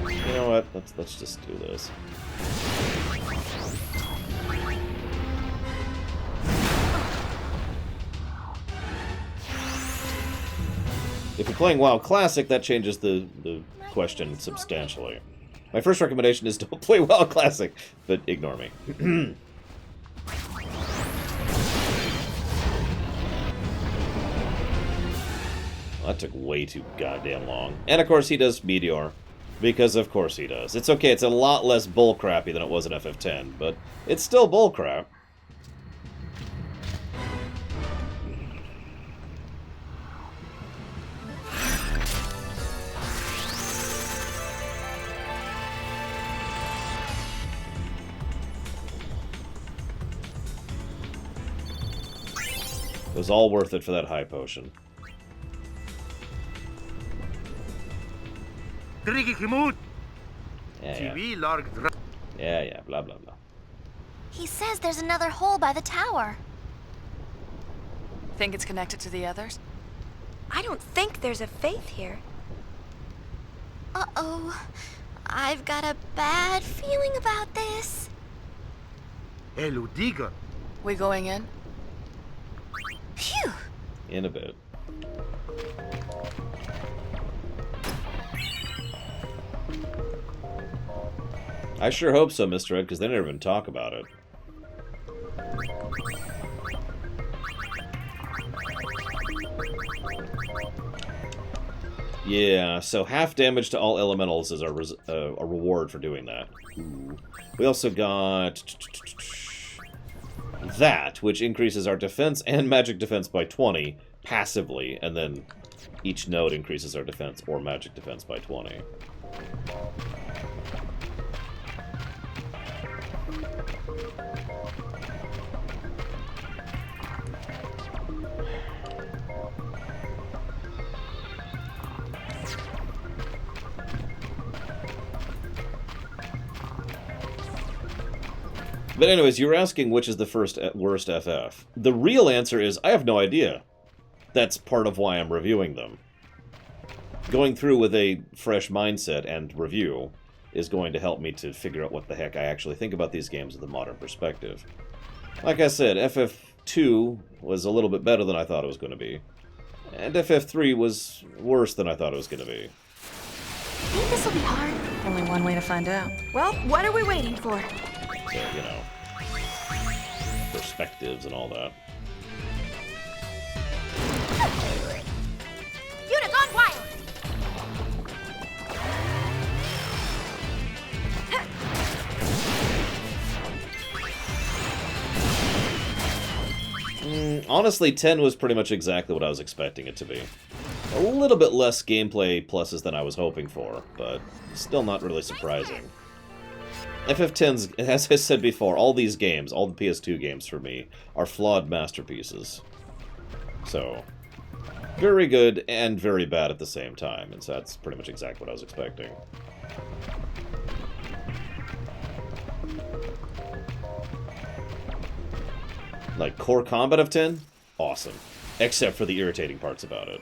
You know what? Let's just do this. If you're playing WoW Classic, that changes the question substantially. My first recommendation is don't play WoW Classic, but ignore me. Well, that took way too goddamn long. And of course he does Meteor. Because of course he does. It's okay, it's a lot less bullcrappy than it was in FF10, but it's still bullcrap. It was all worth it for that high potion. Yeah, blah, blah, blah. He says there's another hole by the tower. Think it's connected to the others? I don't think there's a faith here. Uh-oh. I've got a bad feeling about this. We going in? Phew! In a bit. I sure hope so, Mr. Ed, because they never even talk about it. Yeah, so half damage to all elementals is a reward for doing that. Ooh. We also got that, which increases our defense and magic defense by 20 passively, and then each node increases our defense or magic defense by 20. But anyways, you were asking which is the worst FF. The real answer is, I have no idea. That's part of why I'm reviewing them. Going through with a fresh mindset and review is going to help me to figure out what the heck I actually think about these games with a modern perspective. Like I said, FF2 was a little bit better than I thought it was going to be. And FF3 was worse than I thought it was going to be. I think this will be hard. Only one way to find out. Well, what are we waiting for? So, you know, perspectives and all that. Unit gone wild! Honestly, 10 was pretty much exactly what I was expecting it to be. A little bit less gameplay pluses than I was hoping for, but still not really surprising. FF10's, as I said before, all these games, all the PS2 games for me, are flawed masterpieces. So, very good and very bad at the same time, and so that's pretty much exactly what I was expecting. Like, core combat of 10? Awesome. Except for the irritating parts about it.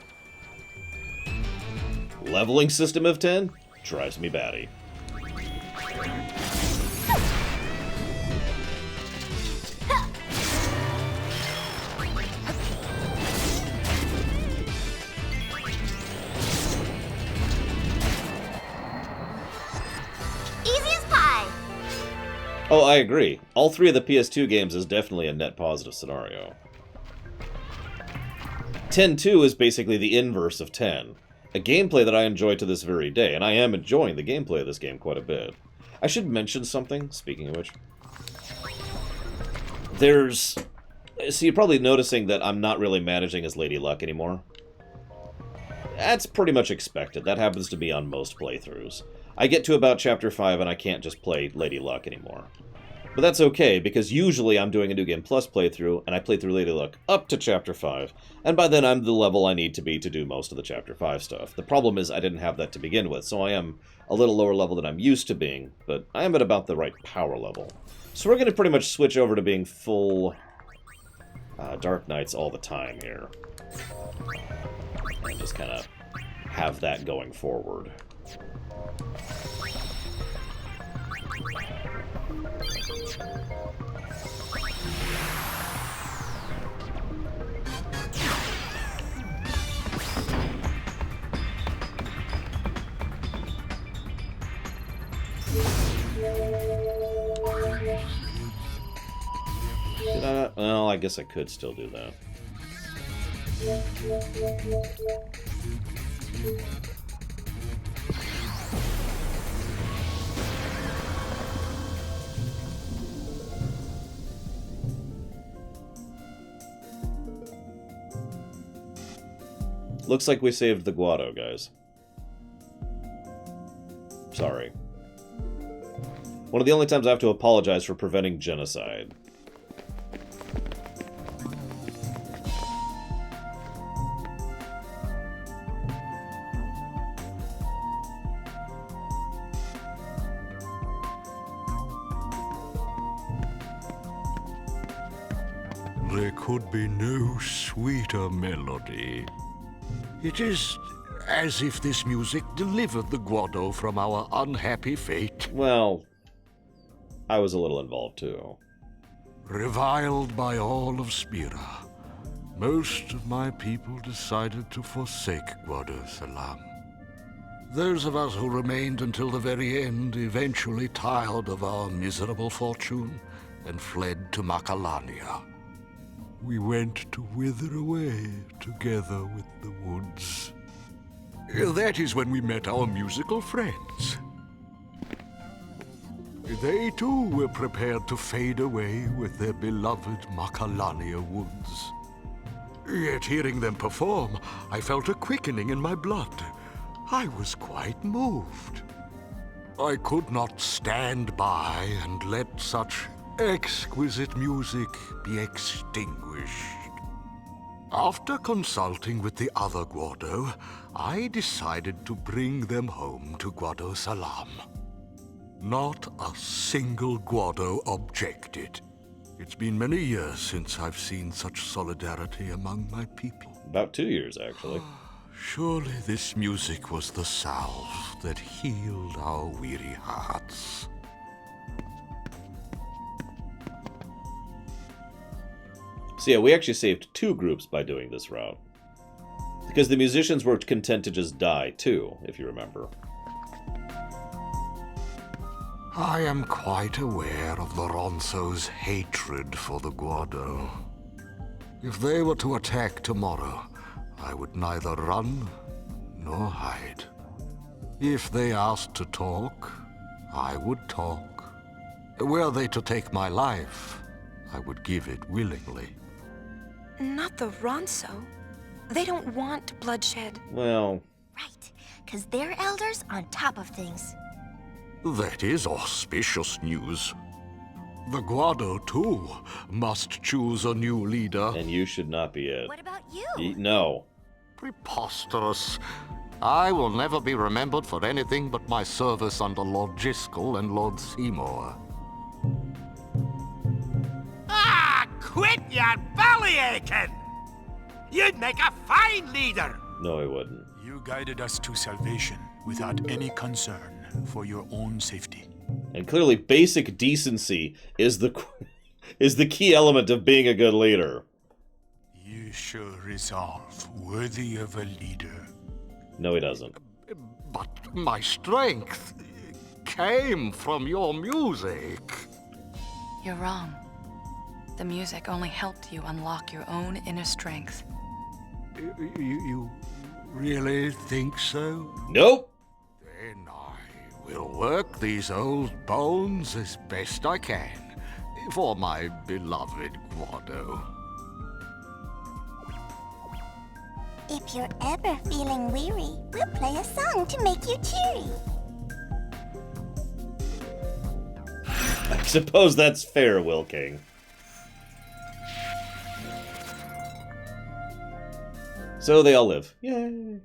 Leveling system of 10? Drives me batty. Easy as pie. Oh, I agree. All three of the PS2 games is definitely a net positive scenario. 10-2 is basically the inverse of 10. A gameplay that I enjoy to this very day, and I am enjoying the gameplay of this game quite a bit. I should mention something, speaking of which. So you're probably noticing that I'm not really managing as Lady Luck anymore. That's pretty much expected. That happens to be on most playthroughs. I get to about Chapter 5 and I can't just play Lady Luck anymore. But that's okay, because usually I'm doing a New Game Plus playthrough, and I play through Lady Luck up to Chapter 5, and by then I'm the level I need to be to do most of the Chapter 5 stuff. The problem is I didn't have that to begin with, so I am a little lower level than I'm used to being, but I am at about the right power level. So we're going to pretty much switch over to being full Dark Knights all the time here. And just kind of have that going forward. Well, I guess I could still do that. Looks like we saved the Guado, guys. Sorry. One of the only times I have to apologize for preventing genocide. There could be no sweeter melody. It is as if this music delivered the Guado from our unhappy fate. Well, I was a little involved too. Reviled by all of Spira, most of my people decided to forsake Guado Salam. Those of us who remained until the very end eventually tired of our miserable fortune and fled to Macalania. We went to wither away together with the woods. That is when we met our musical friends. They too were prepared to fade away with their beloved Macalania woods. Yet hearing them perform, I felt a quickening in my blood. I was quite moved. I could not stand by and let such exquisite music be extinguished. After consulting with the other Guado, I decided to bring them home to Guado Salam. Not a single Guado objected. It's been many years since I've seen such solidarity among my people. About 2 years, actually. Surely this music was the salve that healed our weary hearts. So yeah, we actually saved 2 groups by doing this route. Because the musicians were content to just die, too, if you remember. I am quite aware of the Ronso's hatred for the Guado. If they were to attack tomorrow, I would neither run nor hide. If they asked to talk, I would talk. Were they to take my life, I would give it willingly. Not the Ronso. They don't want bloodshed. Well... Right, because they're elders on top of things. That is auspicious news. The Guado, too, must choose a new leader. And you should not be it. What about you? No. Preposterous. I will never be remembered for anything but my service under Lord Jiskel and Lord Seymour. Ah, quit your belly aching! You'd make a fine leader! No, I wouldn't. You guided us to salvation without any concern for your own safety. And clearly basic decency is the key element of being a good leader. You show resolve worthy of a leader. No, he doesn't. But my strength came from your music. You're wrong. The music only helped you unlock your own inner strength. You really think so? Nope. Then I will work these old bones as best I can for my beloved Guado. If you're ever feeling weary, we'll play a song to make you cheery. I suppose that's fair, Will King. So they all live. Yay.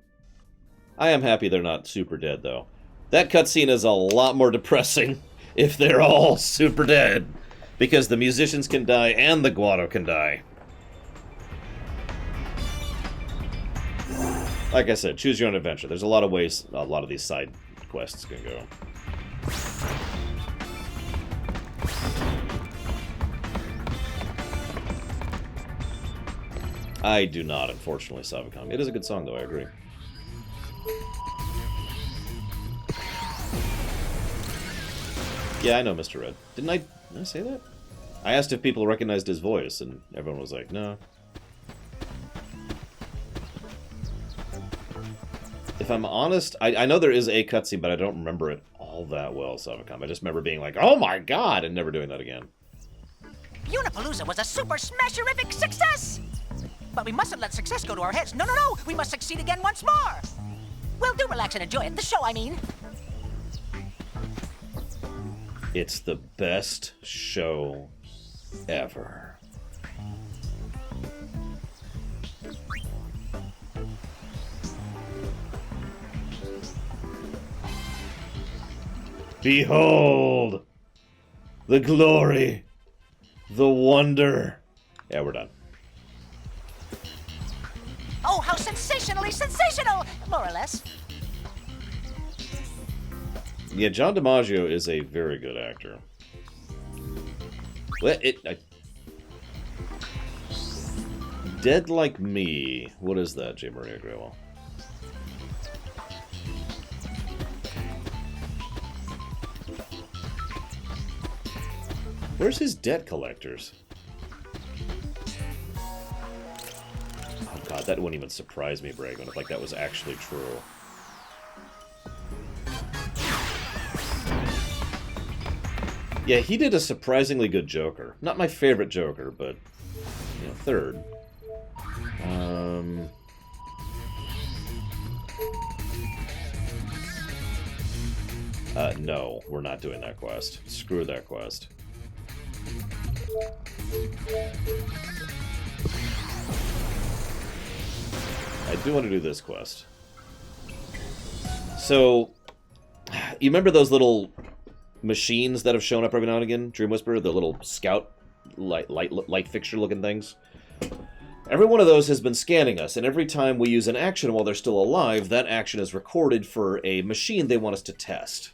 I am happy they're not super dead, though. That cutscene is a lot more depressing if they're all super dead. Because the musicians can die and the Guado can die. Like I said, choose your own adventure. There's a lot of ways a lot of these side quests can go. I do not, unfortunately, Savacom. It is a good song, though, I agree. Yeah, I know Mr. Red. Didn't I say that? I asked if people recognized his voice, and everyone was like, no. If I'm honest, I know there is a cutscene, but I don't remember it all that well, Savacom. I just remember being like, oh my god, and never doing that again. Unipalooza was a super smasherific success! But we mustn't let success go to our heads. No, no, no! We must succeed again once more! Well, do relax and enjoy it. The show, I mean. It's the best show ever. Behold! The glory! The wonder! Yeah, we're done. Oh, how sensationally sensational! More or less. Yeah, John DiMaggio is a very good actor. Dead Like Me. What is that, J. Maria Graywell? Where's his debt collectors? Oh god, that wouldn't even surprise me, Bragon, if like that was actually true. Yeah, he did a surprisingly good Joker. Not my favorite Joker, but, you know, third. No, we're not doing that quest. Screw that quest. I do want to do this quest. So, you remember those little machines that have shown up every now and again. Dream Whisperer, the little scout light fixture looking things. Every one of those has been scanning us, and every time we use an action while they're still alive, that action is recorded for a machine they want us to test.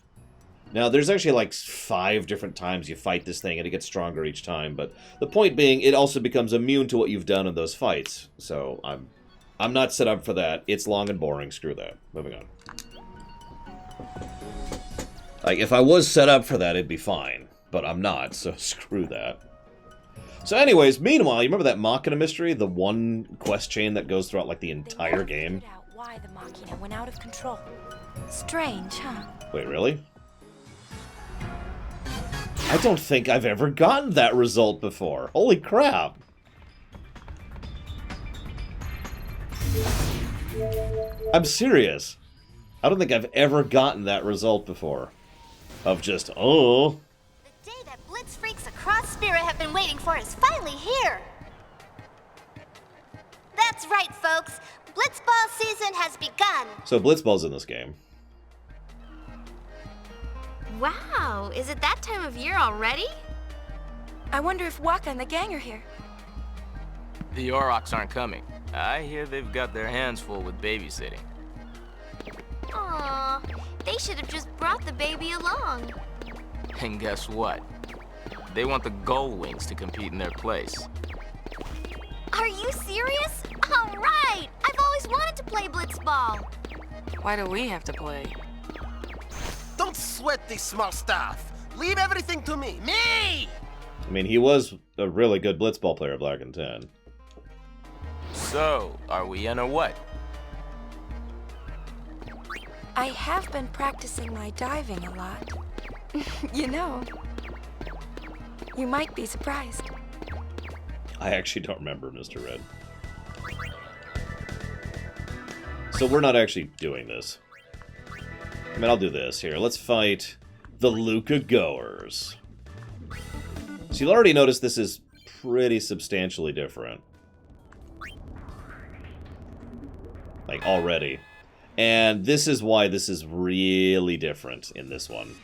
Now, there's actually like 5 different times you fight this thing, and it gets stronger each time, but the point being, it also becomes immune to what you've done in those fights. So, I'm not set up for that. It's long and boring. Screw that. Moving on. Like, if I was set up for that, it'd be fine. But I'm not, so screw that. So anyways, meanwhile, you remember that Machina mystery? The one quest chain that goes throughout, like, the entire game? Figured out why the Machina went out of control. Strange, huh? Wait, really? I don't think I've ever gotten that result before. Holy crap! I'm serious. I don't think I've ever gotten that result before. Of just, oh... The day that Blitz freaks across Spirit have been waiting for is finally here! That's right, folks. Blitzball season has begun! So Blitzball's in this game. Wow, is it that time of year already? I wonder if Waka and the gang are here. The Aurochs aren't coming. I hear they've got their hands full with babysitting. Aw, they should have just brought the baby along. And guess what? They want the Gullwings to compete in their place. Are you serious? All right! I've always wanted to play Blitzball. Why do we have to play? Don't sweat this small stuff. Leave everything to me. Me! I mean, he was a really good Blitzball player back in 10. So, are we in or what? I have been practicing my diving a lot. You know, you might be surprised. I actually don't remember, Mr. Red. So we're not actually doing this. I mean, I'll do this. Here, let's fight the Luca Goers. So you'll already notice this is pretty substantially different. Like, already. And this is why this is really different in this one.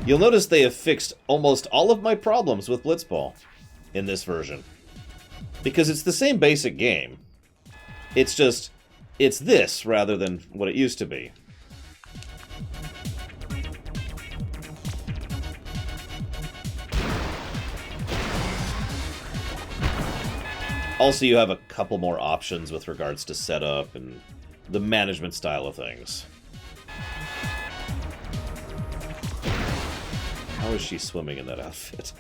You'll notice they have fixed almost all of my problems with Blitzball in this version. Because it's the same basic game. It's just, it's this rather than what it used to be. Also, you have a couple more options with regards to setup and the management style of things. How is she swimming in that outfit?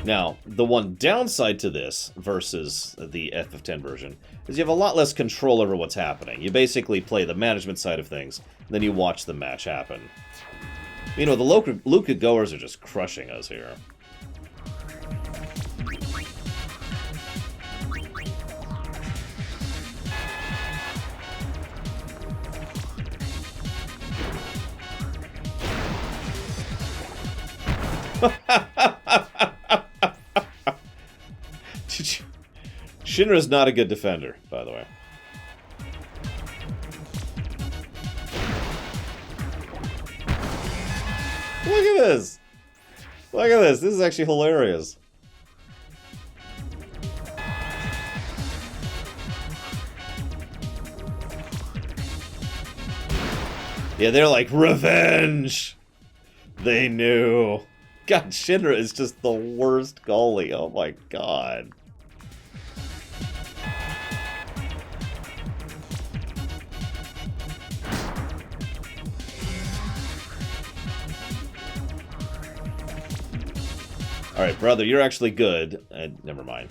Now, the one downside to this versus the FF10 version is you have a lot less control over what's happening. You basically play the management side of things, then you watch the match happen. You know, the Luca Goers are just crushing us here. Shinra's not a good defender, by the way. Look at this! Look at this! This is actually hilarious. Yeah, they're like, revenge! They knew. God, Shinra is just the worst goalie. Oh my god. Alright, brother, you're actually good. Never mind.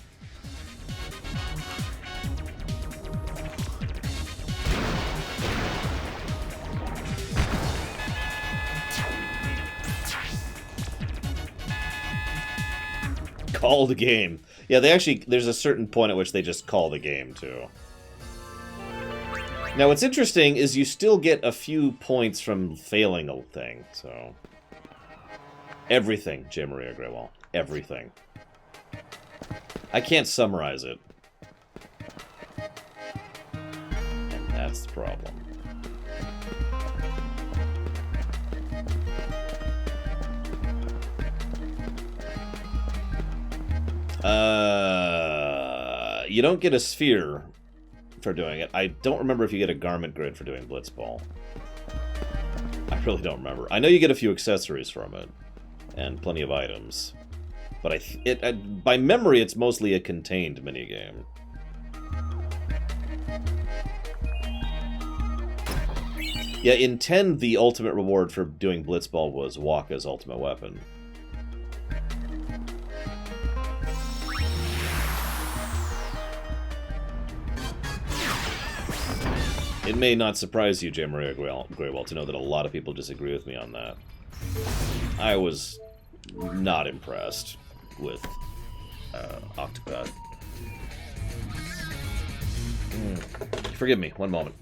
Call the game. Yeah, they actually, there's a certain point at which they just call the game, too. Now, what's interesting is you still get a few points from failing a thing, so... Everything, J. Maria Graywall. Everything. I can't summarize it. And that's the problem. You don't get a sphere for doing it. I don't remember if you get a garment grid for doing Blitzball. I really don't remember. I know you get a few accessories from it, and plenty of items. But by memory, it's mostly a contained minigame. Yeah, in 10, the ultimate reward for doing Blitzball was Wakka's ultimate weapon. It may not surprise you, J. Maria Graywell, to know that a lot of people disagree with me on that. I was not impressed with Octopath. Forgive me, one moment.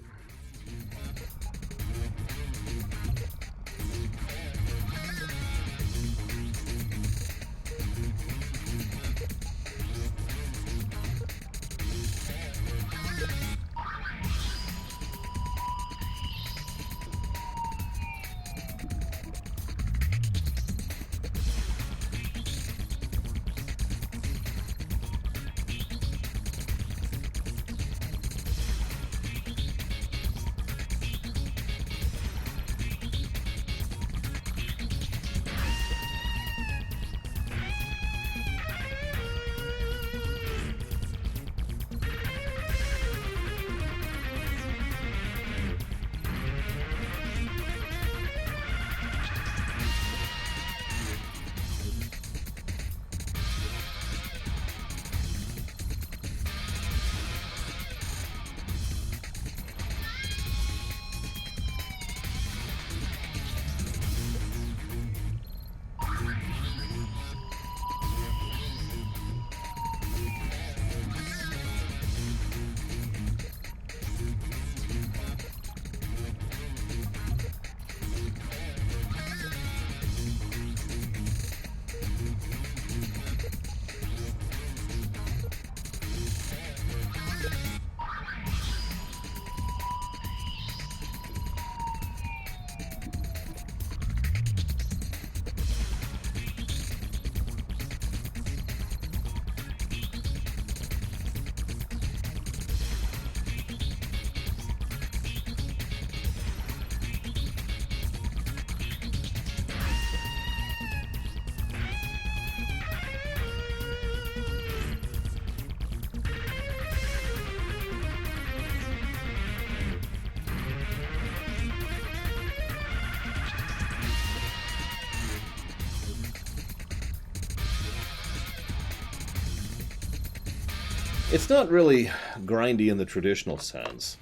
It's not really grindy in the traditional sense.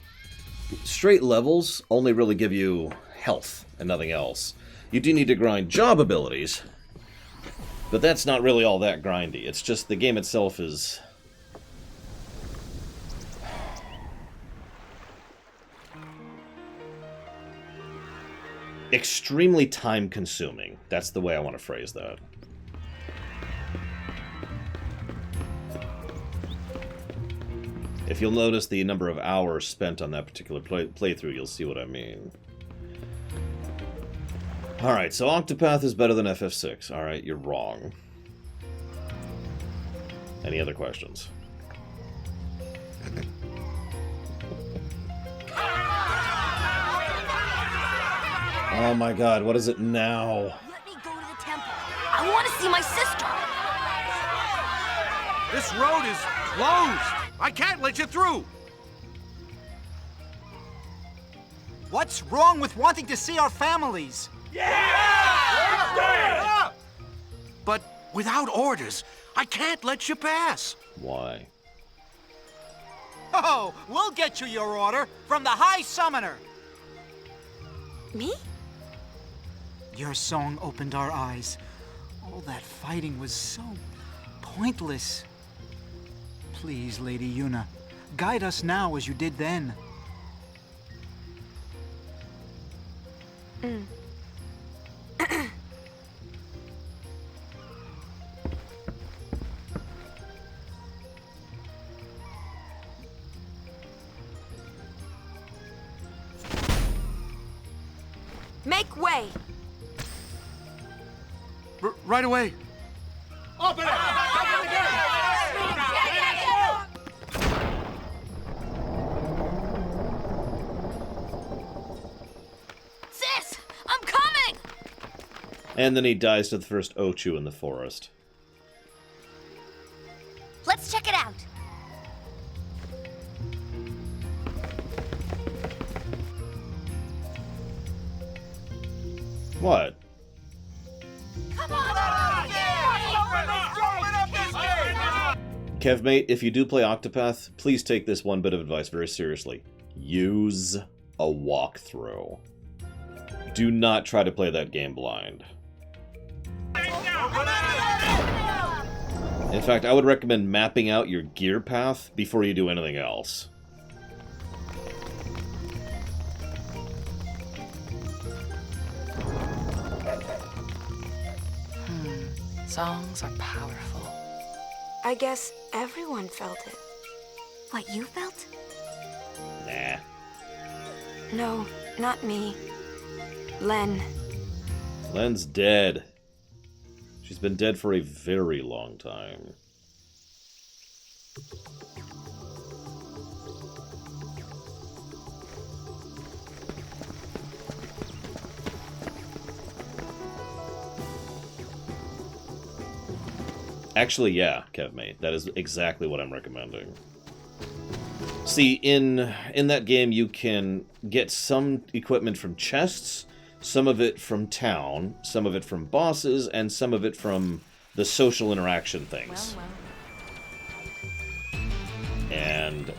Straight levels only really give you health and nothing else. You do need to grind job abilities, but that's not really all that grindy. It's just the game itself is... extremely time-consuming. That's the way I want to phrase that. If you'll notice the number of hours spent on that particular playthrough, you'll see what I mean. Alright, so Octopath is better than FF6. Alright, you're wrong. Any other questions? Oh my god, what is it now? Let me go to the temple. I want to see my sister. This road is closed. I can't let you through. What's wrong with wanting to see our families? Yeah! But without orders, I can't let you pass. Why? Oh, we'll get you your order from the High Summoner. Me? Your song opened our eyes. All that fighting was so pointless. Please, Lady Yuna, guide us now as you did then. Make way! Right away. Open it! Open the gate! And then he dies to the first Ochu in the forest. Let's check it out. What? Come on! Kevmate, if you do play Octopath, please take this one bit of advice very seriously. Use a walkthrough. Do not try to play that game blind. In fact, I would recommend mapping out your gear path before you do anything else. Songs are powerful. I guess everyone felt it. What you felt? Nah. No, not me. Len. Len's dead. She's been dead for a very long time. Actually, yeah, Kevmate. That is exactly what I'm recommending. See, in that game, you can get some equipment from chests, some of it from town, some of it from bosses, and some of it from the social interaction things. And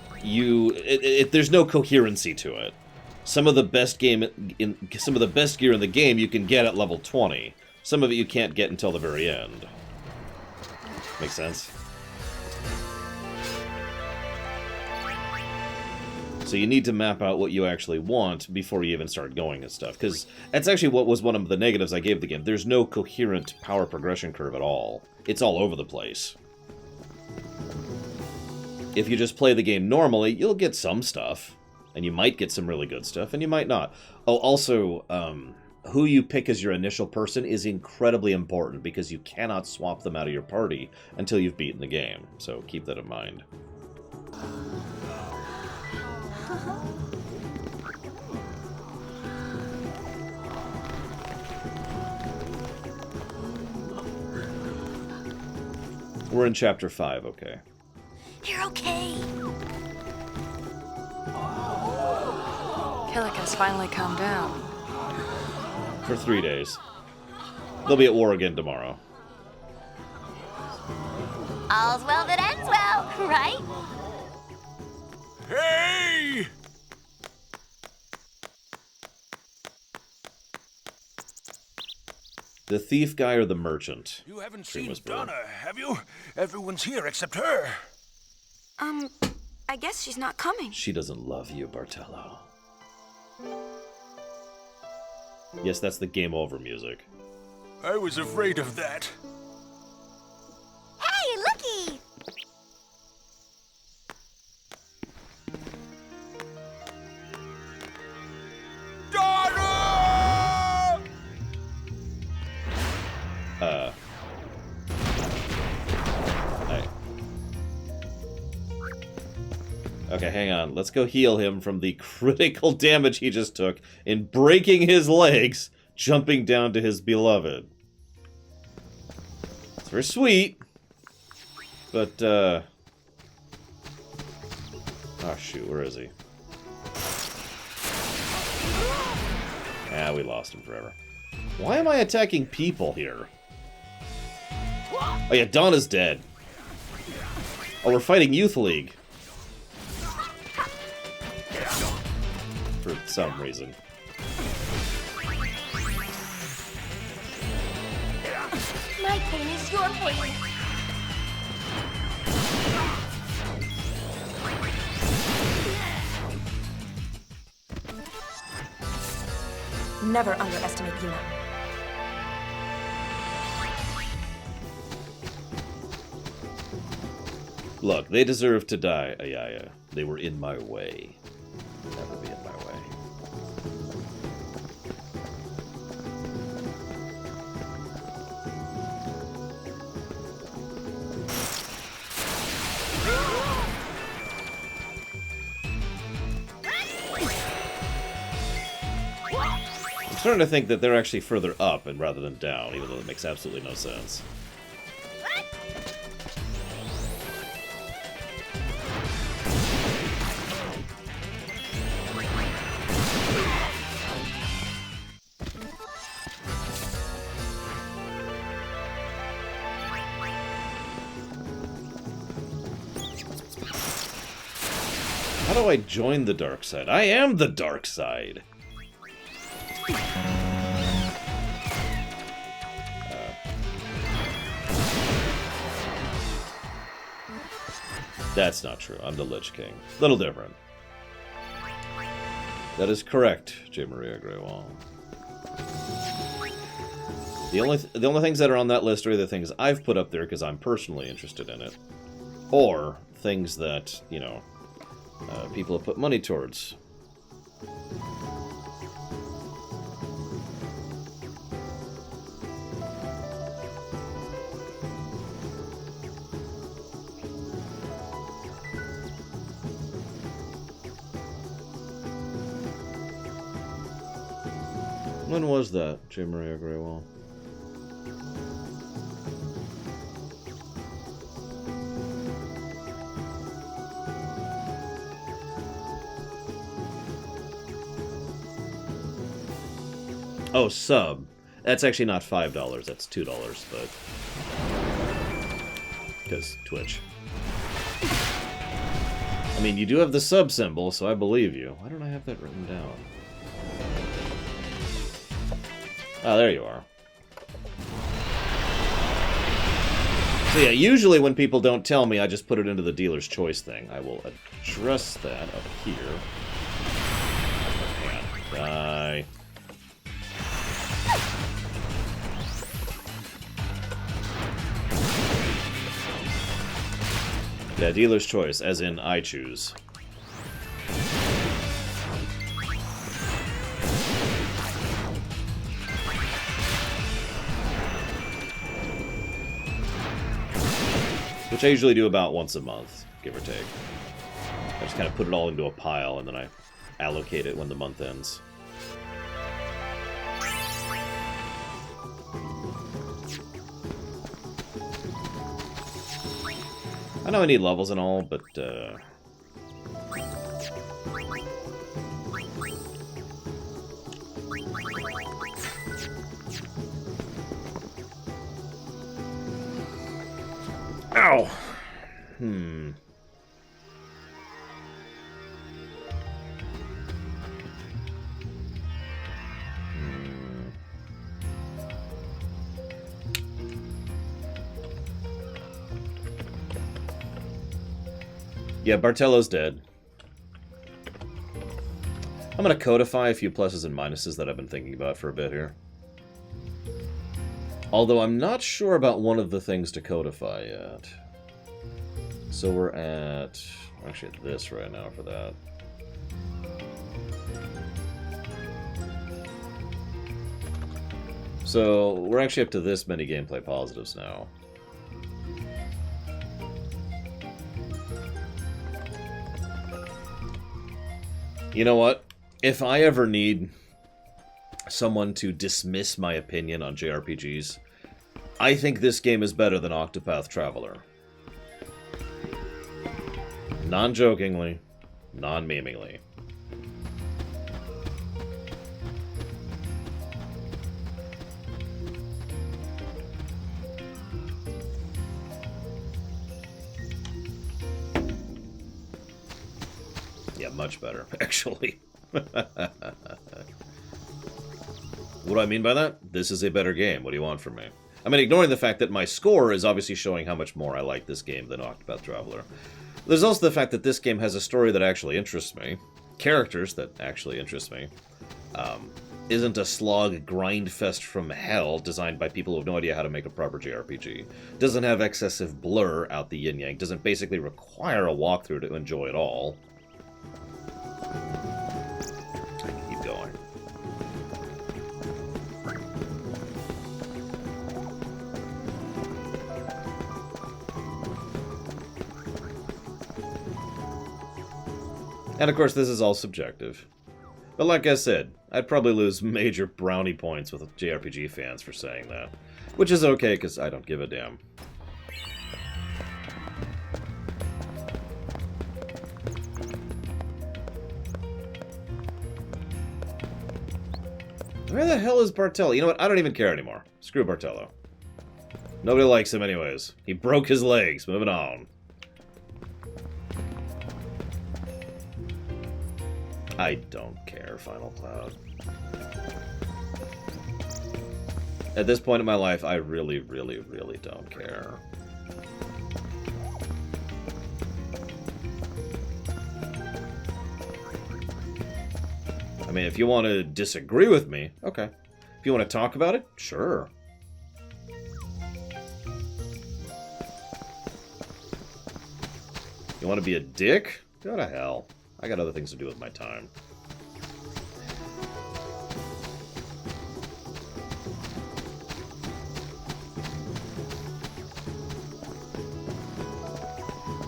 there's no coherency to it. Some of the best gear in the game you can get at level 20. Some of it you can't get until the very end. Makes sense? So you need to map out what you actually want before you even start going and stuff, because that's actually what was one of the negatives I gave the game. There's no coherent power progression curve at all. It's all over the place. If you just play the game normally, you'll get some stuff, and you might get some really good stuff, and you might not. Oh, also, who you pick as your initial person is incredibly important, because you cannot swap them out of your party until you've beaten the game, so keep that in mind. We're in Chapter 5, okay. You're okay. Killick has finally calmed down. For 3 days. They'll be at war again tomorrow. All's well that ends well, right? Hey! The thief guy or the merchant? You haven't seen Donna, have you? Everyone's here except her. I guess she's not coming. She doesn't love you, Bartello. Yes, that's the game over music. I was afraid of that. Hey, looky! Okay, hang on. Let's go heal him from the critical damage he just took in breaking his legs, jumping down to his beloved. It's very sweet, but, oh shoot, where is he? Ah, we lost him forever. Why am I attacking people here? Oh yeah, Donna's dead. Oh, we're fighting Youth League. For some reason. My pain is your pain. Never underestimate Yuna. Look, they deserve to die, Ayaya. They were in my way. Never be in my way. I'm starting to think that they're actually further up and rather than down, even though it makes absolutely no sense. How do I join the dark side? I am the dark side! That's not true. I'm the Lich King. Little different. That is correct, J. Maria Greywall. The only things that are on that list are the things I've put up there because I'm personally interested in it. Or things that, you know, people have put money towards. When was that, J. Maria Greywall? Oh, sub. That's actually not $5, that's $2, but... because Twitch. I mean, you do have the sub symbol, so I believe you. Why don't I have that written down? Oh, there you are. So yeah, usually when people don't tell me, I just put it into the dealer's choice thing. I will address that up here. Die. Yeah, dealer's choice, as in I choose. Which I usually do about once a month, give or take. I just kind of put it all into a pile and then I allocate it when the month ends. I know I need levels and all, but ow! Yeah, Bartello's dead. I'm gonna codify a few pluses and minuses that I've been thinking about for a bit here. Although I'm not sure about one of the things to codify yet. So we're actually at this right now for that. So we're actually up to this many gameplay positives now. You know what? If I ever need someone to dismiss my opinion on JRPGs, I think this game is better than Octopath Traveler. Non-jokingly, non-memeingly. Yeah, much better, actually. What do I mean by that? This is a better game. What do you want from me? I mean, ignoring the fact that my score is obviously showing how much more I like this game than Octopath Traveler. There's also the fact that this game has a story that actually interests me. Characters that actually interest me. Isn't a slog grind fest from hell designed by people who have no idea how to make a proper JRPG. Doesn't have excessive blur out the yin-yang. Doesn't basically require a walkthrough to enjoy it all. Keep going. And of course, this is all subjective. But like I said, I'd probably lose major brownie points with JRPG fans for saying that. Which is okay, because I don't give a damn. Where the hell is Bartello? You know what? I don't even care anymore. Screw Bartello. Nobody likes him anyways. He broke his legs. Moving on. I don't care, Final Cloud. At this point in my life, I really, really, really don't care. I mean, if you want to disagree with me, okay. If you want to talk about it, sure. You want to be a dick? Go to hell. I got other things to do with my time.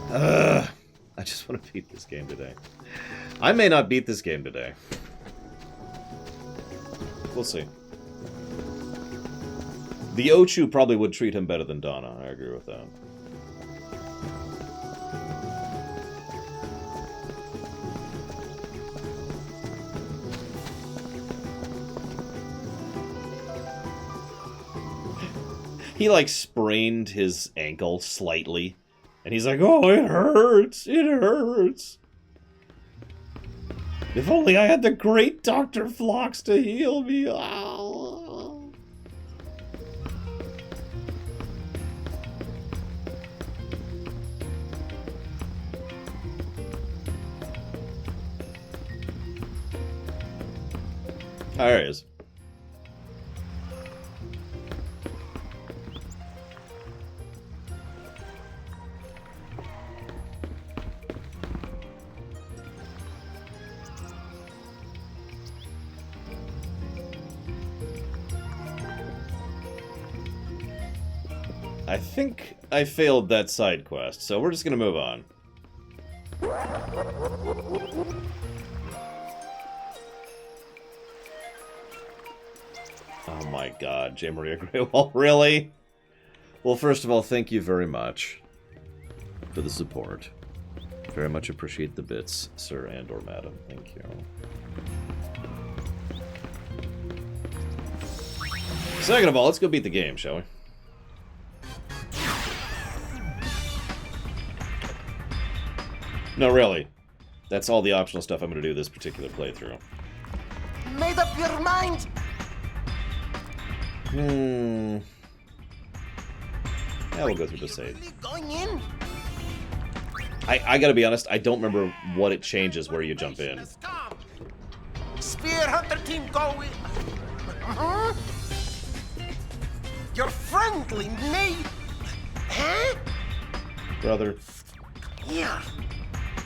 I just want to beat this game today. I may not beat this game today. We'll see. The Ochu probably would treat him better than Donna. I agree with that. He, like, sprained his ankle slightly. And he's like, oh, it hurts. It hurts. If only I had the great Dr. Phlox to heal me. Oh. There he is. I think I failed that side quest, so we're just gonna move on. Oh my god, J. Maria Graywall, really? Well, first of all, thank you very much for the support. Very much appreciate the bits, sir and or madam. Thank you. Second of all, let's go beat the game, shall we? No, really. That's all the optional stuff I'm going to do this particular playthrough. Made up your mind? Yeah, we'll go through the save. Going in? I gotta be honest, I don't remember what it changes where you jump in. Spear Hunter team go in. You're friendly, mate. Huh? Brother. Yeah.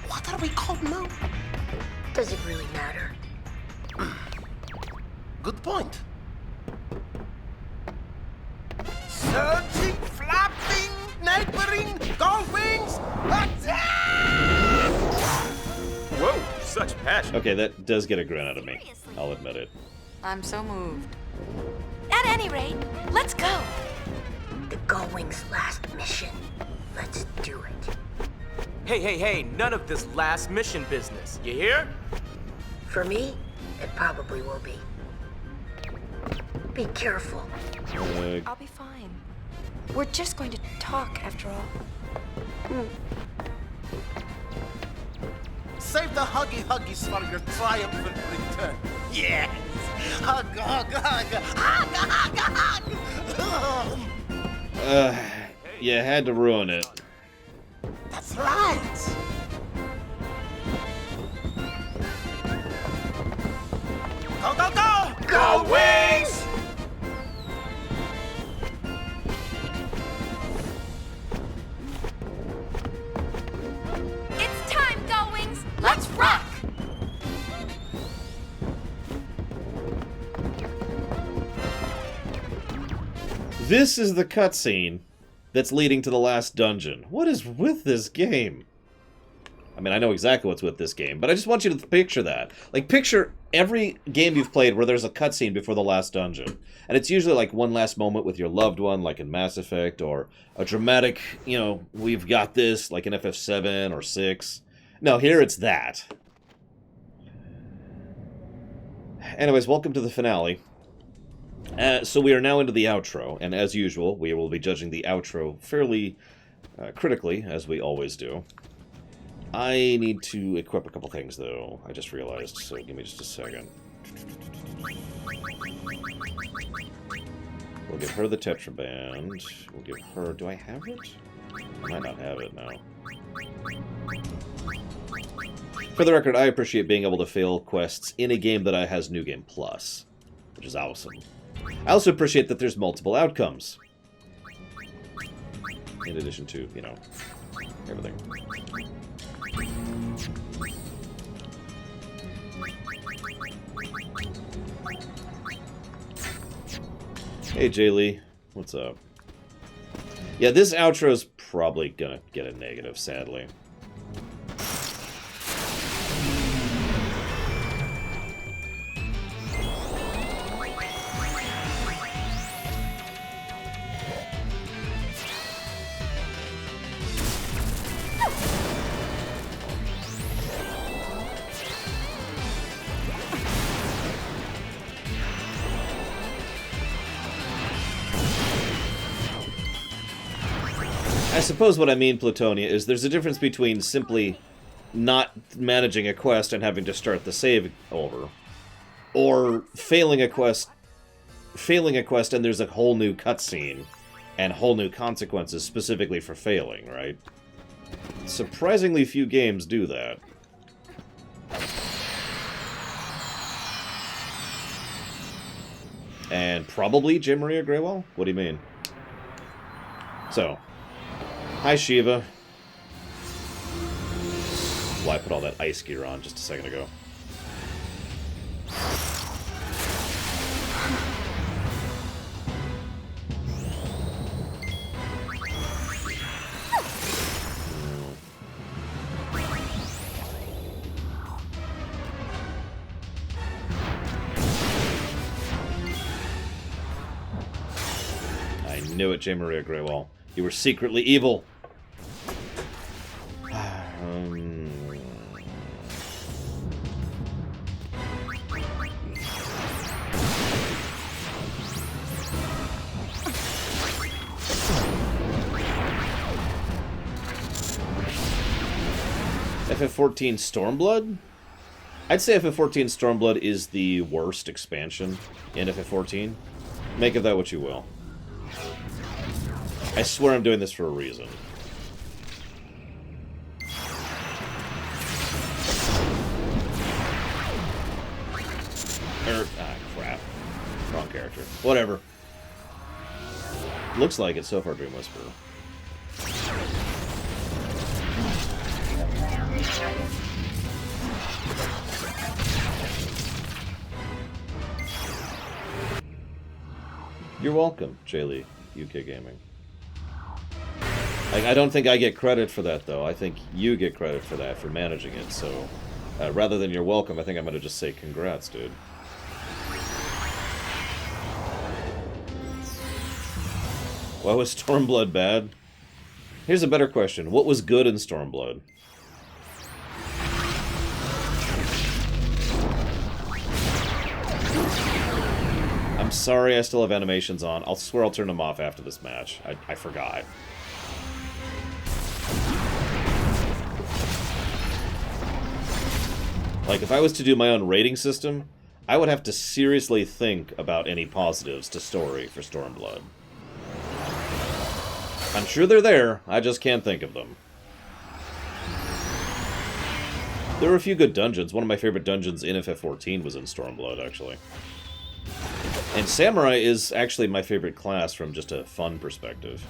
What are we called now? Does it really matter? Good point. Surging, flapping, snipering, gold wings, attack! Whoa, such passion. Okay, that does get a grin out of me. I'll admit it. I'm so moved. At any rate, let's go. The Gull Wings' last mission. Let's do it. Hey, hey, hey, none of this last mission business. You hear? For me, it probably will be. Be careful. I'll be fine. We're just going to talk after all. Save the huggies for your triumphant return. Yes! Hug, hug, hug! Hug, hug, hug! You had to ruin it. That's right! Go, go, go! Go Wings! It's time, Go Wings! Let's rock! This is the cutscene that's leading to the last dungeon. What is with this game? I mean, I know exactly what's with this game, but I just want you to picture that. Like, picture every game you've played where there's a cutscene before the last dungeon. And it's usually like one last moment with your loved one, like in Mass Effect, or a dramatic, you know, we've got this, like in FF7 or 6. No, here it's that. Anyways, welcome to the finale. So we are now into the outro, and as usual, we will be judging the outro fairly critically, as we always do. I need to equip a couple things, though. I just realized, so give me just a second. We'll give her the Tetraband. We'll give her... Do I have it? I might not have it now. For the record, I appreciate being able to fail quests in a game that has New Game Plus, which is awesome. I also appreciate that there's multiple outcomes. In addition to, you know, everything. Hey, Jaylee. What's up? Yeah, this outro's probably gonna get a negative, sadly. I suppose what I mean, Plutonia, is there's a difference between simply not managing a quest and having to start the save over, or failing a quest and there's a whole new cutscene and whole new consequences specifically for failing, right? Surprisingly few games do that. And probably J. Maria Graywell? What do you mean? So... Hi, Shiva. Well, I put all that ice gear on just a second ago. I knew it, J. Maria Graywell. You were secretly evil. FF14 Stormblood? I'd say FF14 Stormblood is the worst expansion in FF14. Make of that what you will. I swear I'm doing this for a reason. Crap. Wrong character. Whatever. Looks like it so far, Dream Whisperer. You're welcome, Jaylee, UK Gaming. I don't think I get credit for that, though. I think you get credit for that, for managing it, so... rather than you're welcome, I think I'm gonna just say congrats, dude. Why was Stormblood bad? Here's a better question. What was good in Stormblood? I'm sorry I still have animations on. I'll swear I'll turn them off after this match. I forgot. Like, if I was to do my own rating system, I would have to seriously think about any positives to story for Stormblood. I'm sure they're there, I just can't think of them. There were a few good dungeons. One of my favorite dungeons in FF14 was in Stormblood, actually. And Samurai is actually my favorite class from just a fun perspective.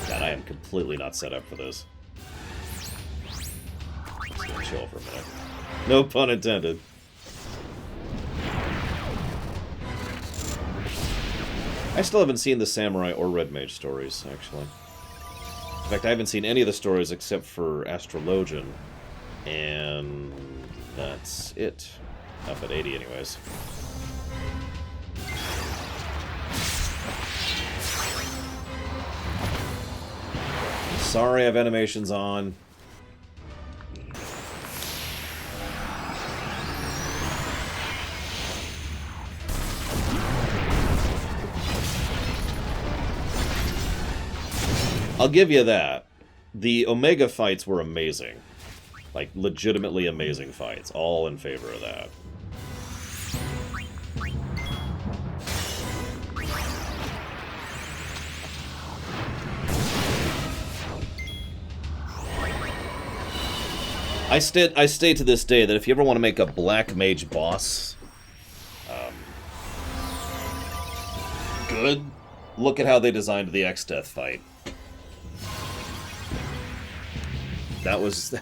God, I am completely not set up for this. chill for a minute. No pun intended. I still haven't seen the Samurai or Red Mage stories, actually. In fact, I haven't seen any of the stories except for Astrologian, and that's it. Up at 80 anyways. Sorry I have animations on. I'll give you that. The Omega fights were amazing. Like, legitimately amazing fights. All in favor of that. I stay to this day that if you ever want to make a Black Mage boss good, look at how they designed the X-Death fight. That was...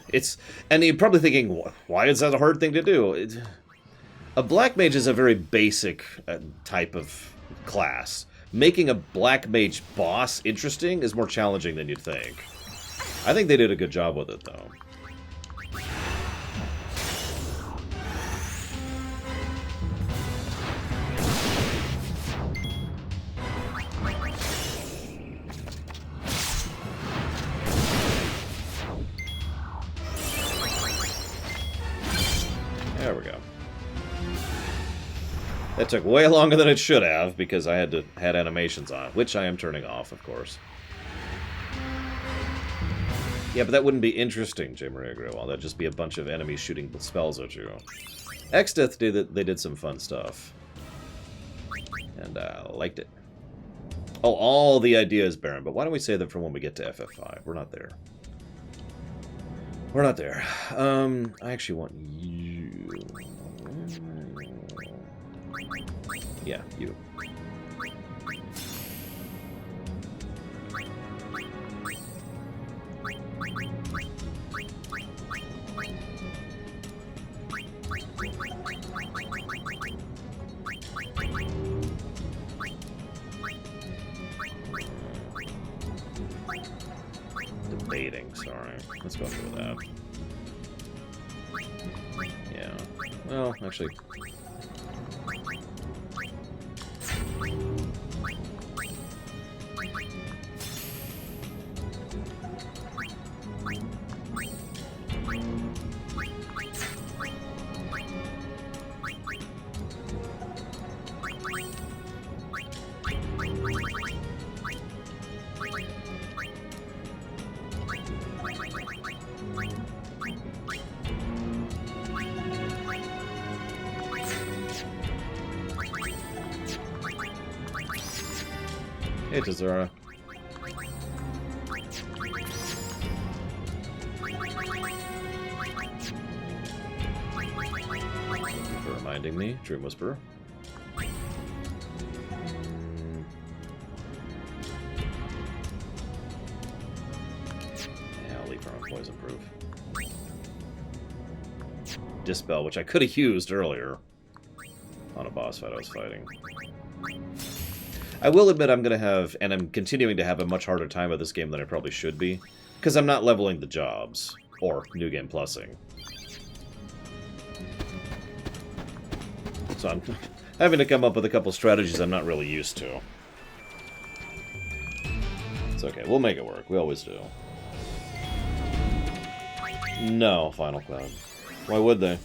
And you're probably thinking, why is that a hard thing to do? A Black Mage is a very basic type of class. Making a Black Mage boss interesting is more challenging than you'd think. I think they did a good job with it, though. There we go. That took way longer than it should have because I had animations on, which I am turning off, of course. Yeah, but that wouldn't be interesting, J. Maria Grewal. That'd just be a bunch of enemies shooting spells at you. X-Death they did some fun stuff. And I liked it. Oh, all the ideas, Baron, but why don't we say that for when we get to FF5? We're not there. We're not there. I actually want you. Yeah, you. Debating, sorry. Let's go through that. Yeah. Well, actually... Hey, Tazara. Thank you for reminding me, Dream Whisperer. Yeah, I'll leave her on poison proof. Dispel, which I could have used earlier on a boss fight I was fighting. I will admit I'm going to have, and I'm continuing to have a much harder time with this game than I probably should be, because I'm not leveling the jobs, or New Game Plussing. So I'm having to come up with a couple strategies I'm not really used to. It's okay, we'll make it work, we always do. No, Final Cloud. Why would they?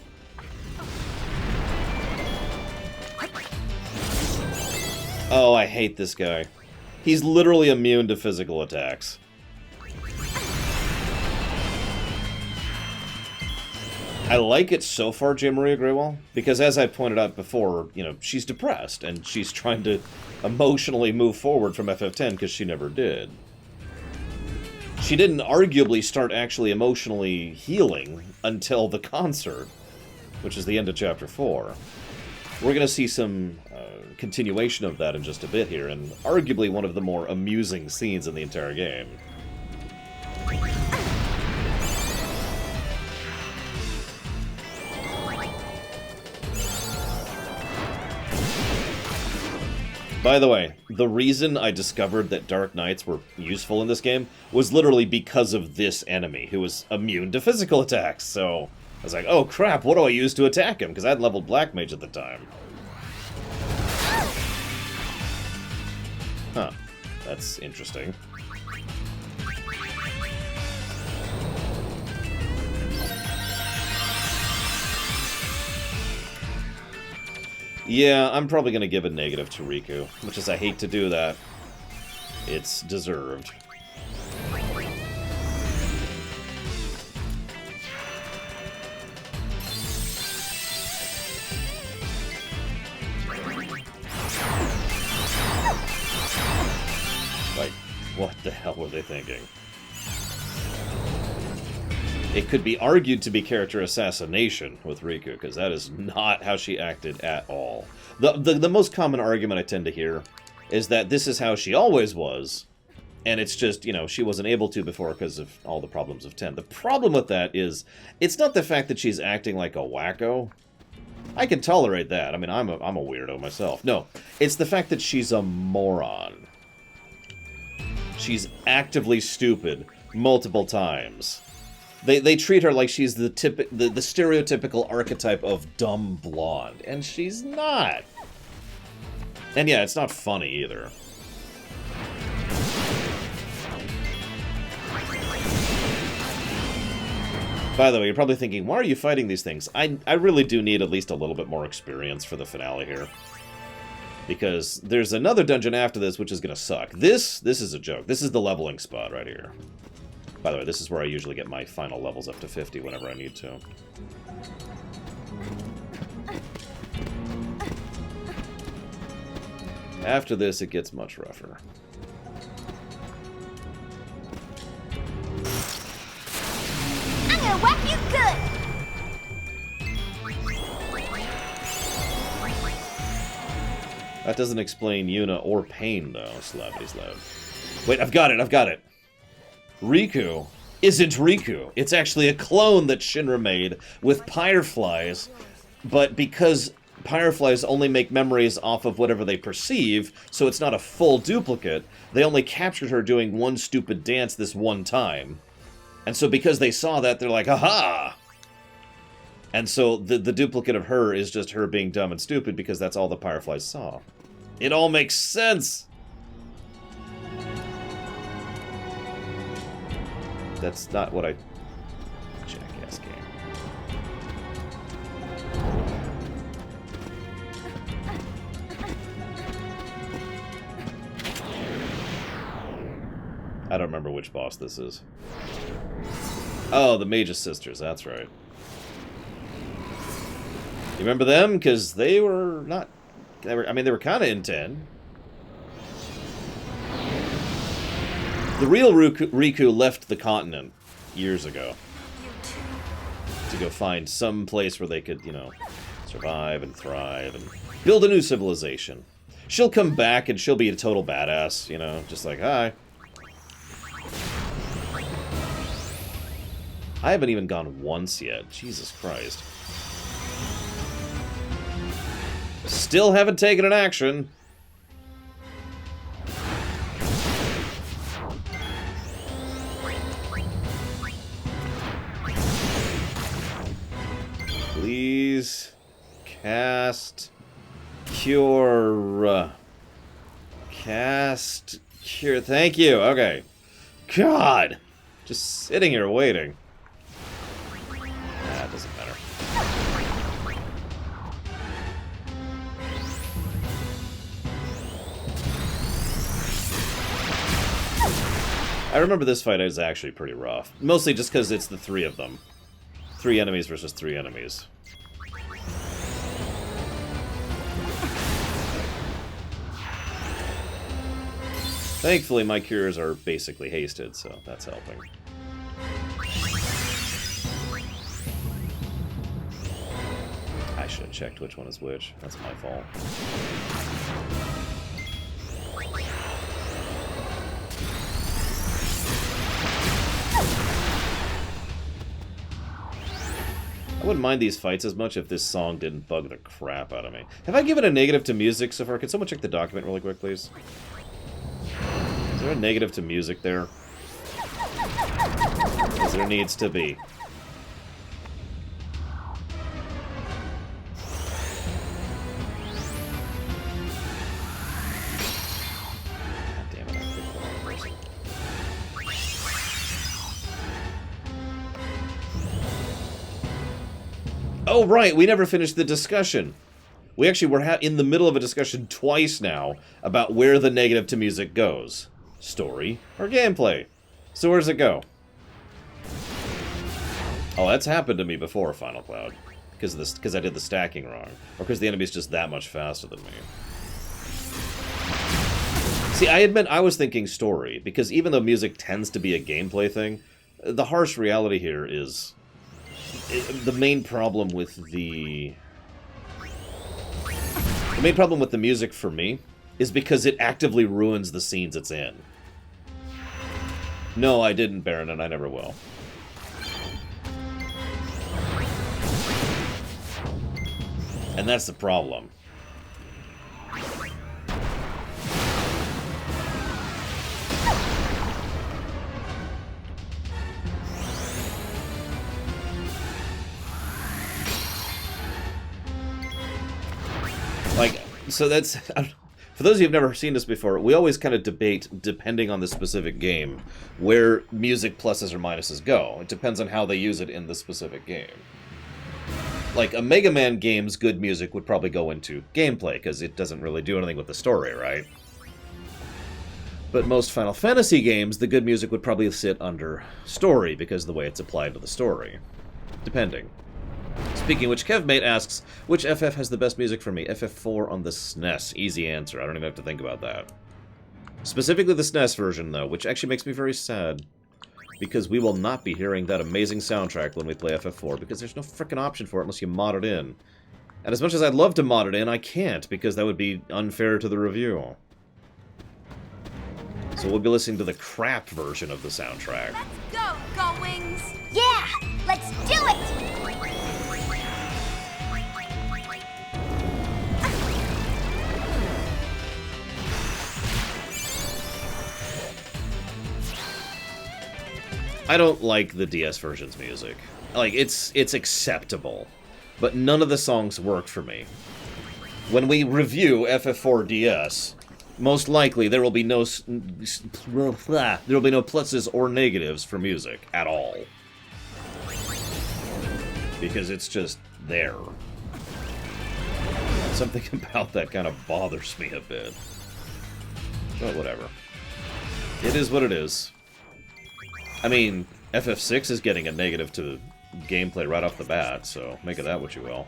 Oh, I hate this guy. He's literally immune to physical attacks. I like it so far, J. Maria Grewal, because as I pointed out before, you know, she's depressed, and she's trying to emotionally move forward from FF10 because she never did. She didn't arguably start actually emotionally healing until the concert, which is the end of Chapter 4. We're going to see some continuation of that in just a bit here, and arguably one of the more amusing scenes in the entire game. By the way, the reason I discovered that Dark Knights were useful in this game was literally because of this enemy, who was immune to physical attacks, so I was like, oh crap, what do I use to attack him? Because I had leveled Black Mage at the time. Huh. That's interesting. Yeah, I'm probably going to give a negative to Riku, which is I hate to do that. It's deserved. Like, what the hell were they thinking? It could be argued to be character assassination with Riku, because that is not how she acted at all. The most common argument I tend to hear is that this is how she always was, and it's just, you know, she wasn't able to before because of all the problems of 10. The problem with that is, it's not the fact that she's acting like a wacko. I can tolerate that. I mean, I'm a weirdo myself. No, it's the fact that she's a moron. She's actively stupid multiple times. They treat her like she's the stereotypical archetype of dumb blonde, and she's not. And yeah, it's not funny either. By the way, you're probably thinking, why are you fighting these things? I really do need at least a little bit more experience for the finale here. Because there's another dungeon after this which is going to suck. This is a joke. This is the leveling spot right here. By the way, this is where I usually get my final levels up to 50 whenever I need to. After this, it gets much rougher. I'm gonna whack you good! That doesn't explain Yuna or Pain, though. Slappity slap. Wait, I've got it. Riku isn't Riku. It's actually a clone that Shinra made with Pyreflies, but because Pyreflies only make memories off of whatever they perceive, so it's not a full duplicate, they only captured her doing one stupid dance this one time. And so because they saw that, they're like, aha! And so the duplicate of her is just her being dumb and stupid because that's all the Pyreflies saw. It all makes sense! That's not what I... Jackass game. I don't remember which boss this is. Oh, the Mage's Sisters, that's right. You remember them? Because they were not... they were kind of in 10. The real Riku left the continent years ago to go find some place where they could, you know, survive and thrive and build a new civilization. She'll come back and she'll be a total badass, you know, just like, hi. I haven't even gone once yet. Jesus Christ. Still haven't taken an action. Please cast cure. Cast cure. Thank you. Okay. God. Just sitting here waiting. Nah, it doesn't matter. I remember this fight is actually pretty rough. Mostly just because it's the three of them. 3 enemies versus 3 enemies. Thankfully, my cures are basically hasted, so that's helping. I should have checked which one is which. That's my fault. I wouldn't mind these fights as much if this song didn't bug the crap out of me. Have I given a negative to music so far? Can someone check the document really quick, please? Is there a negative to music there? Because there needs to be. Oh, right, we never finished the discussion. We actually were in the middle of a discussion twice now about where the negative to music goes. Story or gameplay. So where does it go? Oh, that's happened to me before, Final Cloud. Because I did the stacking wrong. Or because the enemy's just that much faster than me. See, I admit I was thinking story, because even though music tends to be a gameplay thing, the harsh reality here is... the main problem with the main problem with the music for me is because it actively ruins the scenes it's in. No, I didn't, Baron, and I never will. And that's the problem. Like, so that's... For those of you who've never seen this before, we always kind of debate, depending on the specific game, where music pluses or minuses go. It depends on how they use it in the specific game. Like, a Mega Man game's good music would probably go into gameplay, because it doesn't really do anything with the story, right? But most Final Fantasy games, the good music would probably sit under story, because of the way it's applied to the story. Depending. Speaking of which, KevMate asks, which FF has the best music for me? FF4 on the SNES. Easy answer. I don't even have to think about that. Specifically the SNES version, though, which actually makes me very sad. Because we will not be hearing that amazing soundtrack when we play FF4, because there's no frickin' option for it unless you mod it in. And as much as I'd love to mod it in, I can't, because that would be unfair to the review. So we'll be listening to the crap version of the soundtrack. Let's go, Wings! Yeah! Let's do it! I don't like the DS version's music. Like, it's acceptable, but none of the songs work for me. When we review FF4 DS, most likely there will be no pluses or negatives for music at all, because it's just there. Something about that kind of bothers me a bit. But whatever. It is what it is. I mean, FF6 is getting a negative to gameplay right off the bat, so make of that what you will.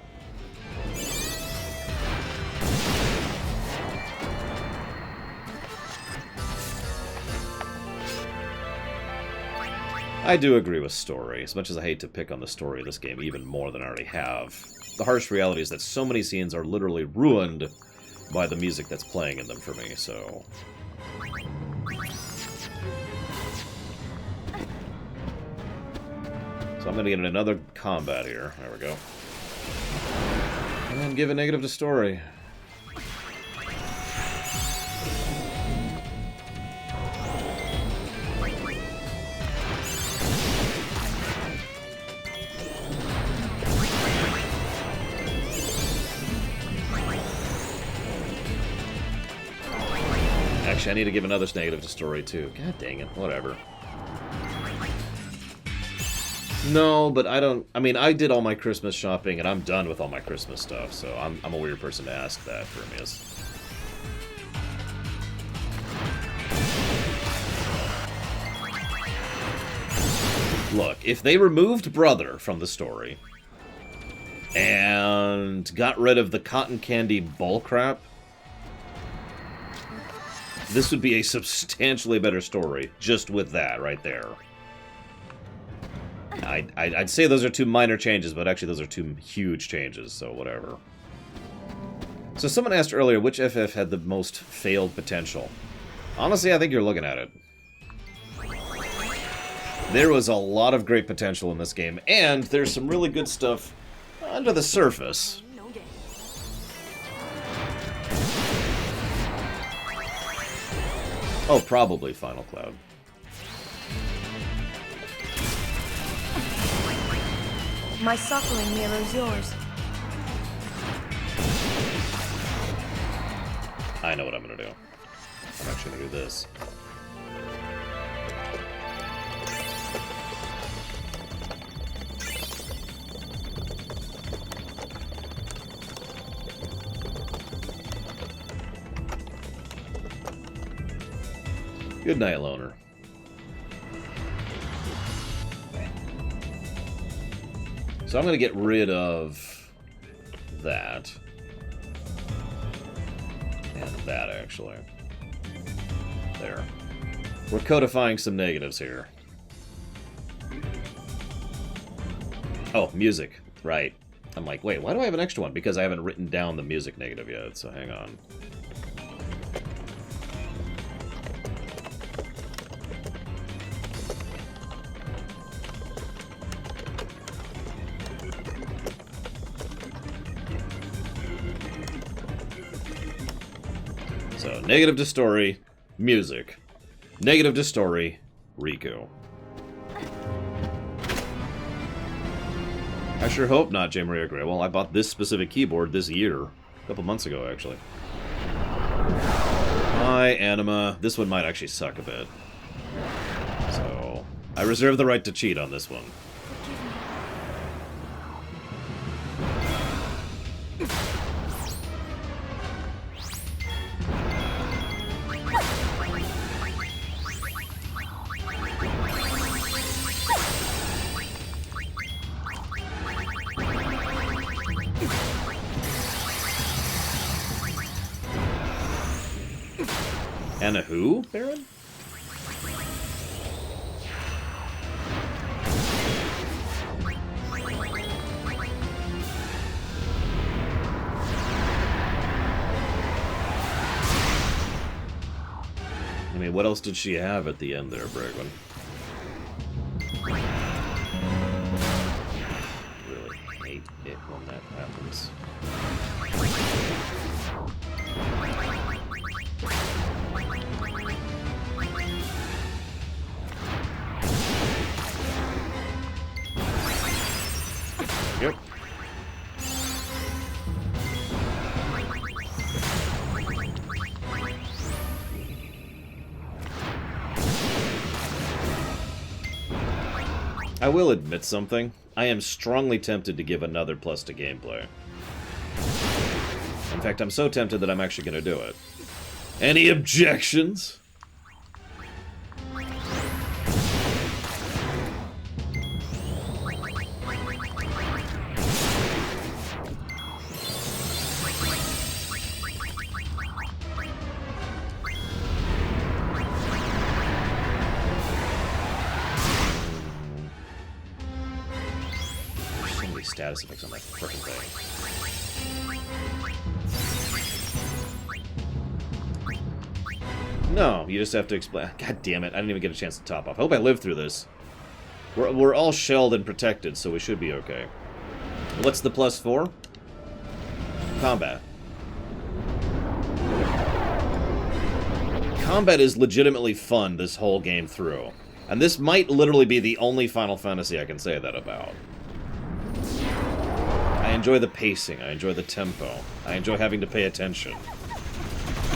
I do agree with story, as much as I hate to pick on the story of this game even more than I already have. The harsh reality is that so many scenes are literally ruined by the music that's playing in them for me, so... So I'm going to get in another combat here. There we go. And give a negative to story. Actually, I need to give another negative to story, too. God dang it. Whatever. No, but I don't... I mean, I did all my Christmas shopping, and I'm done with all my Christmas stuff, so I'm a weird person to ask that for me. Look, if they removed Brother from the story, and got rid of the cotton candy bullcrap, this would be a substantially better story, just with that right there. I'd say those are two minor changes, but actually those are two huge changes, so whatever. So someone asked earlier which FF had the most failed potential. Honestly, I think you're looking at it. There was a lot of great potential in this game, and there's some really good stuff Under the surface. Oh, probably Final Cloud. My suffering mirrors yours. I know what I'm gonna do. I'm actually gonna do this. Good night, loner. So I'm going to get rid of that. And that, actually. There. We're codifying some negatives here. Oh, music. Right. I'm like, wait, why do I have an extra one? Because I haven't written down the music negative yet, so hang on. So, negative to story, music. Negative to story, Riku. I sure hope not, J. Maria Gray. Well, I bought this specific keyboard this year. A couple months ago, actually. Hi, Anima. This one might actually suck a bit. So, I reserve the right to cheat on this one. And a who, Baron? I mean, what else did she have at the end there, Bragman? Really hate it when that happens. Yep. I will admit something. I am strongly tempted to give another plus to gameplay. In fact, I'm so tempted that I'm actually going to do it. Any objections? Status effects on that frickin' thing. No, you just have to explain. God damn it, I didn't even get a chance to top off. I hope I live through this. We're all shelled and protected, so we should be okay. What's the plus 4? Combat. Combat is legitimately fun this whole game through. And this might literally be the only Final Fantasy I can say that about. I enjoy the pacing, I enjoy the tempo, I enjoy having to pay attention.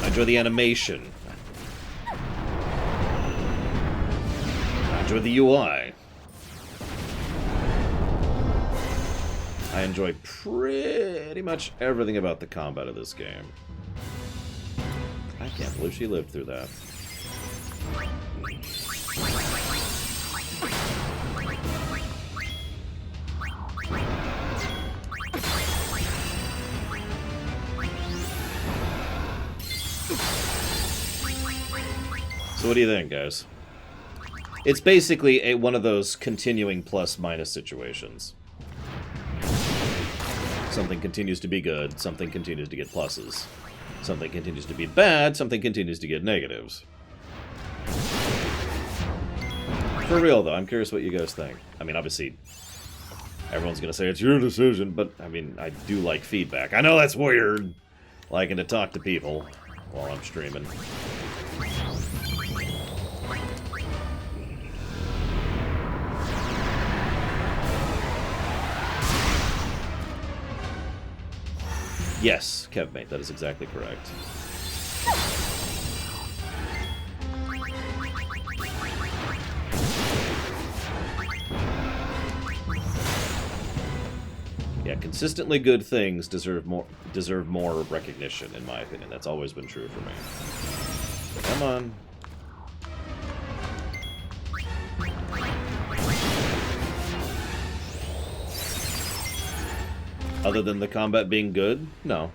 I enjoy the animation. I enjoy the UI. I enjoy pretty much everything about the combat of this game. I can't believe she lived through that. So what do you think, guys? It's basically one of those continuing plus-minus situations. Something continues to be good, something continues to get pluses. Something continues to be bad, something continues to get negatives. For real, though, I'm curious what you guys think. I mean, obviously, Everyone's gonna say it's your decision, but I mean, I do like feedback. I know that's weird, liking to talk to people while I'm streaming. Yes, Kevmate, that is exactly correct. Yeah, consistently good things deserve more recognition, in my opinion. That's always been true for me. Come on. Other than the combat being good? No.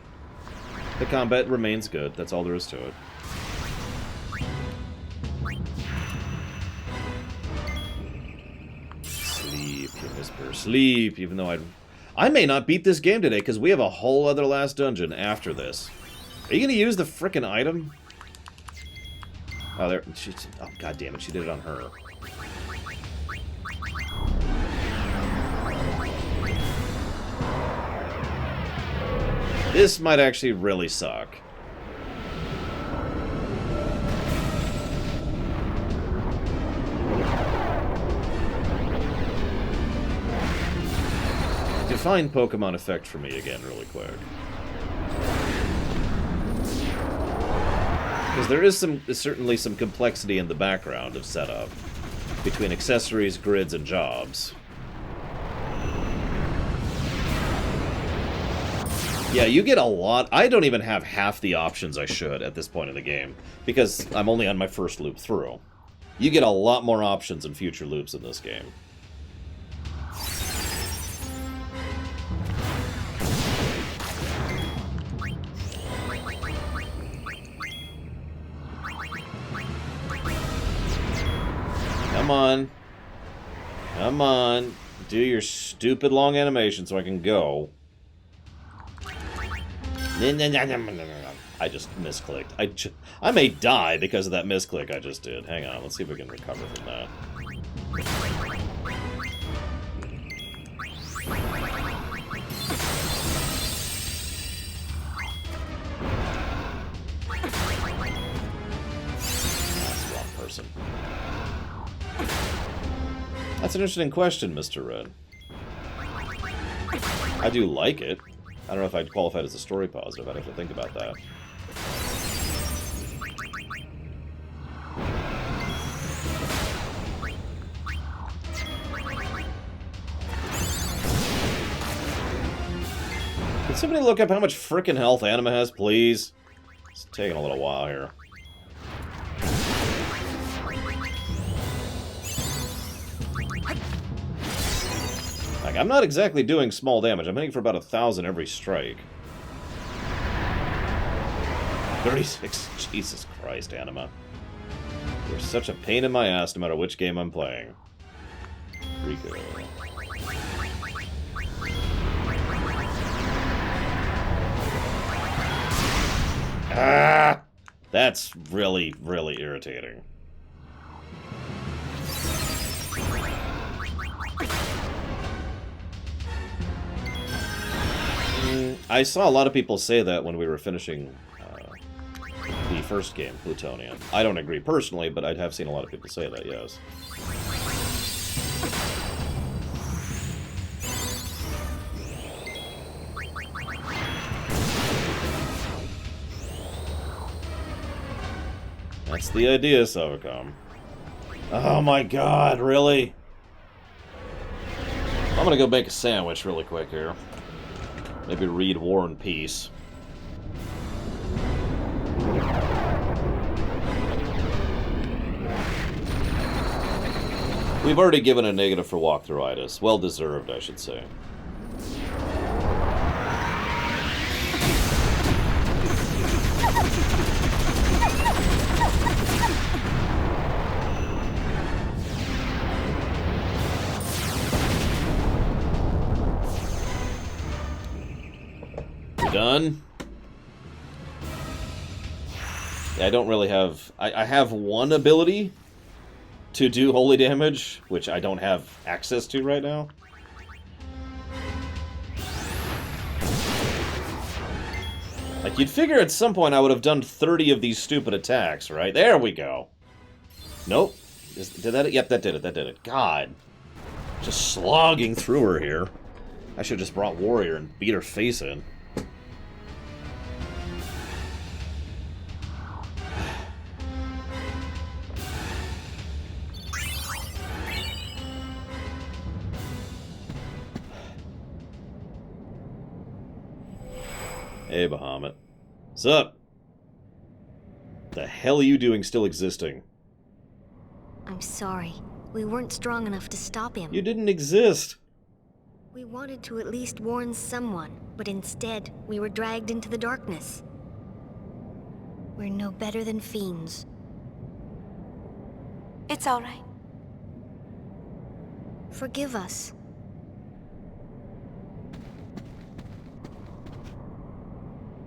The combat remains good. That's all there is to it. Sleep, you whisper. Sleep, even though I may not beat this game today, because we have a whole other last dungeon after this. Are you going to use the frickin' item? Oh, there. Oh, god damn it. She did it on her. This might actually really suck. Define Pokemon effect for me again really quick. Because there is certainly some complexity in the background of setup between accessories, grids, and jobs. Yeah, you get a lot. I don't even have half the options I should at this point in the game, because I'm only on my first loop through. You get a lot more options in future loops in this game. Come on. Come on. Do your stupid long animation so I can go. I just misclicked. I may die because of that misclick I just did. Hang on, let's see if we can recover from that. That's the wrong person. That's an interesting question, Mr. Red. I do like it. I don't know if I'd qualify it as a story positive. I'd have to think about that. Can somebody look up how much frickin' health Anima has, please? It's taking a little while here. Like, I'm not exactly doing small damage. I'm hitting for about 1,000 every strike. 36. Jesus Christ, Anima. You're such a pain in my ass no matter which game I'm playing. Rico. Ah! That's really, really irritating. I saw a lot of people say that when we were finishing the first game, Plutonium. I don't agree personally, but I have seen a lot of people say that, yes. That's the idea, Savacom. Oh my god, really? I'm gonna go make a sandwich really quick here. Maybe read War and Peace. We've already given a negative for walkthroughitis. Well deserved, I should say. Done. Yeah, I don't really have... I have one ability to do holy damage, which I don't have access to right now. Like, you'd figure at some point I would have done 30 of these stupid attacks, right? There we go. Nope. Did that? Yep, that did it. That did it. God. Just slogging through her here. I should have just brought Warrior and beat her face in. Hey, Bahamut. What's up? The hell are you doing still existing? I'm sorry. We weren't strong enough to stop him. You didn't exist. We wanted to at least warn someone, but instead, we were dragged into the darkness. We're no better than fiends. It's all right. Forgive us.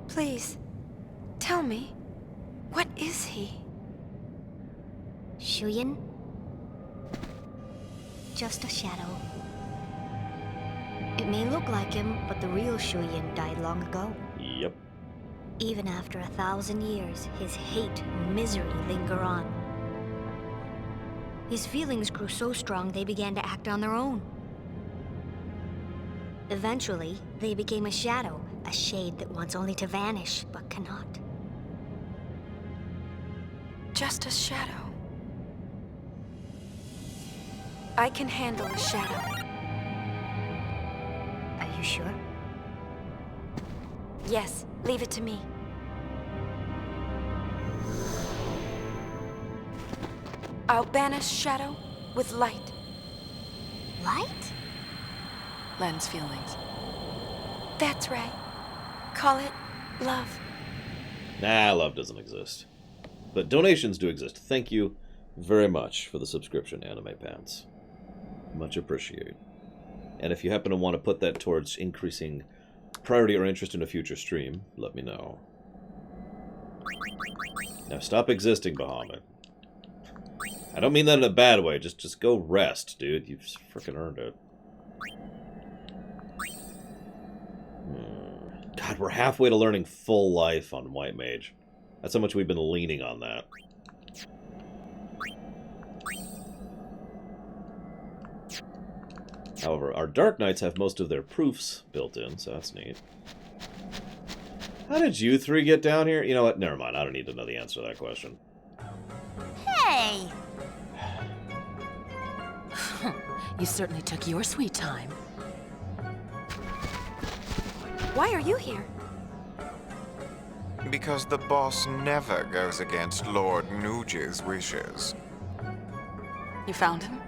Please, tell me, what is he? Shuyin? Just a shadow. It may look like him, but the real Shuyin died long ago. Yep. Even after 1,000 years, his hate and misery linger on. His feelings grew so strong they began to act on their own. Eventually, they became a shadow, a shade that wants only to vanish, but cannot. Just a shadow. I can handle a shadow. Are you sure? Yes, leave it to me. I'll banish shadow with light. Light? Len's feelings. That's right. Call it love. Nah, love doesn't exist. But donations do exist. Thank you very much for the subscription, Anime Pants. Much appreciated. And if you happen to want to put that towards increasing priority or interest in a future stream, let me know. Now stop existing, Bahamut. I don't mean that in a bad way. Just go rest, dude. You've freaking earned it. God, we're halfway to learning full life on White Mage. That's how much we've been leaning on that. However, our Dark Knights have most of their proofs built in, so that's neat. How did you three get down here? You know what? Never mind. I don't need to know the answer to that question. Hey! You certainly took your sweet time. Why are you here? Because the boss never goes against Lord Nuge's wishes. You found him?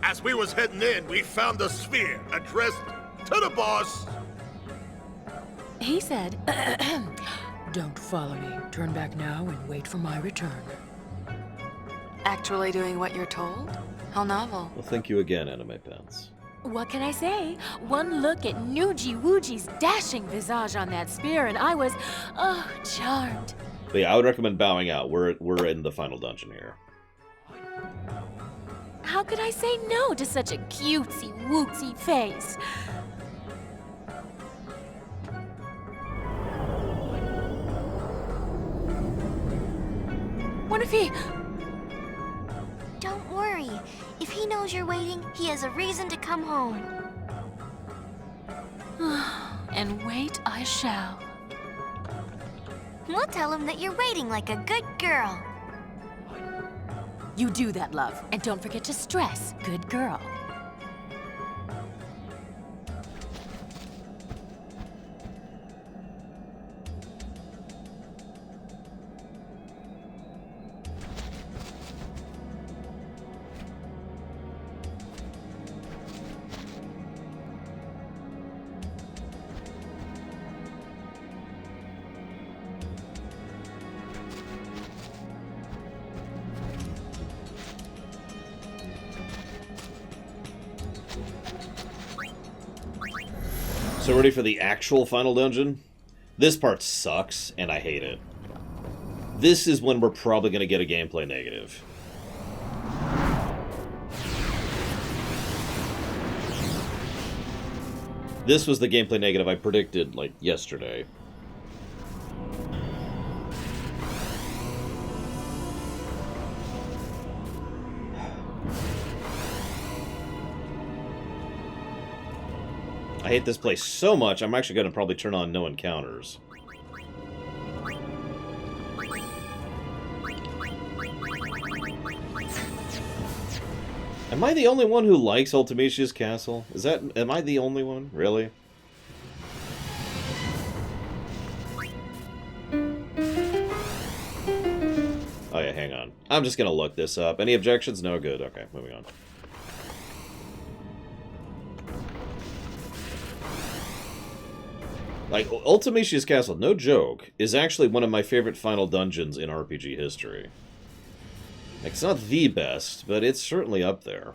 As we was heading in, we found the sphere addressed to the boss. He said, "Don't follow me. Turn back now and wait for my return." Actually doing what you're told? How novel. Well, thank you again, Anime Pants. What can I say? One look at Nuji Wuji's dashing visage on that spear, and I was, charmed. But yeah, I would recommend bowing out. We're in the final dungeon here. How could I say no to such a cutesy-wootsy face? What if he... Don't worry. If he knows you're waiting, he has a reason to come home. And wait I shall. We'll tell him that you're waiting like a good girl. You do that, love. And don't forget to stress, good girl. So ready for the actual final dungeon? This part sucks, and I hate it. This is when we're probably going to get a gameplay negative. This was the gameplay negative I predicted, like, yesterday. I hate this place so much, I'm actually going to probably turn on no encounters. Am I the only one who likes Ultimatia's castle? Am I the only one? Really? Oh yeah, hang on. I'm just gonna look this up. Any objections? No? Good. Okay, moving on. Like, Ultimatia's castle, no joke, is actually one of my favorite final dungeons in RPG history. Like, it's not the best, but it's certainly up there.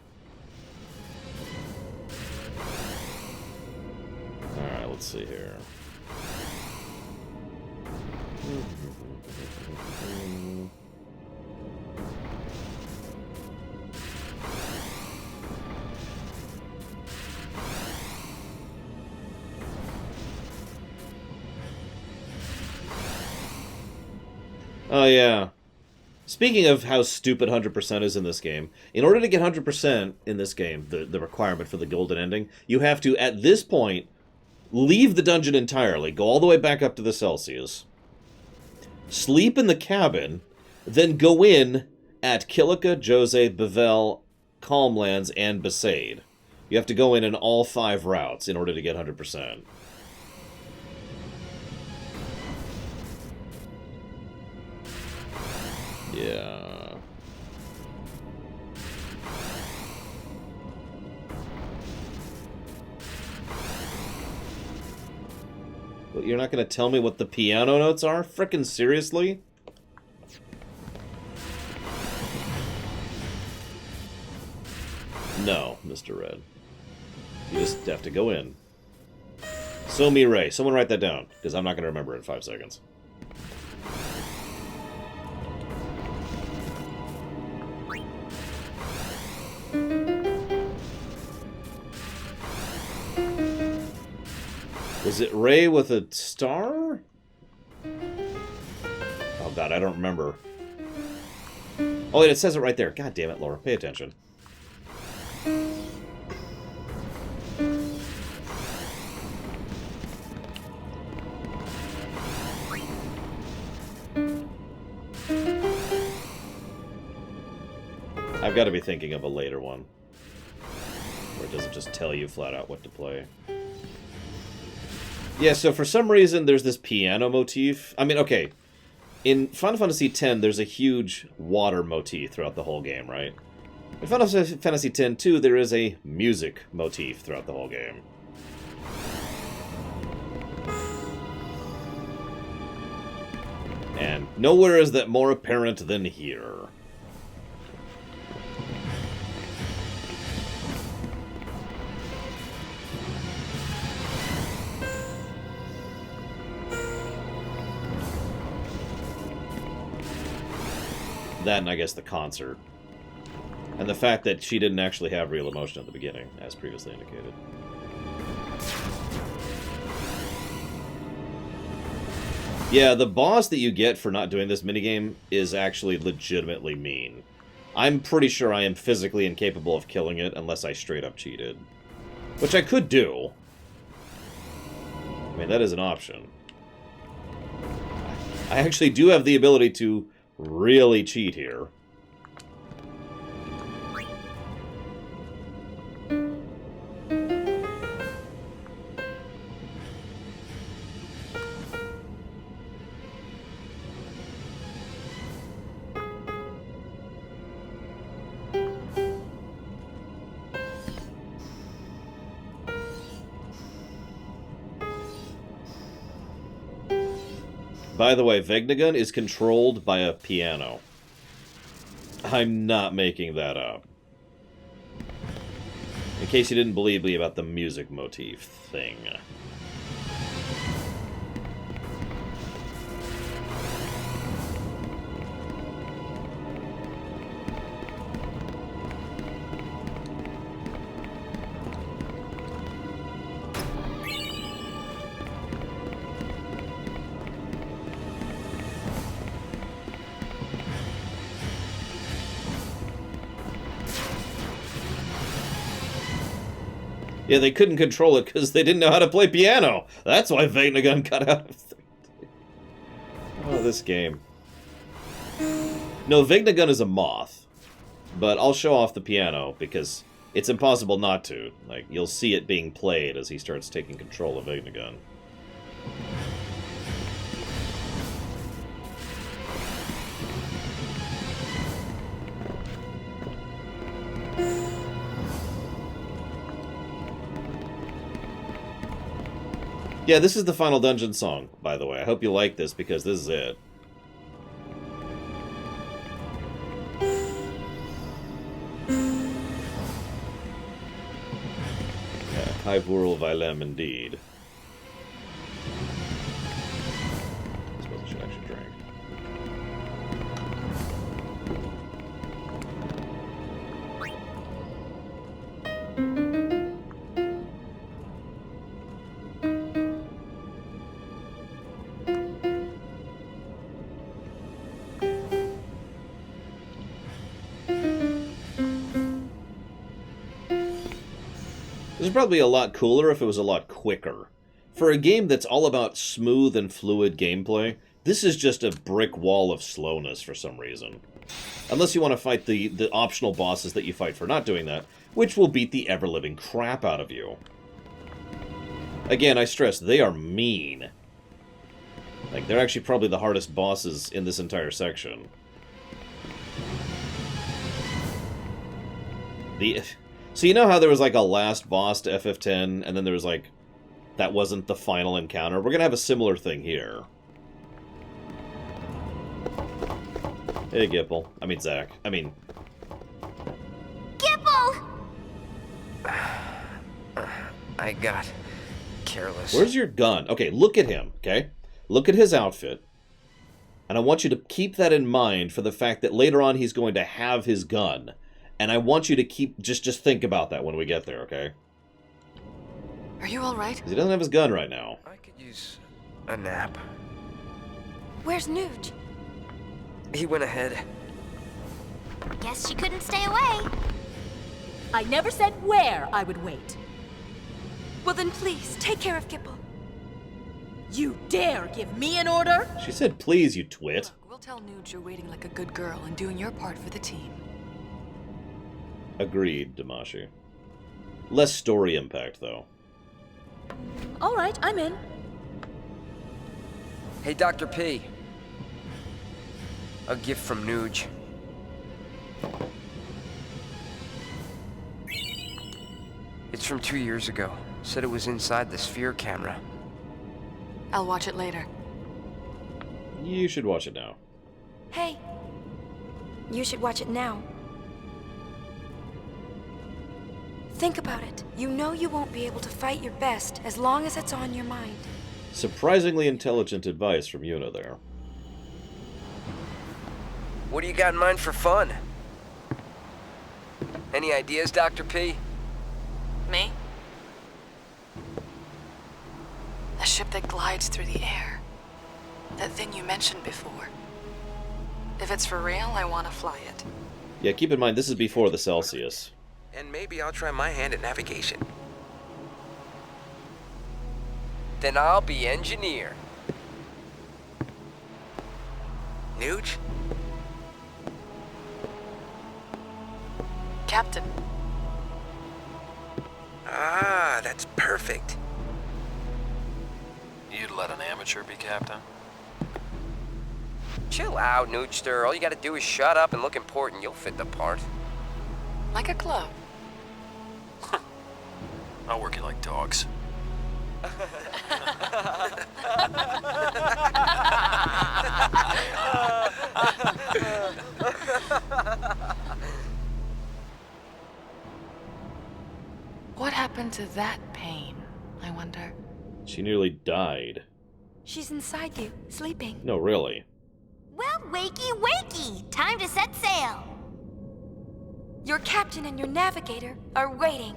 Alright, let's see here. Oh, yeah. Speaking of how stupid 100% is in this game, in order to get 100% in this game, the requirement for the golden ending, you have to, at this point, leave the dungeon entirely, go all the way back up to the Celsius, sleep in the cabin, then go in at Kilika, Jose, Bevel, Calmlands, and Besaid. You have to go in all 5 routes in order to get 100%. Yeah. But you're not going to tell me what the piano notes are? Frickin' seriously? No, Mr. Red. You just have to go in. So mi re. Someone write that down, because I'm not going to remember it in 5 seconds. Was it Ray with a star? Oh god, I don't remember. Oh wait, it says it right there. God damn it, Laura. Pay attention. I've got to be thinking of a later one. Where it doesn't just tell you flat out what to play. Yeah, so for some reason there's this piano motif. I mean, okay. In Final Fantasy X, there's a huge water motif throughout the whole game, right? In Final Fantasy X-2, there is a music motif throughout the whole game. And nowhere is that more apparent than here. That and I guess the concert. And the fact that she didn't actually have real emotion at the beginning, as previously indicated. Yeah, the boss that you get for not doing this minigame is actually legitimately mean. I'm pretty sure I am physically incapable of killing it unless I straight up cheated. Which I could do. I mean, that is an option. I actually do have the ability to really cheat here. By the way, Vegnagun is controlled by a piano. I'm not making that up. In case you didn't believe me about the music motif thing. Yeah, they couldn't control it because they didn't know how to play piano. That's why Vegnagun got out of 3D. Oh, this game. No, Vegnagun is a moth. But I'll show off the piano because it's impossible not to. Like, you'll see it being played as he starts taking control of Vegnagun. Yeah, this is the final dungeon song, by the way. I hope you like this, because this is it. Yeah, Kai Vurl Vailem, indeed. I suppose I should actually drink. This is probably a lot cooler if it was a lot quicker. For a game that's all about smooth and fluid gameplay, this is just a brick wall of slowness for some reason. Unless you want to fight the optional bosses that you fight for not doing that, which will beat the ever-living crap out of you. Again, I stress, they are mean. Like, they're actually probably the hardest bosses in this entire section. So you know how there was like a last boss to FF10, and then there was like, that wasn't the final encounter? We're gonna have a similar thing here. Hey, Gipple. I mean, Zach. I mean... Gipple! I got careless. Where's your gun? Okay, look at him, okay? Look at his outfit. And I want you to keep that in mind for the fact that later on he's going to have his gun. And I want you to keep... Just think about that when we get there, okay? Are you alright? Because he doesn't have his gun right now. I could use a nap. Where's Nuge? He went ahead. Guess she couldn't stay away. I never said where I would wait. Well then please, take care of Gipple. You dare give me an order? She said please, you twit. Look, we'll tell Nuge you're waiting like a good girl and doing your part for the team. Agreed, Damashi. Less story impact, though. Alright, I'm in. Hey, Dr. P. A gift from Nuge. It's from 2 years ago. Said it was inside the sphere camera. I'll watch it later. You should watch it now. Hey, you should watch it now. Think about it. You know you won't be able to fight your best as long as it's on your mind. Surprisingly intelligent advice from Yuna there. What do you got in mind for fun? Any ideas, Dr. P? Me? A ship that glides through the air. That thing you mentioned before. If it's for real, I want to fly it. Yeah, keep in mind, this is before the Celsius. And maybe I'll try my hand at navigation. Then I'll be engineer. Nuge? Captain. Ah, that's perfect. You'd let an amateur be captain? Chill out, Nugester. All you gotta do is shut up and look important. You'll fit the part. Like a glove. I'll work you like dogs. What happened to that pain, I wonder? She nearly died. She's inside you, sleeping. No, really. Well, wakey, wakey! Time to set sail! Your captain and your navigator are waiting.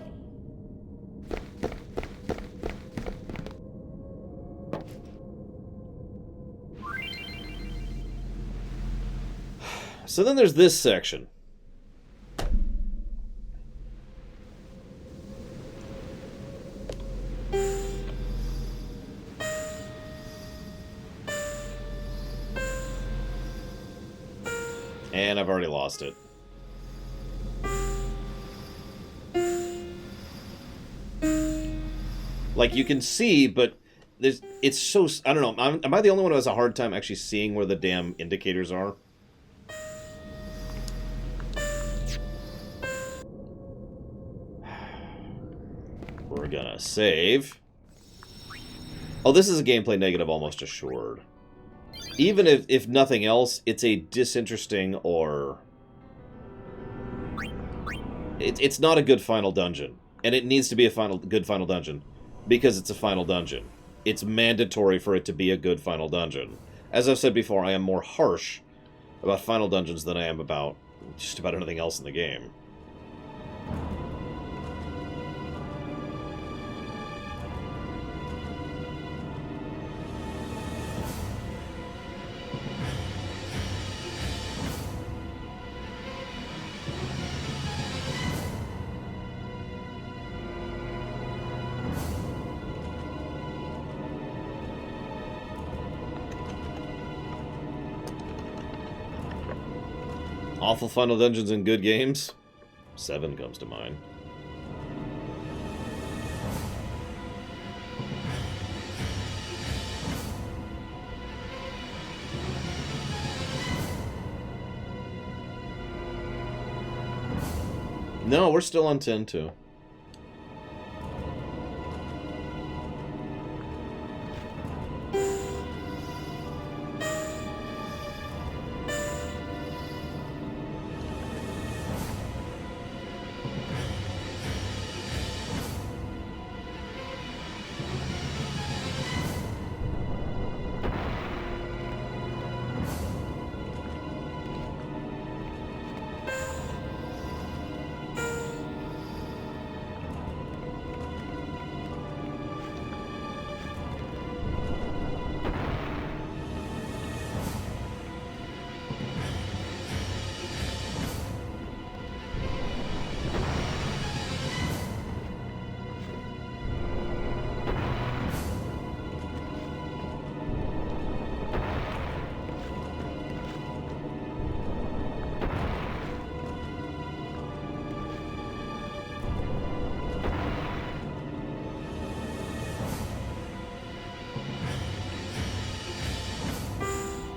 So then there's this section. I've already lost it. Like, you can see, but it's so... I don't know. Am I the only one who has a hard time actually seeing where the damn indicators are? We're gonna save. Oh, this is a gameplay negative almost assured. Even if nothing else, it's a disinteresting or... It's not a good final dungeon. And it needs to be a good final dungeon. Because it's a final dungeon. It's mandatory for it to be a good final dungeon. As I've said before, I am more harsh about final dungeons than I am about just about anything else in the game. Awful final dungeons in good games? 7 comes to mind. No, we're still on 10-2.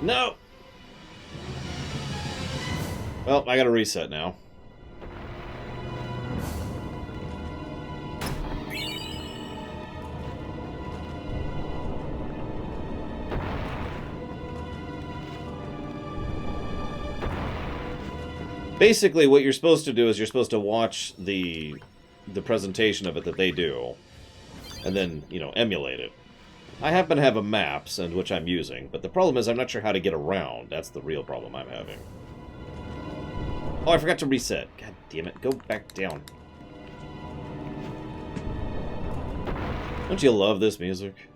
No! Well, I gotta reset now. Basically, what you're supposed to do is you're supposed to watch the presentation of it that they do, and then, you know, emulate it. I happen to have a maps, and which I'm using, but the problem is I'm not sure how to get around. That's the real problem I'm having. Oh, I forgot to reset. God damn it. Go back down. Don't you love this music?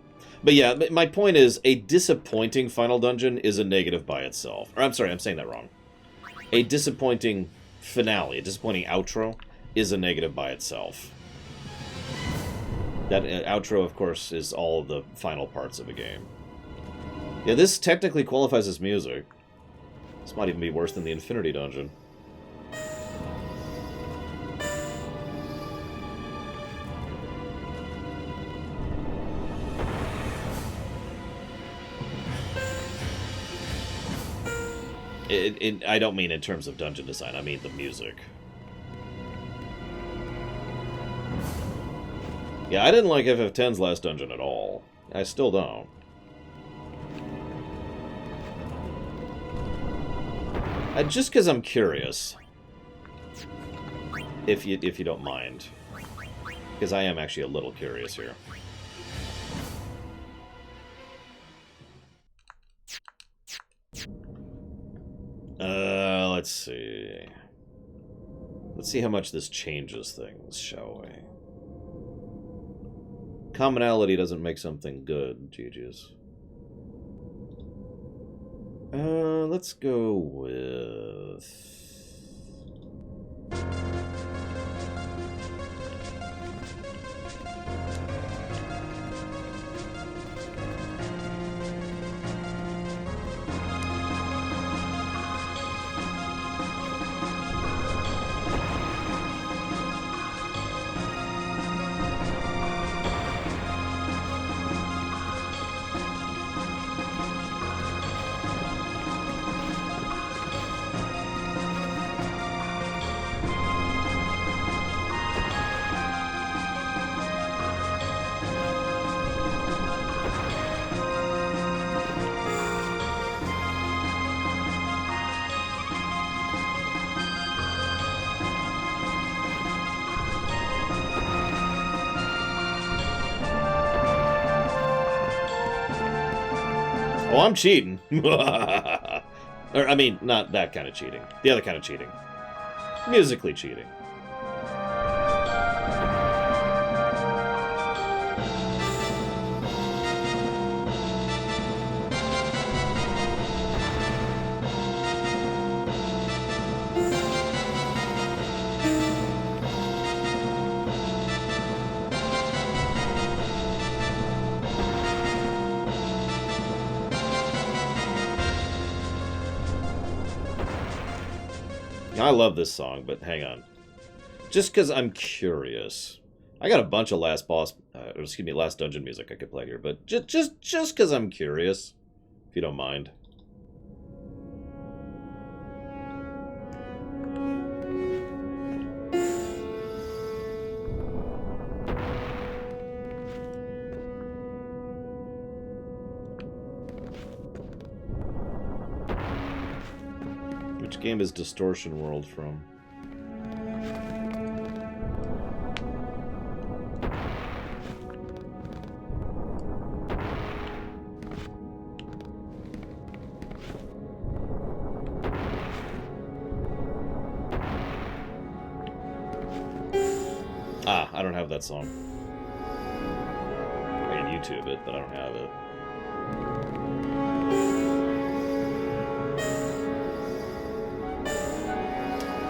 But yeah, my point is, a disappointing final dungeon is a negative by itself. Or, I'm sorry, I'm saying that wrong. A disappointing finale, a disappointing outro, is a negative by itself. That outro, of course, is all of the final parts of a game. Yeah, this technically qualifies as music. This might even be worse than the Infinity Dungeon. I don't mean in terms of dungeon design, I mean the music. Yeah, I didn't like FF10's last dungeon at all. I still don't. Just because I'm curious. If you don't mind. Because I am actually a little curious here. Let's see. Let's see how much this changes things, shall we? Commonality doesn't make something good, GG's. Let's go with... Oh, I'm cheating. Or, I mean, not that kind of cheating. The other kind of cheating. Musically cheating. I love this song, but hang on. Just because I'm curious. I got a bunch of last dungeon music I could play here, but just because I'm curious, if you don't mind. Which game is Distortion World from? Ah, I don't have that song. I can YouTube it, but I don't have it.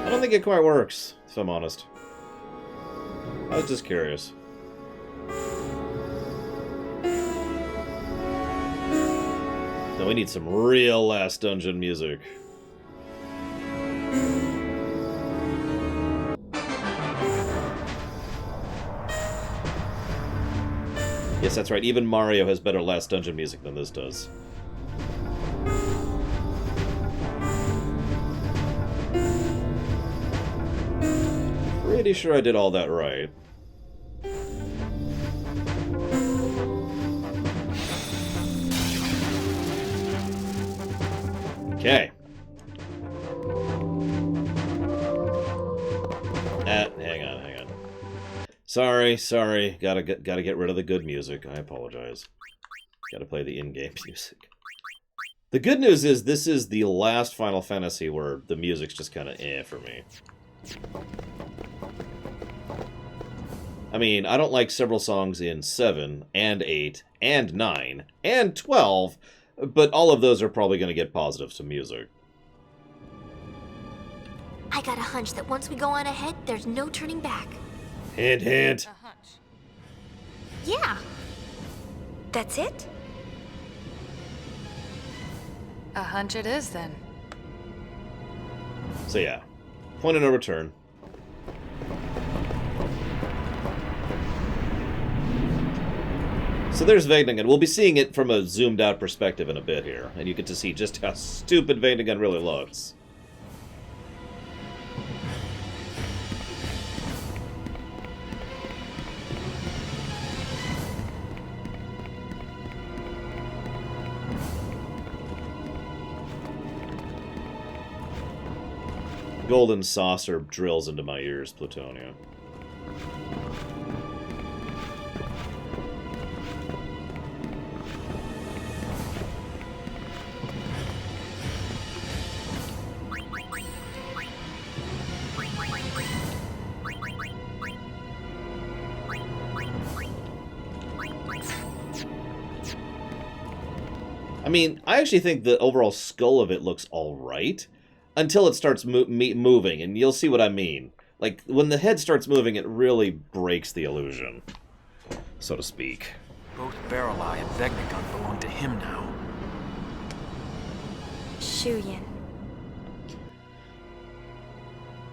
I don't think it quite works, if I'm honest. I was just curious. No, we need some real last dungeon music. Yes, that's right. Even Mario has better last dungeon music than this does. Pretty sure I did all that right. Okay. Hang on. Sorry. Gotta get rid of the good music. I apologize. Gotta play the in-game music. The good news is this is the last Final Fantasy where the music's just kind of for me. I mean, I don't like several songs in 7, and 8, and 9, and 12, but all of those are probably going to get positive to music. I got a hunch that once we go on ahead, there's no turning back. Hint, hint. A hunch. Yeah. That's it? A hunch it is, then. So yeah, point of no return. So there's Vegnagun. We'll be seeing it from a zoomed out perspective in a bit here, and you get to see just how stupid Vegnagun really looks. Golden saucer drills into my ears, Plutonia. I mean, I actually think the overall skull of it looks alright, until it starts moving, and you'll see what I mean. Like, when the head starts moving, it really breaks the illusion, so to speak. Both Barrel Eye and Vegnagun belong to him now. Shuyin.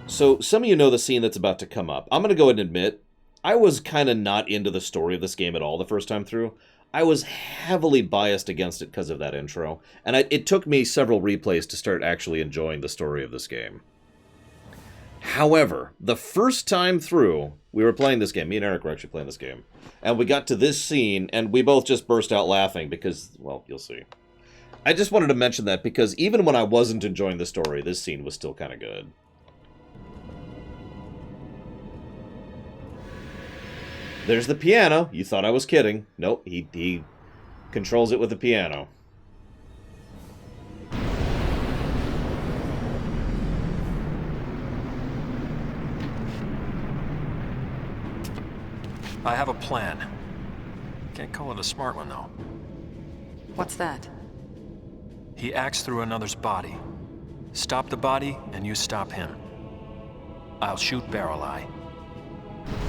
So, some of you know the scene that's about to come up. I'm going to go ahead and admit, I was kind of not into the story of this game at all the first time through. I was heavily biased against it because of that intro, and it took me several replays to start actually enjoying the story of this game. However, the first time through, we were playing this game, me and Eric were actually playing this game, and we got to this scene, and we both just burst out laughing because, well, you'll see. I just wanted to mention that because even when I wasn't enjoying the story, this scene was still kind of good. There's the piano. You thought I was kidding. Nope, he controls it with the piano. I have a plan. Can't call it a smart one, though. What's that? He acts through another's body. Stop the body, and you stop him. I'll shoot Barrel Eye.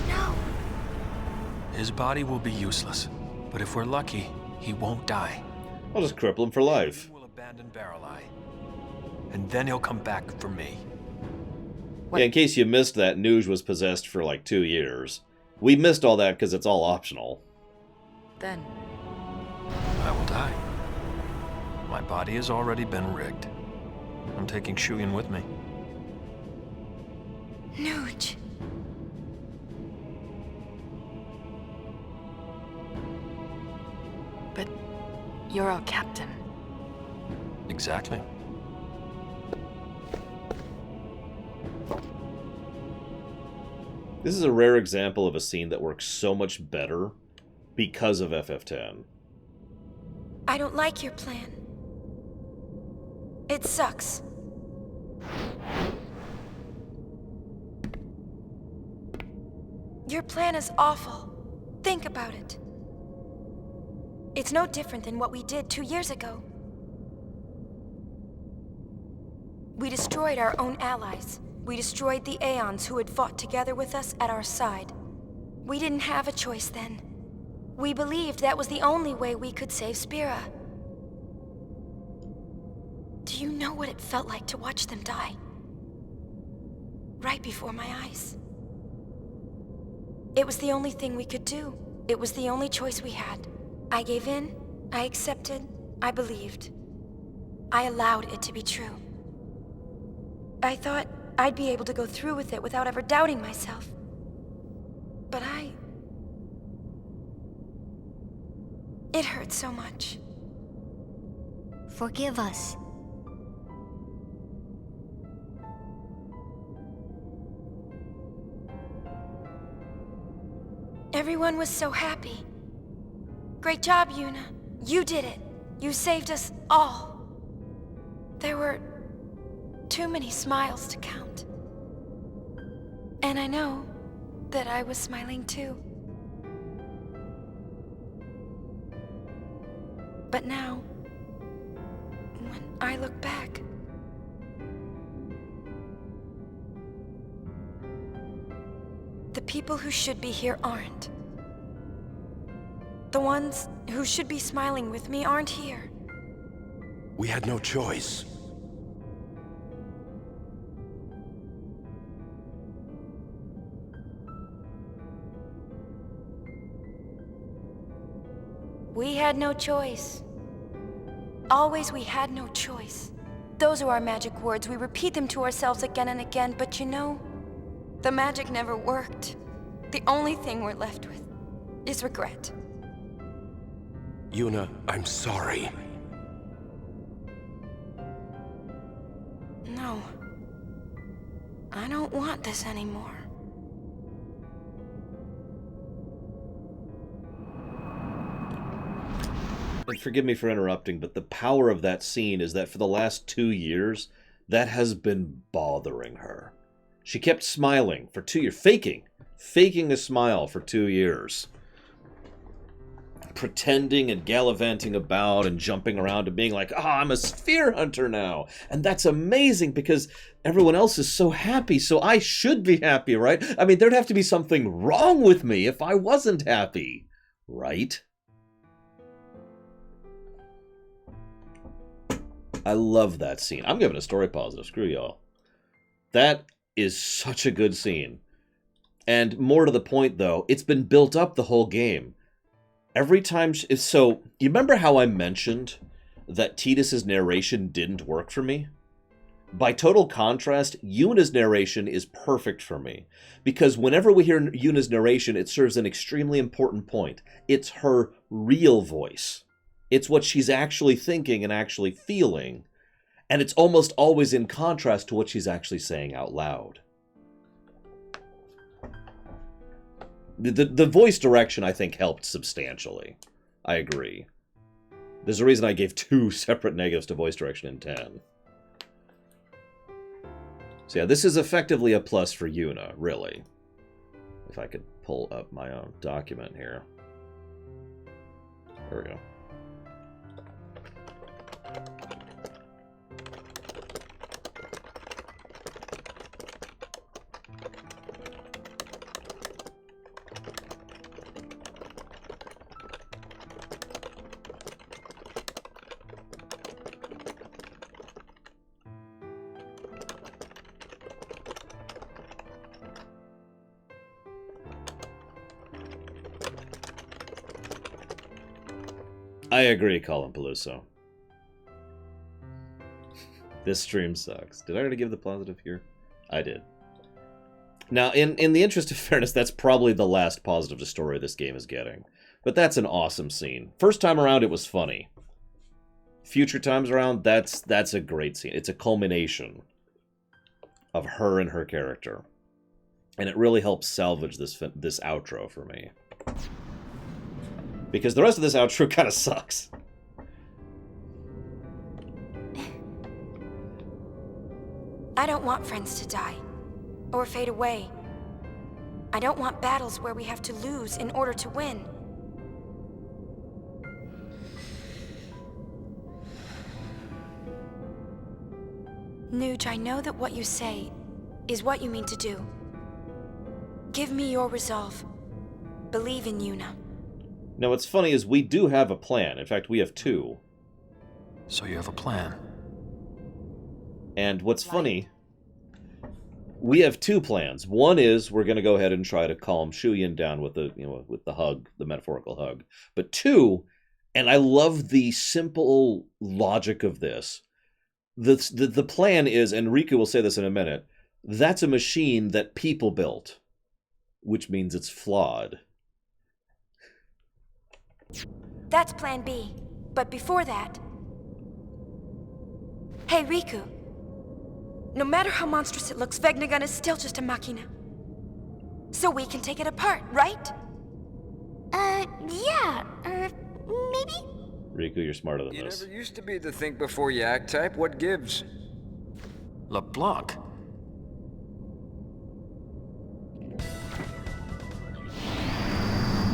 No. His body will be useless, but if we're lucky, he won't die. I'll just cripple him for life. We'll abandon Barrel Eye, and then he'll come back for me. Yeah, in case you missed that, Nuge was possessed for like 2 years. We missed all that because it's all optional. Then I will die. My body has already been rigged. I'm taking Shuyin with me. Nuge. But you're our captain. Exactly. This is a rare example of a scene that works so much better because of FF10. I don't like your plan. It sucks. Your plan is awful. Think about it. It's no different than what we did 2 years ago. We destroyed our own allies. We destroyed the Aeons who had fought together with us at our side. We didn't have a choice then. We believed that was the only way we could save Spira. Do you know what it felt like to watch them die? Right before my eyes. It was the only thing we could do. It was the only choice we had. I gave in, I accepted, I believed. I allowed it to be true. I thought I'd be able to go through with it without ever doubting myself. But it hurt so much. Forgive us. Everyone was so happy. Great job, Yuna. You did it. You saved us all. There were too many smiles to count. And I know that I was smiling too. But now, when I look back, the people who should be here aren't. The ones who should be smiling with me aren't here. We had no choice. We had no choice. Always we had no choice. Those are our magic words. We repeat them to ourselves again and again, but you know, the magic never worked. The only thing we're left with is regret. Yuna, I'm sorry. No. I don't want this anymore. And forgive me for interrupting, but the power of that scene is that for the last 2 years, that has been bothering her. She kept smiling for 2 years, faking a smile for 2 years. Pretending and gallivanting about and jumping around and being like, I'm a sphere hunter now. And that's amazing because everyone else is so happy, so I should be happy, right? I mean, there'd have to be something wrong with me if I wasn't happy, right? I love that scene. I'm giving a story positive. Screw y'all. That is such a good scene. And more to the point, though, it's been built up the whole game. Every time... So, you remember how I mentioned that Tidus's narration didn't work for me? By total contrast, Yuna's narration is perfect for me. Because whenever we hear Yuna's narration, it serves an extremely important point. It's her real voice. It's what she's actually thinking and actually feeling. And it's almost always in contrast to what she's actually saying out loud. The voice direction, I think, helped substantially. I agree. There's a reason I gave 2 separate negatives to voice direction in 10. So yeah, this is effectively a plus for Yuna, really. If I could pull up my own document here. There we go. I agree, Colin Peluso. This stream sucks. Did I already give the positive here? I did. Now, in the interest of fairness, that's probably the last positive story this game is getting. But that's an awesome scene. First time around, it was funny. Future times around, that's a great scene. It's a culmination of her and her character. And it really helps salvage this outro for me. Because the rest of this outro kind of sucks. I don't want friends to die, or fade away. I don't want battles where we have to lose in order to win. Nuge, I know that what you say is what you mean to do. Give me your resolve. Believe in Yuna. Now, what's funny is we do have a plan. In fact, we have two. So you have a plan. And what's funny, we have two plans. One is we're going to go ahead and try to calm Shuyin down with the hug, the metaphorical hug. But two, and I love the simple logic of this. The plan is, and Riku will say this in a minute, that's a machine that people built, which means it's flawed. That's plan B. But before that... Hey, Riku. No matter how monstrous it looks, Vegnagun is still just a machina. So we can take it apart, right? Yeah. Maybe? Riku, you're smarter than You this. never used to be the think before you act type. What gives? LeBlanc.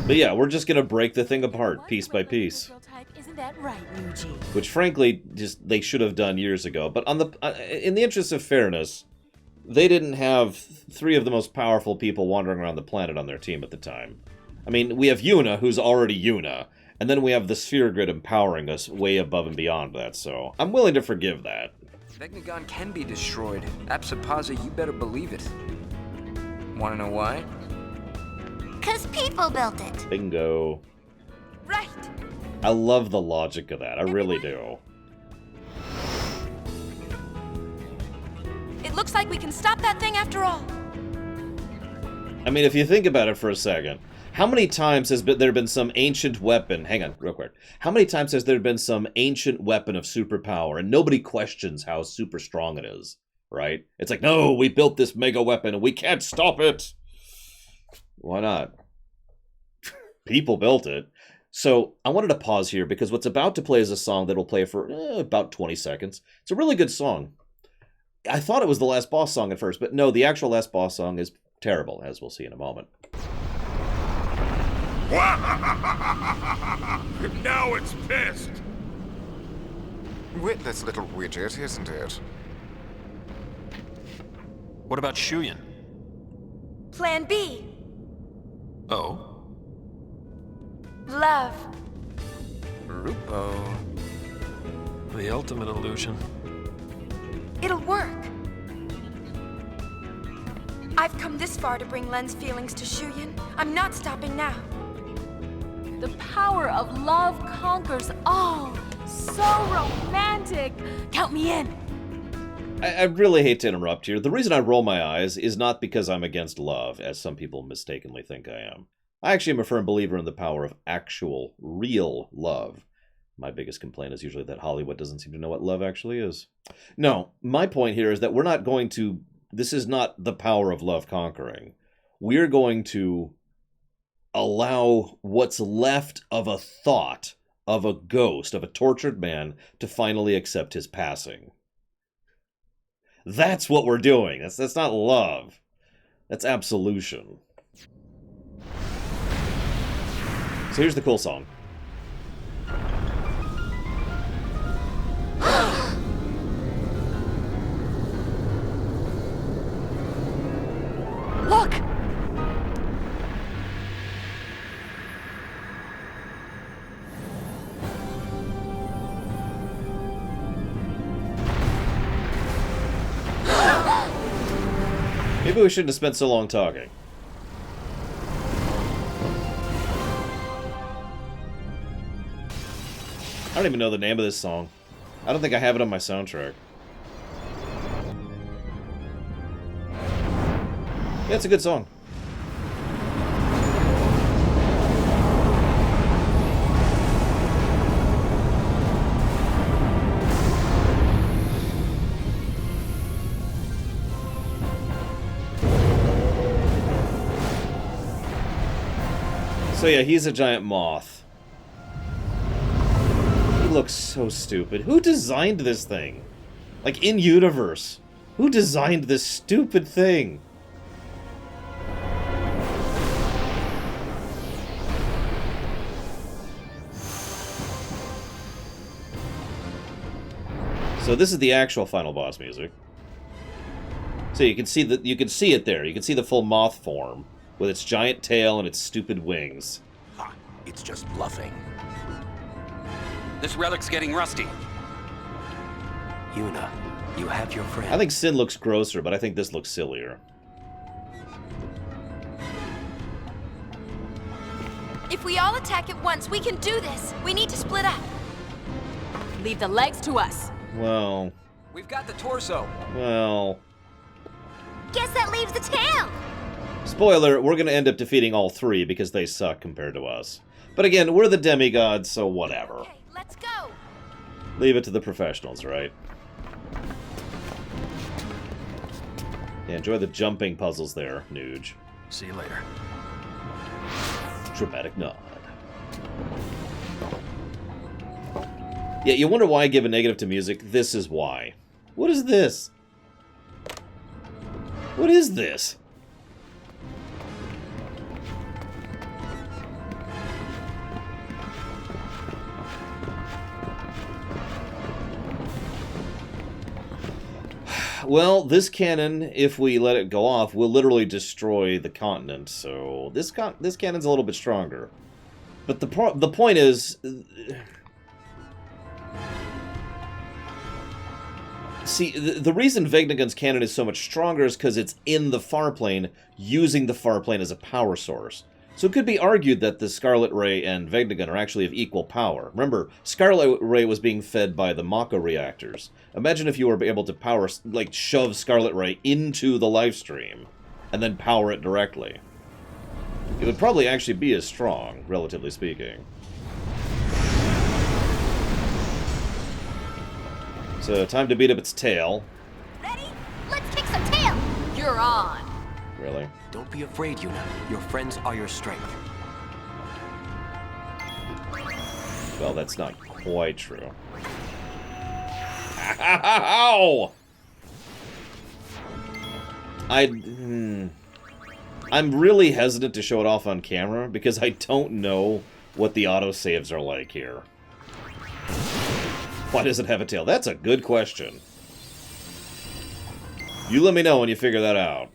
But yeah, we're just going to break the thing apart, piece by piece. Isn't that right, Nuji? Which, frankly, just they should have done years ago. But on in the interest of fairness, they didn't have three of the most powerful people wandering around the planet on their team at the time. I mean, we have Yuna, who's already Yuna, and then we have the Sphere Grid empowering us way above and beyond that, so I'm willing to forgive that. Vegnagon can be destroyed. Apsipaza, you better believe it. Wanna know why? 'Cause people built it. Bingo. Right. I love the logic of that. I really do. It looks like we can stop that thing after all. I mean, if you think about it for a second, how many times has there been some ancient weapon? Hang on, real quick. How many times has there been some ancient weapon of superpower and nobody questions how super strong it is, right? It's like, no, we built this mega weapon and we can't stop it. Why not? People built it. So I wanted to pause here because what's about to play is a song that will play for about 20 seconds. It's a really good song. I thought it was the last boss song at first, but no, the actual last boss song is terrible, as we'll see in a moment. Now it's pissed. Witless little widget, isn't it? What about Shuyin? Plan B. Oh? Love. Rupo. The ultimate illusion. It'll work. I've come this far to bring Len's feelings to Shuyin. I'm not stopping now. The power of love conquers all. So romantic. Count me in. I really hate to interrupt here. The reason I roll my eyes is not because I'm against love, as some people mistakenly think I am. I actually am a firm believer in the power of actual, real love. My biggest complaint is usually that Hollywood doesn't seem to know what love actually is. No, my point here is that we're not going to... This is not the power of love conquering. We're going to allow what's left of a thought, of a ghost, of a tortured man, to finally accept his passing. That's what we're doing. That's not love. That's absolution. So here's the cool song. Look! Maybe we shouldn't have spent so long talking. I don't even know the name of this song. I don't think I have it on my soundtrack. Yeah, it's a good song. So yeah, he's a giant moth. He looks so stupid. Who designed this thing? Like, in universe. Who designed this stupid thing? So this is the actual final boss music. So you can see it there. You can see the full moth form with its giant tail and its stupid wings. Ha! It's just bluffing. This relic's getting rusty. Yuna, you have your friend. I think Sin looks grosser, but I think this looks sillier. If we all attack at once, we can do this. We need to split up. Leave the legs to us. Well... We've got the torso. Well... Guess that leaves the tail. Spoiler, we're gonna end up defeating all three because they suck compared to us. But again, we're the demigods, so whatever. Okay, let's go. Leave it to the professionals, right? Yeah, enjoy the jumping puzzles there, Nuge. See you later. Dramatic nod. Yeah, you wonder why I give a negative to music? This is why. What is this? What is this? Well, this cannon, if we let it go off, will literally destroy the continent, so this cannon's a little bit stronger. But the point is... See, the reason Vegnagun's cannon is so much stronger is because it's in the farplane, using the farplane as a power source. So it could be argued that the Scarlet Ray and Vegnagun are actually of equal power. Remember, Scarlet Ray was being fed by the Mako reactors. Imagine if you were able to power, like, shove Scarlet Ray into the livestream, and then power it directly. It would probably actually be as strong, relatively speaking. So, time to beat up its tail. Ready? Let's kick some tail. You're on. Really? Don't be afraid, Yuna. Your friends are your strength. Well, that's not quite true. Ow! I'm really hesitant to show it off on camera because I don't know what the autosaves are like here. Why does it have a tail? That's a good question. You let me know when you figure that out.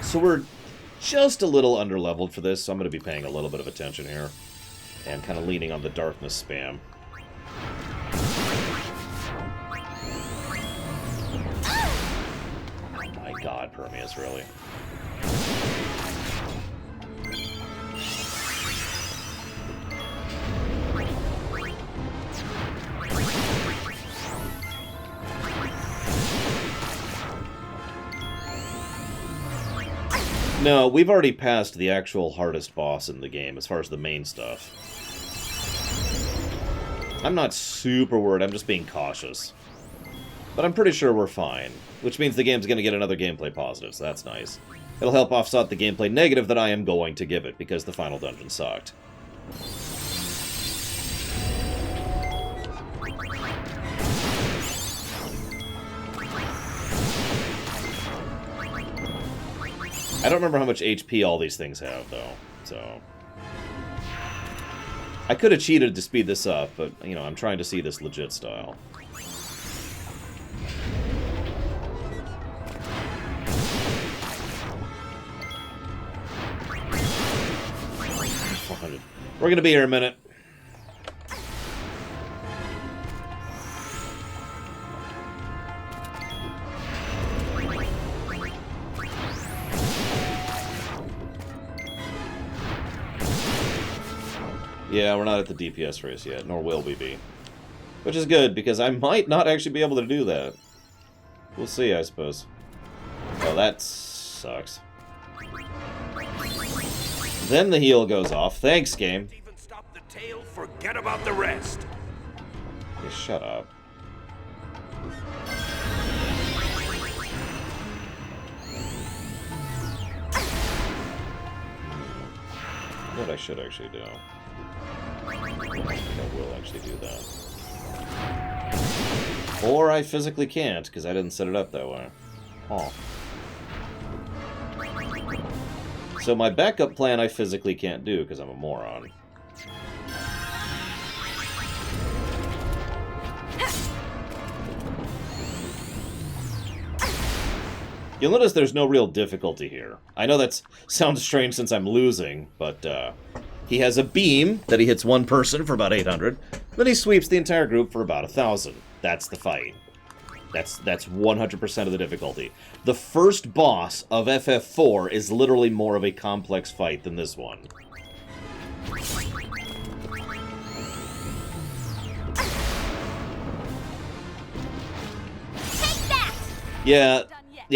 So we're just a little underleveled for this, so I'm going to be paying a little bit of attention here. And kind of leaning on the darkness spam. Oh my god, Permeus, really? No, we've already passed the actual hardest boss in the game as far as the main stuff. I'm not super worried, I'm just being cautious. But I'm pretty sure we're fine, which means the game's going to get another gameplay positive, so that's nice. It'll help offset the gameplay negative that I am going to give it, because the final dungeon sucked. I don't remember how much HP all these things have, though, so... I could have cheated to speed this up, but, you know, I'm trying to see this legit style. We're gonna be here a minute. Yeah, we're not at the DPS race yet, nor will we be. Which is good, because I might not actually be able to do that. We'll see, I suppose. Oh, that sucks. Then the heal goes off. Thanks, game. Even stop the tail, forget about the rest. Yeah, shut up. What I should actually do. I think I will actually do that. Or I physically can't, because I didn't set it up that way. Oh. So my backup plan I physically can't do, because I'm a moron. You'll notice there's no real difficulty here. I know that sounds strange since I'm losing, but he has a beam that he hits one person for about 800, then he sweeps the entire group for about 1,000. That's the fight. That's 100% of the difficulty. The first boss of FF4 is literally more of a complex fight than this one. Yeah,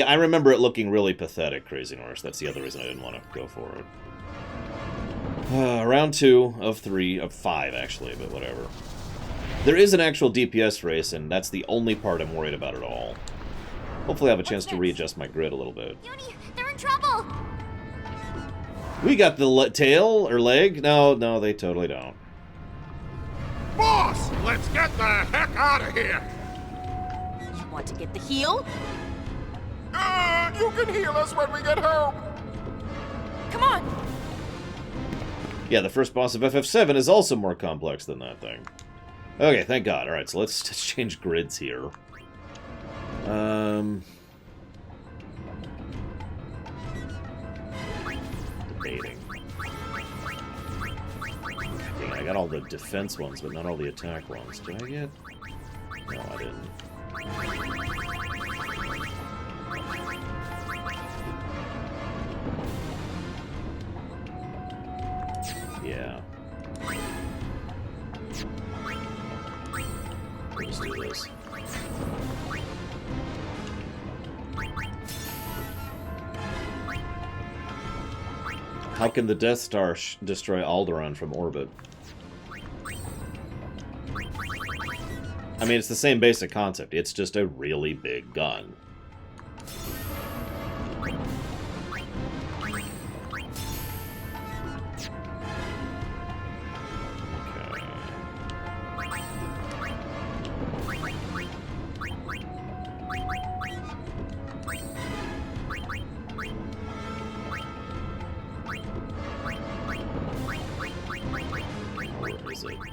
I remember it looking really pathetic, Crazy Norse. That's the other reason I didn't want to go for it. Round 2 of 3, of 5, actually, but whatever. There is an actual DPS race, and that's the only part I'm worried about at all. Hopefully I have a chance to readjust my grid a little bit. Uni, they're in trouble! We got the tail, or leg? No, they totally don't. Boss, let's get the heck out of here! You want to get the heal? You can heal us when we get home! Come on! Yeah, the first boss of FF7 is also more complex than that thing. Okay, thank God. Alright, so let's change grids here. Debating. Dang, I got all the defense ones, but not all the attack ones. Did I get... No, I didn't. Yeah. Let's do this. How can the Death Star destroy Alderaan from orbit? I mean, it's the same basic concept. It's just a really big gun.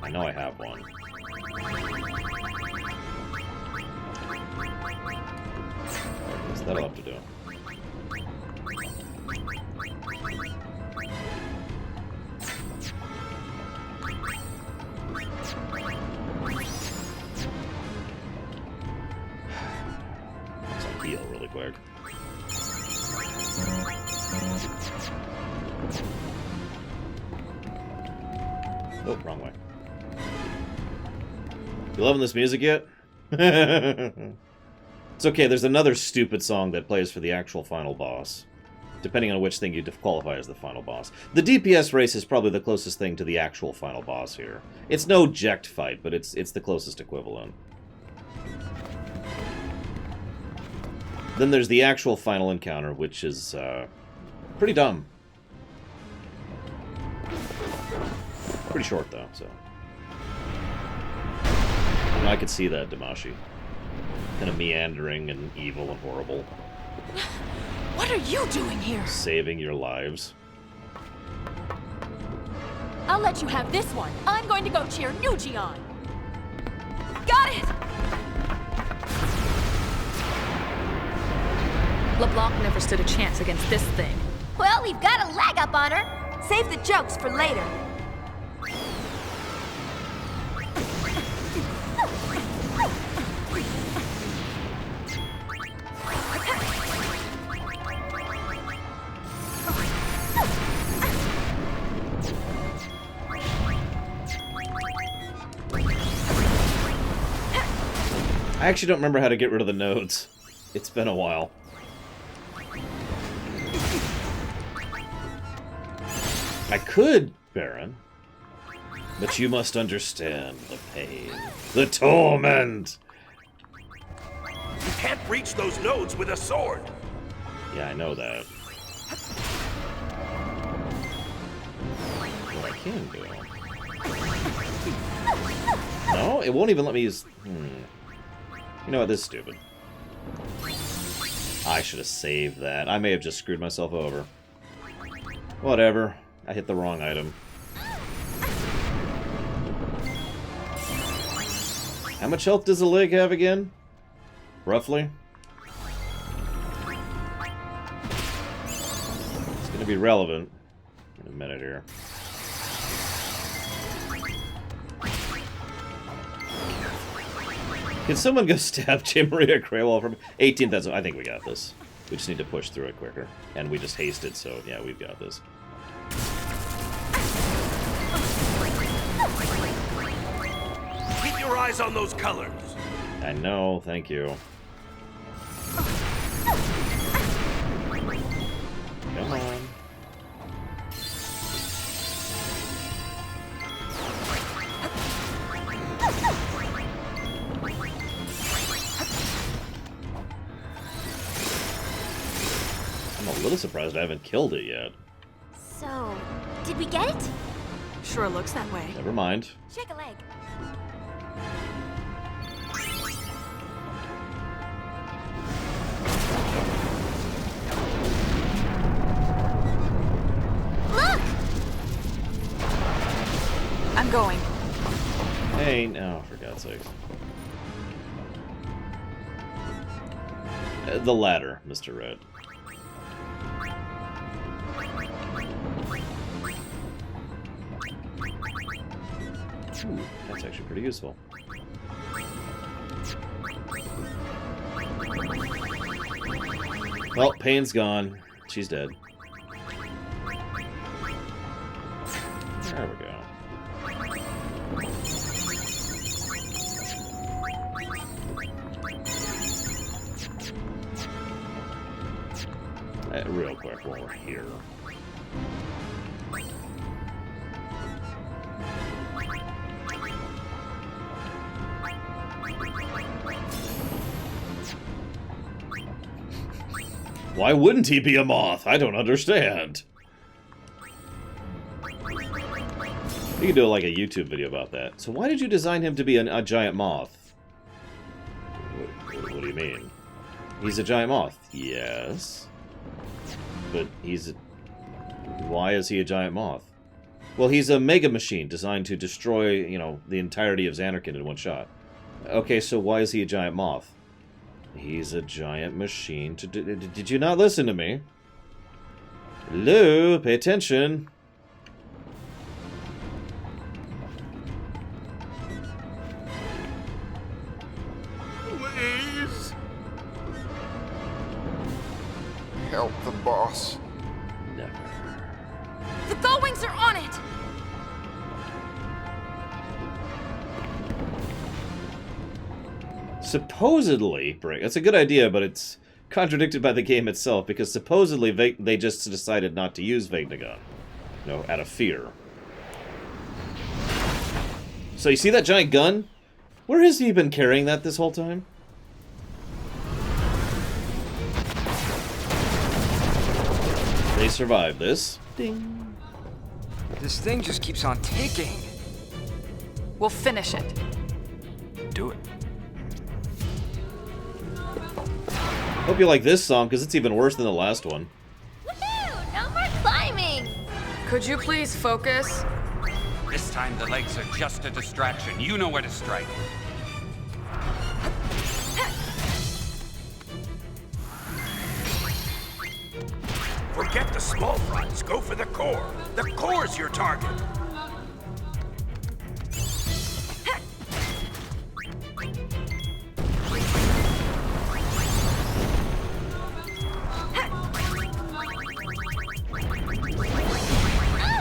I know I have one. That'll have to do. Let's heal really quick. Oh, wrong way. You loving this music yet? It's okay, there's another stupid song that plays for the actual final boss. Depending on which thing you qualify as the final boss. The DPS race is probably the closest thing to the actual final boss here. It's no Jekt fight, but it's the closest equivalent. Then there's the actual final encounter, which is pretty dumb. Pretty short, though, so... I could see that, Damashi. Kind of meandering and evil and horrible. What are you doing here? Saving your lives. I'll let you have this one. I'm going to go cheer Nuji on. Got it! LeBlanc never stood a chance against this thing. Well, we've got a leg up on her. Save the jokes for later. I actually don't remember how to get rid of the nodes. It's been a while. I could, Baron. But you must understand the pain. The torment! You can't reach those nodes with a sword. Yeah, I know that. What I can do... No, it won't even let me use... You know what, this is stupid. I should have saved that. I may have just screwed myself over. Whatever. I hit the wrong item. How much health does a leg have again? Roughly? It's gonna be relevant in a minute here. Can someone go stab J. Maria Craywell from 18th? I think we got this. We just need to push through it quicker. And we just hasted, so yeah, we've got this. Keep your eyes on those colors. I know, thank you. Come on. I'm a little surprised I haven't killed it yet. So, did we get it? Sure looks that way. Never mind. Shake a leg. Look! I'm going. Hey, no, for God's sake. The ladder, Mr. Red. Ooh, that's actually pretty useful. Well, Pain's gone. She's dead. There we go. Real quick while we're here. Why wouldn't he be a moth? I don't understand. You could do like a YouTube video about that. So why did you design him to be a giant moth? What do you mean? He's a giant moth. Yes. But he's a... Why is he a giant moth? Well, he's a mega machine designed to destroy, you know, the entirety of Xanarkand in one shot. Okay, so why is he a giant moth? He's a giant machine to do... Did you not listen to me? Hello? Pay attention. Please. Help the boss. Never. The Gullwings are on it! Supposedly, that's a good idea, but it's contradicted by the game itself, because supposedly they just decided not to use Vegnagun. You know, out of fear. So you see that giant gun? Where has he been carrying that this whole time? They survived this. Ding. This thing just keeps on ticking. We'll finish it. Do it. Hope you like this song, because it's even worse than the last one. Woohoo! No more climbing! Could you please focus? This time the legs are just a distraction. You know where to strike. Forget the small fronts. Go for the core. The core's your target.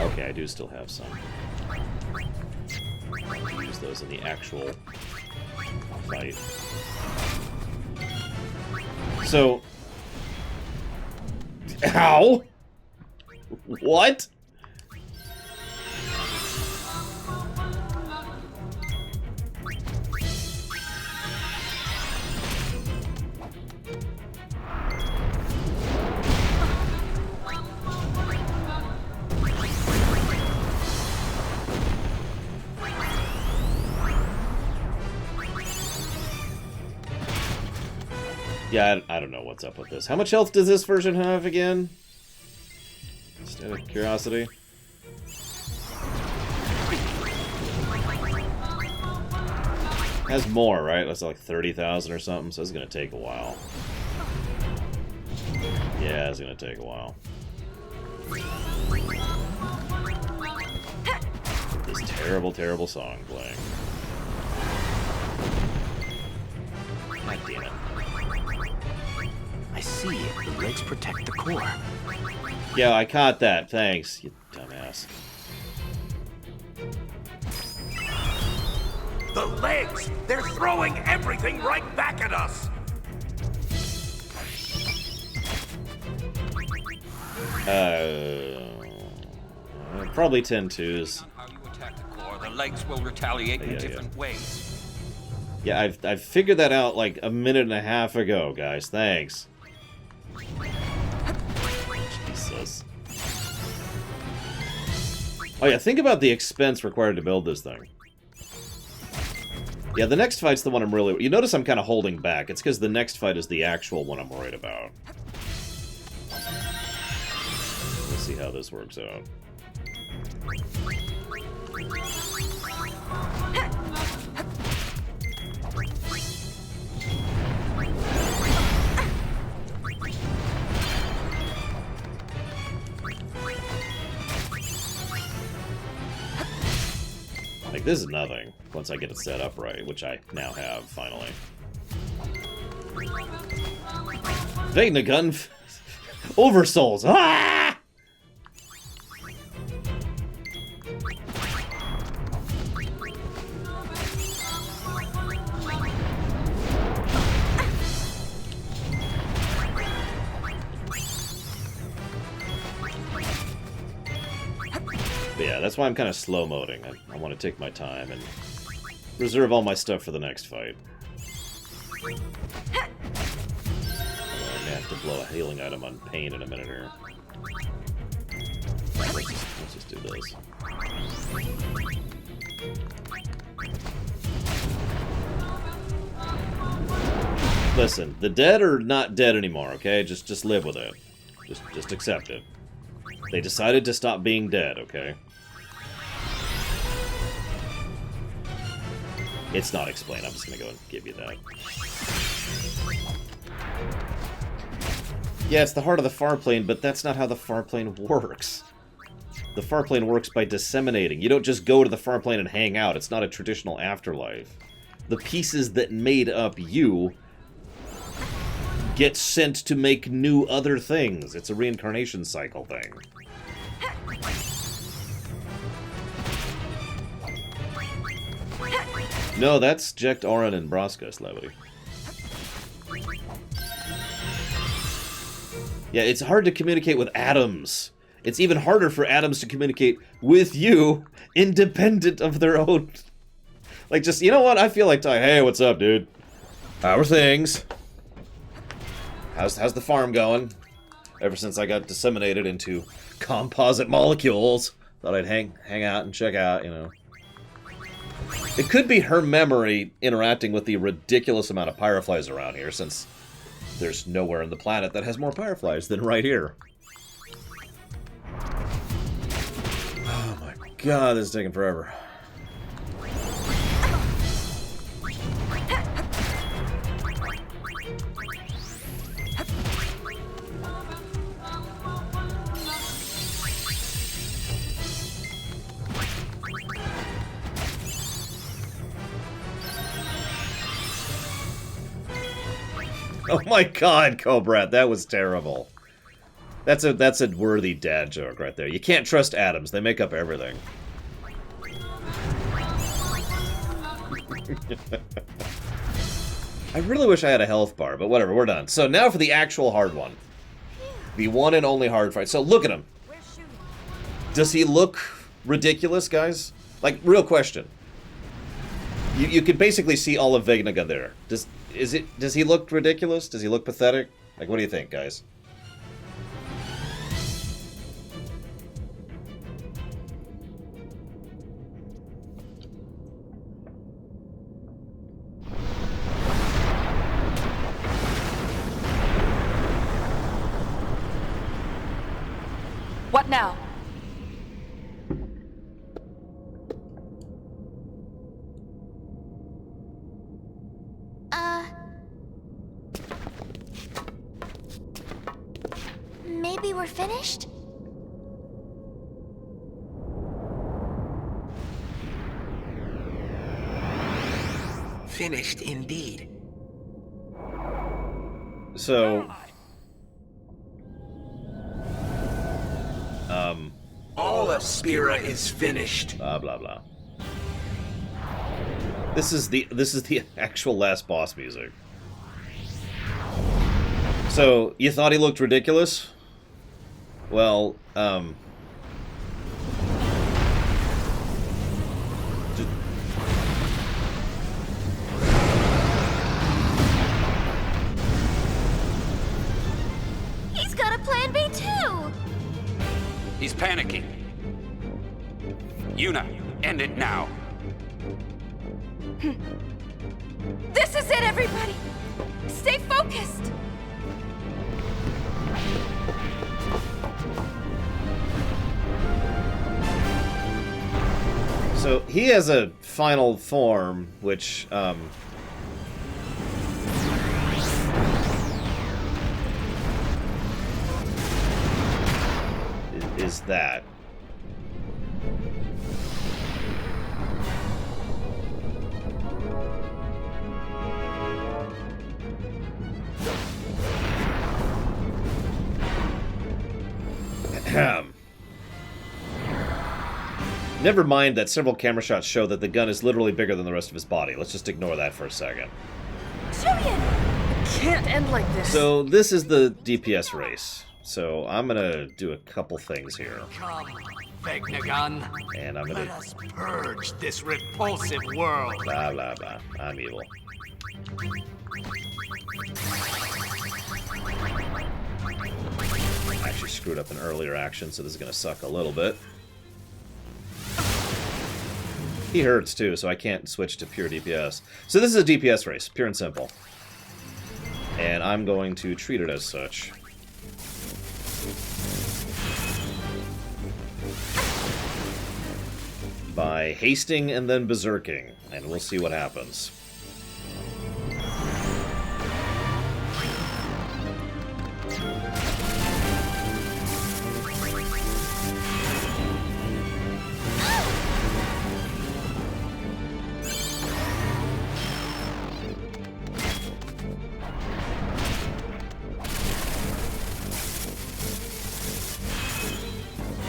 Okay, I do still have some. Use those in the actual fight. So... Ow! What? Yeah, I don't know what's up with this. How much health does this version have again? Just out of curiosity. Has more, right? That's like 30,000 or something, so it's gonna take a while. Yeah, it's gonna take a while. This terrible, terrible song playing. God damn it. I see it. The legs protect the core. Yeah, I caught that. Thanks, you dumbass. The legs! They're throwing everything right back at us! Probably 10-2s. How you attack the core, the legs will retaliate in different ways. Yeah, I've figured that out like a minute and a half ago, guys. Thanks. Jesus. Oh yeah, think about the expense required to build this thing. Yeah, the next fight's the one I'm really... You notice I'm kind of holding back. It's because the next fight is the actual one I'm worried about. Let's see how this works out. Like, this is nothing, once I get it set up right, which I now have, finally. Vegna gun! Oversouls! Ah! But yeah, that's why I'm kind of slow-moding. I want to take my time and reserve all my stuff for the next fight. Although I may have to blow a healing item on pain in a minute here. Let's just do this. Listen, the dead are not dead anymore, okay? Just live with it. Just accept it. They decided to stop being dead, okay? It's not explained. I'm just gonna go and give you that. Yeah, it's the heart of the far plane, but that's not how the far plane works. The far plane works by disseminating. You don't just go to the far plane and hang out. It's not a traditional afterlife. The pieces that made up you get sent to make new other things. It's a reincarnation cycle thing. No, that's Jekt, Orin, and Braska, Slavity. Yeah, it's hard to communicate with atoms. It's even harder for atoms to communicate with you, independent of their own... Like, just, you know what? I feel like talking, hey, what's up, dude? How are things? How's the farm going? Ever since I got disseminated into composite molecules, thought I'd hang out and check out, you know. It could be her memory interacting with the ridiculous amount of pyroflies around here, since there's nowhere on the planet that has more fireflies than right here. Oh my god, this is taking forever. Oh my god, Cobrat, that was terrible. That's a worthy dad joke right there. You can't trust atoms, they make up everything. I really wish I had a health bar, but whatever, we're done. So now for the actual hard one. The one and only hard fight. So look at him. Does he look ridiculous, guys? Like, real question. You can basically see all of Vegnaga there. Does he look ridiculous? Does he look pathetic? Like, what do you think, guys? What now? Maybe we're finished? Finished indeed. So... All of Spira is finished. Blah, blah, blah. This is the actual last boss music. So, you thought he looked ridiculous? Well, He's got a plan B too! He's panicking. Yuna, end it now. This is it, everybody! Stay focused! so he has a final form, which, is that. Never mind that several camera shots show that the gun is literally bigger than the rest of his body. Let's just ignore that for a second. Julian! It can't end like this. So this is the DPS race. So I'm gonna do a couple things here. Come, Vegnagun. And I'm Let gonna... us purge this repulsive world. Blah, blah, blah. I'm evil. I actually screwed up an earlier action, so this is gonna suck a little bit. He hurts too, so I can't switch to pure DPS. So this is a DPS race, pure and simple. And I'm going to treat it as such. By hasting and then berserking, and we'll see what happens.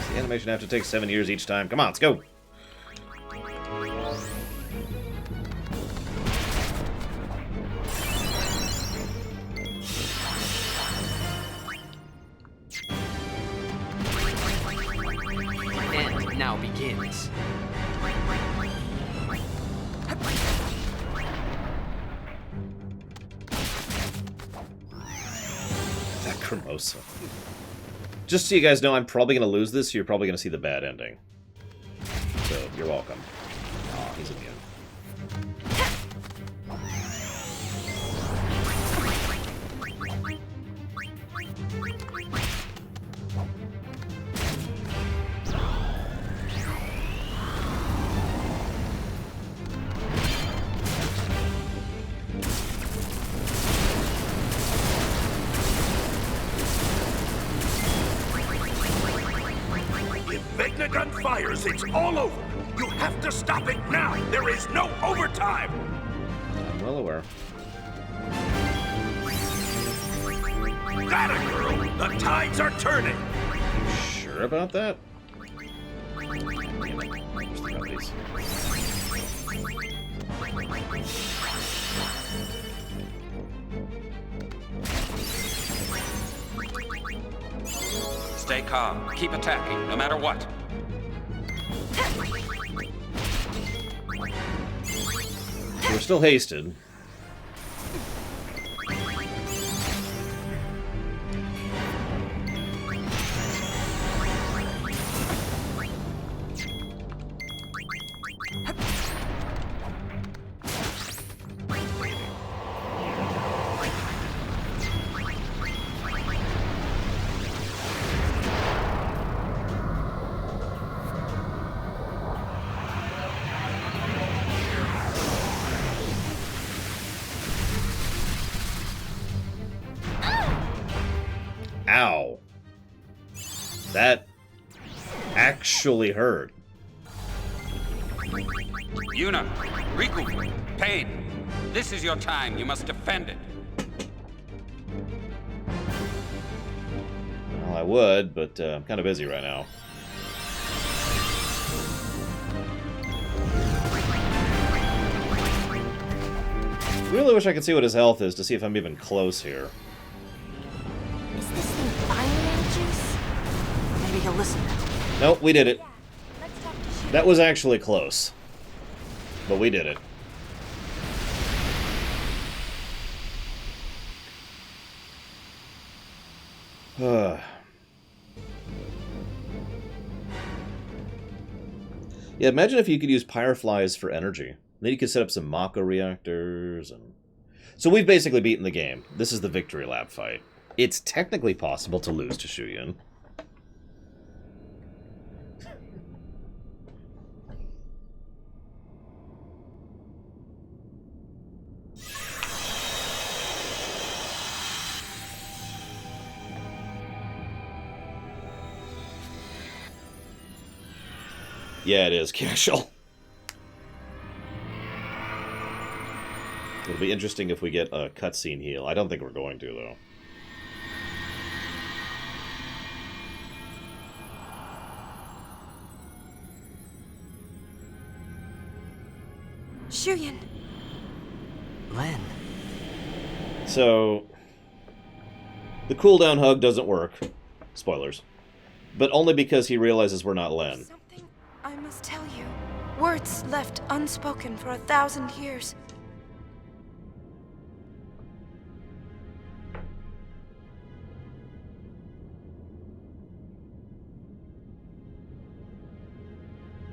The animation have to take 7 years each time. Come on, let's go. End now begins. That Cremosa. Just so you guys know, I'm probably going to lose this, so you're probably going to see the bad ending. So, you're welcome. Aw, he's immune. fires, it's all over. You have to stop it now. There is no overtime. I'm well aware. That a girl. The tides are turning. Sure about that? Stay calm. Keep attacking, no matter what. We're still hasted. Ow. That actually hurt. Yuna, Riku, Pain. This is your time. You must defend it. Well, I would, but I'm kind of busy right now. Really wish I could see what his health is to see if I'm even close here. Is this thing finally out of juice? Maybe he'll listen. Nope, we did it. That was actually close. But we did it. Yeah, imagine if you could use Pyreflies for energy. Then you could set up some Mako reactors and... So we've basically beaten the game. This is the victory lap fight. It's technically possible to lose to Shuyin. Yeah, it is casual. It'll be interesting if we get a cutscene heal. I don't think we're going to, though. Shuyin. Len. So, the cooldown hug doesn't work. Spoilers. But only because he realizes we're not Len. Something I must tell you. Words left unspoken for 1,000 years.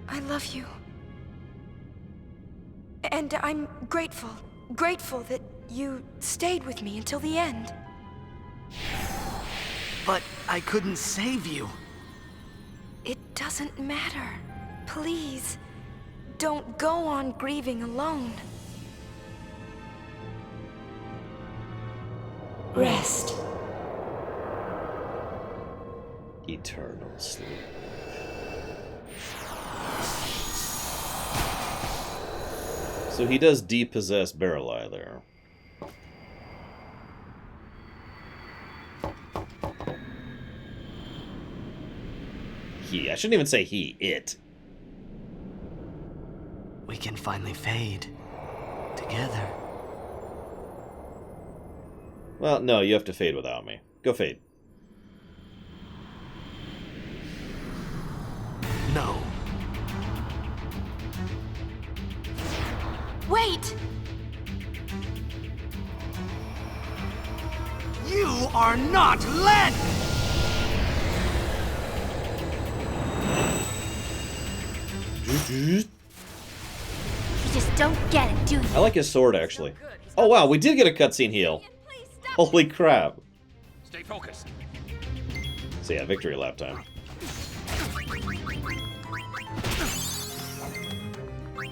I love you. And I'm grateful that you stayed with me until the end. But I couldn't save you. It doesn't matter. Please, don't go on grieving alone. Rest. Eternal sleep. So he does depossess Barreleye there. I shouldn't even say he, it. We can finally fade. Together. Well, no, you have to fade without me. Go fade. No. Wait! You are not Len! You just don't get it, do you? I like his sword, actually. Oh, wow, we did get a cutscene heal. Holy crap. Stay focused. So yeah, victory lap time.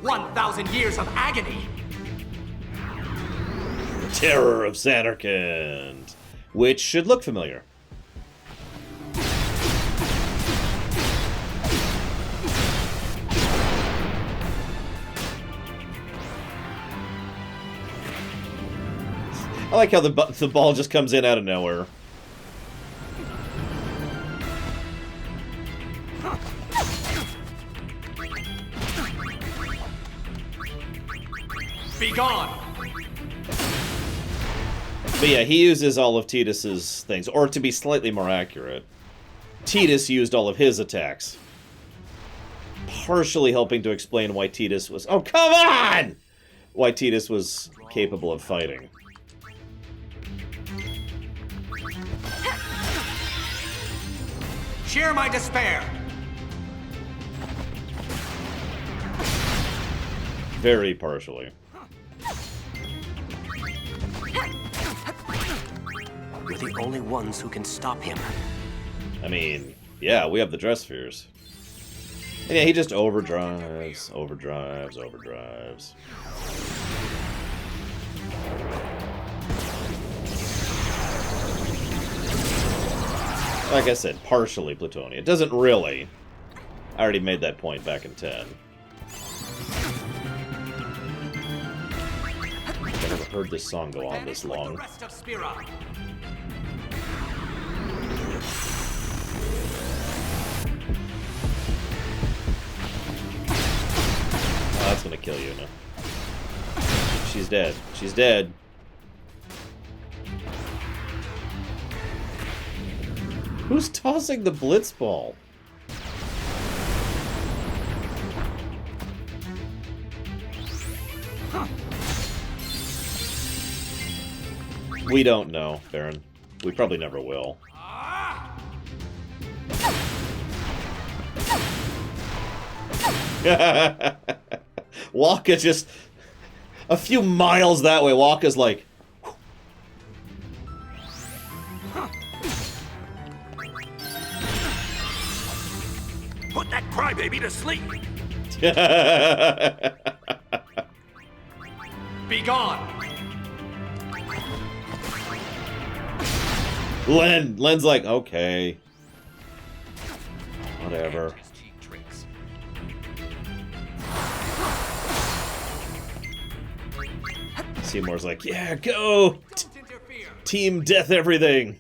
1,000 years of agony! Terror of Zanarkand. Which should look familiar. I like how the ball just comes in out of nowhere. Be gone! But yeah, he uses all of Tidus's things. Or to be slightly more accurate, Tidus used all of his attacks. Partially helping to explain why Tidus was... Oh, come on! Why Tidus was capable of fighting. Share my despair! Very partially. We're the only ones who can stop him. I mean, yeah, we have the dress spheres. And yeah, he just overdrives, overdrives, overdrives. Like I said, partially Plutonian. It doesn't really. I already made that point back in 10. I've never heard this song go on this long. Oh, that's gonna kill Yuna. She's dead. She's dead. Who's tossing the blitz ball? We don't know, Baron. We probably never will. Waka just... A few miles that way, Waka's like... Put that crybaby to sleep! Be gone! Len's like, okay. Whatever. Seymour's like, yeah, go! Team death everything!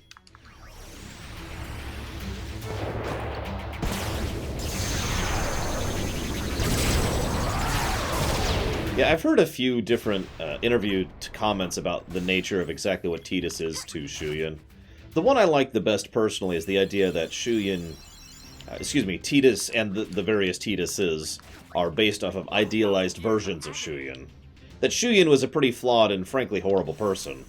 Yeah, I've heard a few different interview comments about the nature of exactly what Tidus is to Shuyin. The one I like the best personally is the idea that Shuyin... Tidus and the various Tiduses are based off of idealized versions of Shuyin. That Shuyin was a pretty flawed and frankly horrible person.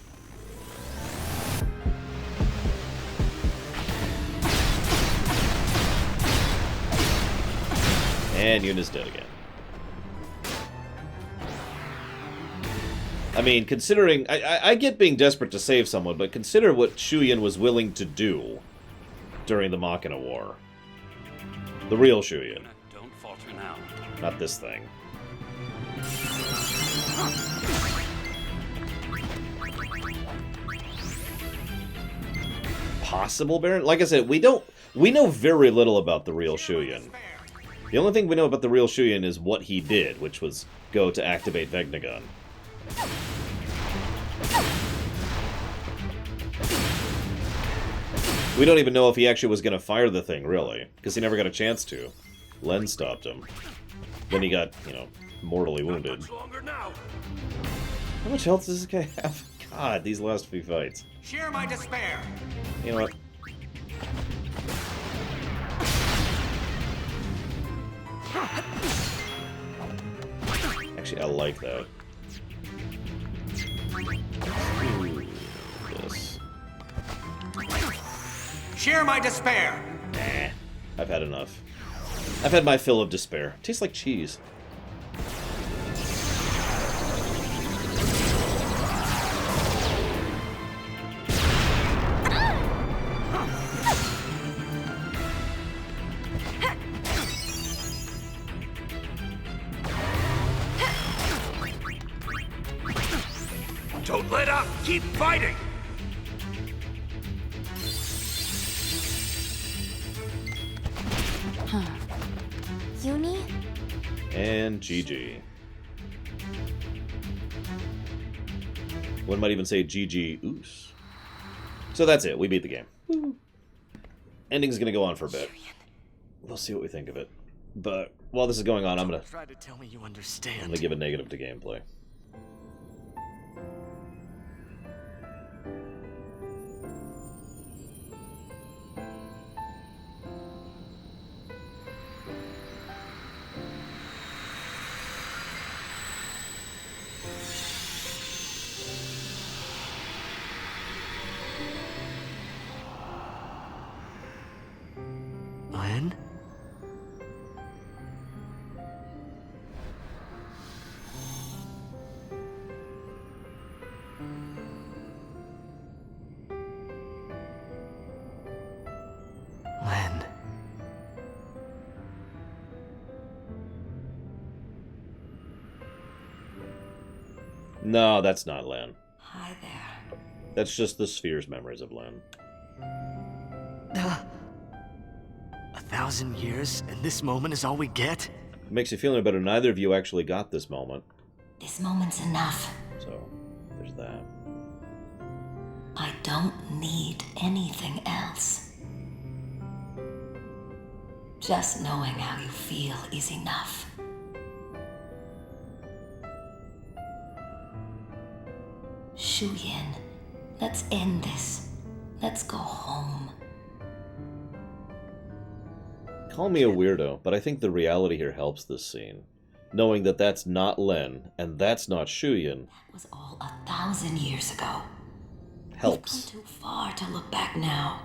And Yuna's dead again. I mean, considering... I get being desperate to save someone, but consider what Shuyin was willing to do during the Machina War. The real Shuyin. Don't falter now. Not this thing. Possible Baron? Like I said, we know very little about the real Shuyin. The only thing we know about the real Shuyin is what he did, which was go to activate Vegnagun. We don't even know if he actually was going to fire the thing, really, because he never got a chance to. Len stopped him. Then he got, you know, mortally wounded. How much health does this guy have? God, these last few fights. Share my despair. You know what? Actually, I like that. Ooh, this. Share my despair. Nah, I've had enough. I've had my fill of despair. Tastes like cheese. Don't let up! Keep fighting! Uni? And GG. One might even say GG Oos. So that's it. We beat the game. Woo. Ending's gonna go on for a bit. We'll see what we think of it. But while this is going on, I'm gonna try to tell me you understand. I'm gonna give a negative to gameplay. Len? Len. No, that's not Len. Hi there. That's just the sphere's memories of Len. 1,000 years, and this moment is all we get? It makes you feel any better. Neither of you actually got this moment. This moment's enough. So, there's that. I don't need anything else. Just knowing how you feel is enough. Shuyin, let's end this. Let's go home. Call me a weirdo, but I think the reality here helps this scene. Knowing that that's not Len, and that's not Shuyin. That was all 1,000 years ago. Helps. We've come too far to look back now.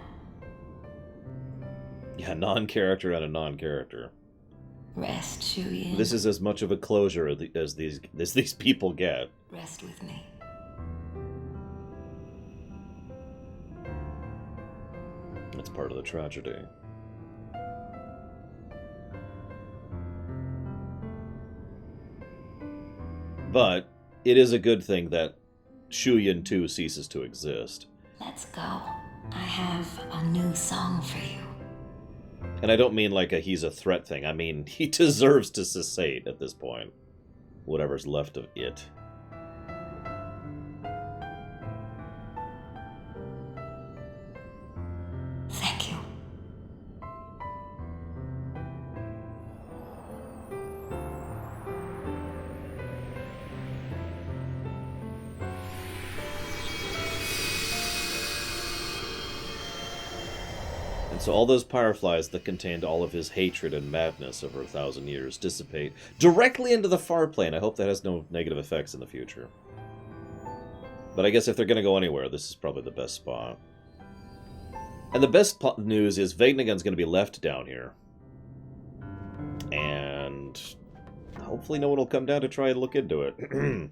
Yeah, non-character and a non-character. Rest, Shuyin. This is as much of a closure as these people get. Rest with me. That's part of the tragedy. But it is a good thing that Shuyin 2 ceases to exist. Let's go. I have a new song for you. And I don't mean like a he's a threat thing. I mean, he deserves to cessate at this point. Whatever's left of it. Thank you. And so all those fireflies that contained all of his hatred and madness over 1,000 years dissipate directly into the far plane. I hope that has no negative effects in the future. But I guess if they're going to go anywhere, this is probably the best spot. And the best news is Vegnagun's going to be left down here. And hopefully no one will come down to try and look into it.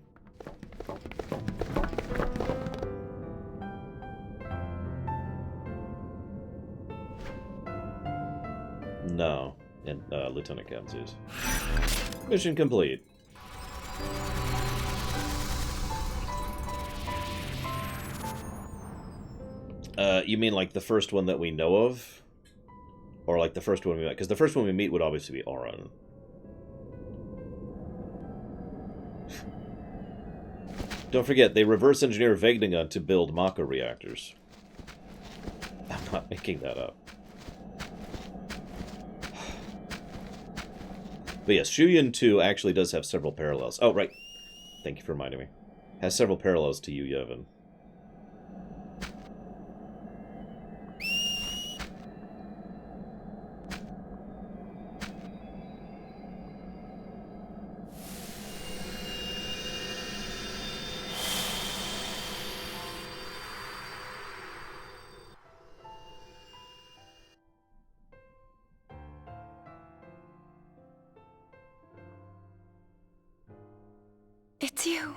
No. And Lieutenant Kenzies. Mission complete. You mean like the first one that we know of? Or like the first one we met? Because the first one we meet would obviously be Auron. Don't forget, they reverse engineer Vegnagun to build Mako reactors. I'm not making that up. But yes, Shuyin 2 actually does have several parallels. Oh, right. Thank you for reminding me. Has several parallels to Yu Yevon. It's you.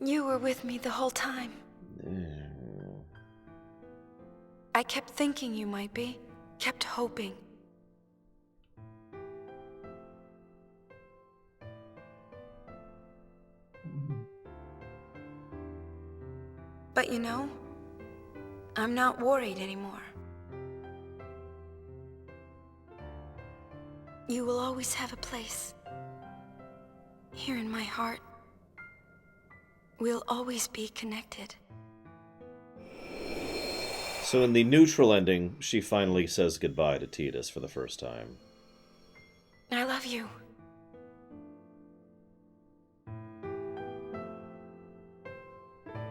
You were with me the whole time. I kept thinking you might be. Kept hoping. But you know, I'm not worried anymore. You will always have a place here in my heart. We'll always be connected. So in the neutral ending, she finally says goodbye to Tidus for the first time. I love you.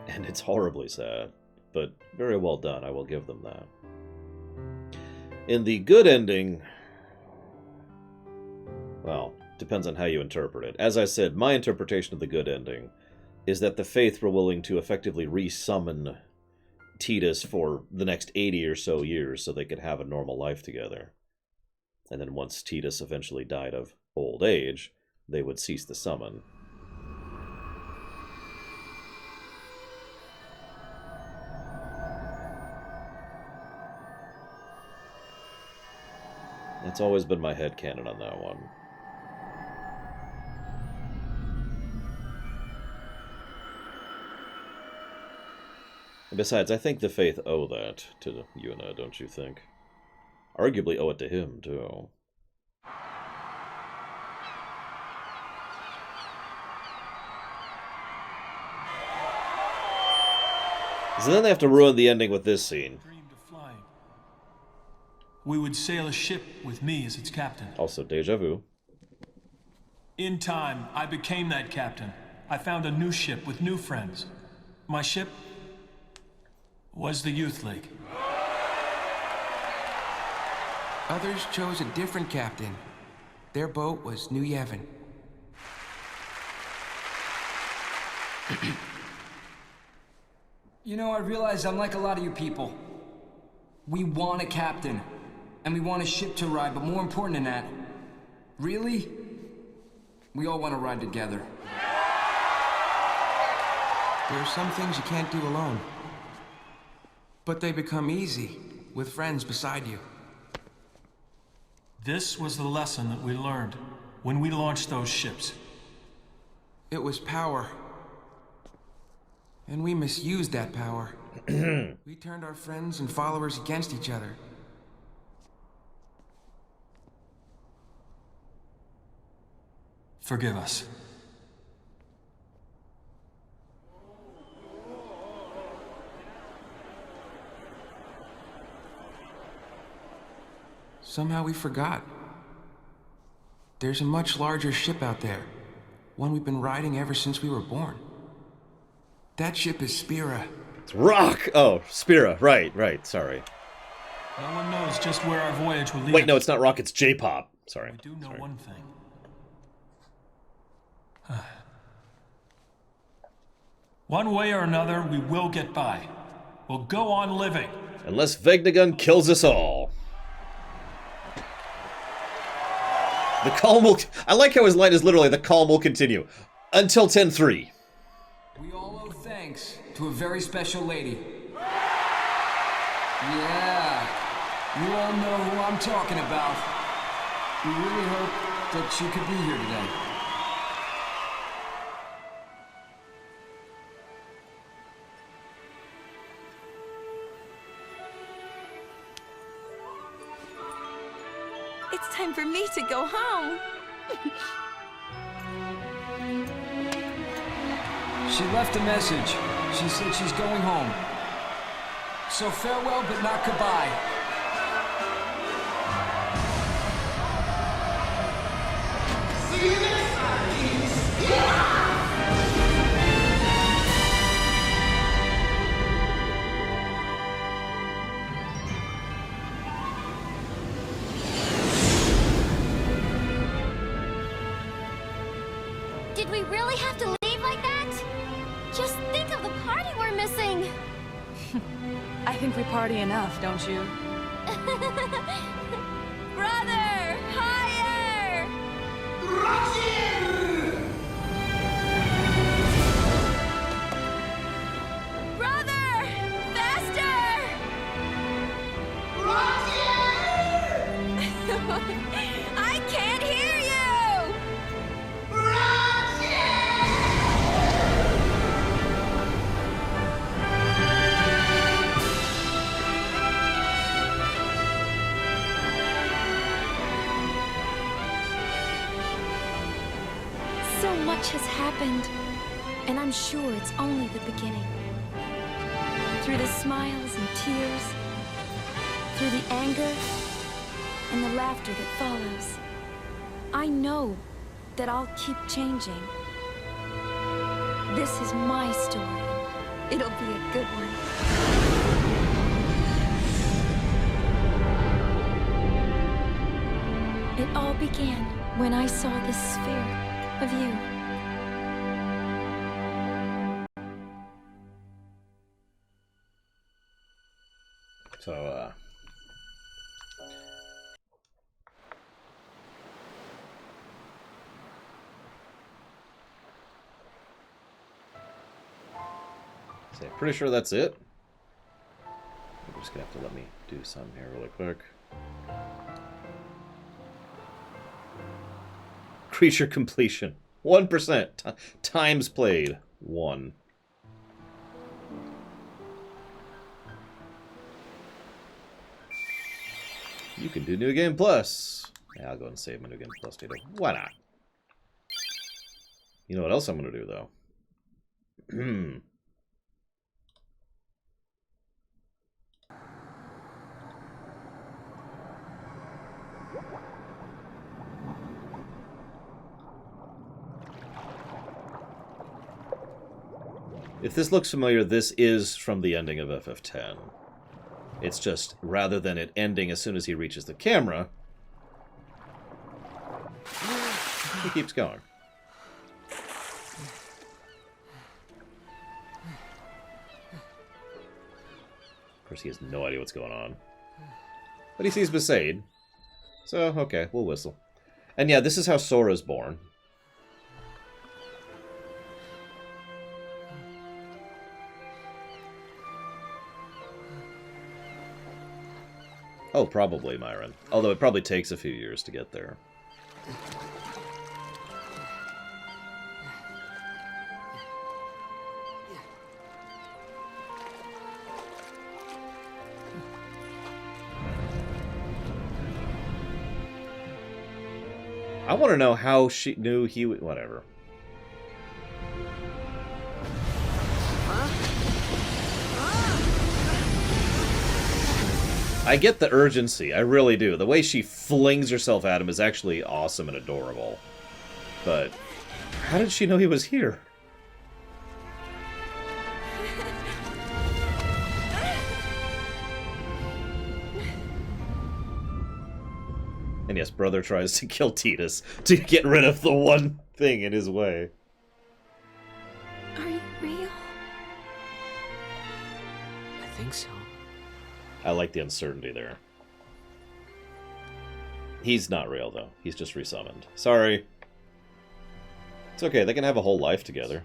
And it's horribly sad, but very well done, I will give them that. In the good ending, well, depends on how you interpret it. As I said, my interpretation of the good ending is that the Faith were willing to effectively re-summon Tidus for the next 80 or so years so they could have a normal life together. And then once Tidus eventually died of old age, they would cease the summon. That's always been my headcanon on that one. And besides, I think the Faith owe that to Yuna, don't you think? Arguably owe it to him, too. So then they have to ruin the ending with this scene. We would sail a ship with me as its captain. Also, deja vu. In time, I became that captain. I found a new ship with new friends. My ship was the Youth League. Others chose a different captain. Their boat was New Yevon. You know, I realize I'm like a lot of you people. We want a captain. And we want a ship to ride, but more important than that, really, we all want to ride together. There are some things you can't do alone. But they become easy with friends beside you. This was the lesson that we learned when we launched those ships. It was power. And we misused that power. We turned our friends and followers against each other. Forgive us. Somehow we forgot. There's a much larger ship out there. One we've been riding ever since we were born. That ship is Spira. It's Rock! Oh, Spira. Right, sorry. No one knows just where our voyage will lead. Wait, no, it's not Rock, it's J-pop. Sorry. We do know one thing. One way or another, we will get by. We'll go on living. Unless Vegnagun kills us all. The calm will... I like how his line is literally, the calm will continue. Until 10-3. We all owe thanks to a very special lady. Yeah, you all know who I'm talking about. We really hope that she could be here today. It's time for me to go home. She left a message. She said she's going home. So farewell, but not goodbye. See you next time, kids. Yeah! Did we really have to leave like that? Just think of the party we're missing. I think we party enough, don't you? Brother, higher! Brother, faster! I can't hear you! So much has happened. And I'm sure it's only the beginning. Through the smiles and tears, through the anger and the laughter that follows, I know that I'll keep changing. This is my story. It'll be a good one. It all began when I saw this sphere of you. So, pretty sure that's it. You're just gonna have to let me do some here really quick. Creature completion. 1%. Times played. 1. You can do New Game Plus. Yeah, I'll go and save my New Game Plus data. Why not? You know what else I'm gonna do, though? If this looks familiar, this is from the ending of FF10. It's just, rather than it ending as soon as he reaches the camera, he keeps going. Of course, he has no idea what's going on. But he sees Besaid. So, okay, we'll whistle. And yeah, this is how Sora's born. Oh, probably, Myron. Although it probably takes a few years to get there. I want to know how she knew he would... Whatever. I get the urgency, I really do. The way she flings herself at him is actually awesome and adorable. But how did she know he was here? And yes, brother tries to kill Tidus to get rid of the one thing in his way. Are you real? I think so. I like the uncertainty there. He's not real, though. He's just resummoned. Sorry. It's okay, they can have a whole life together.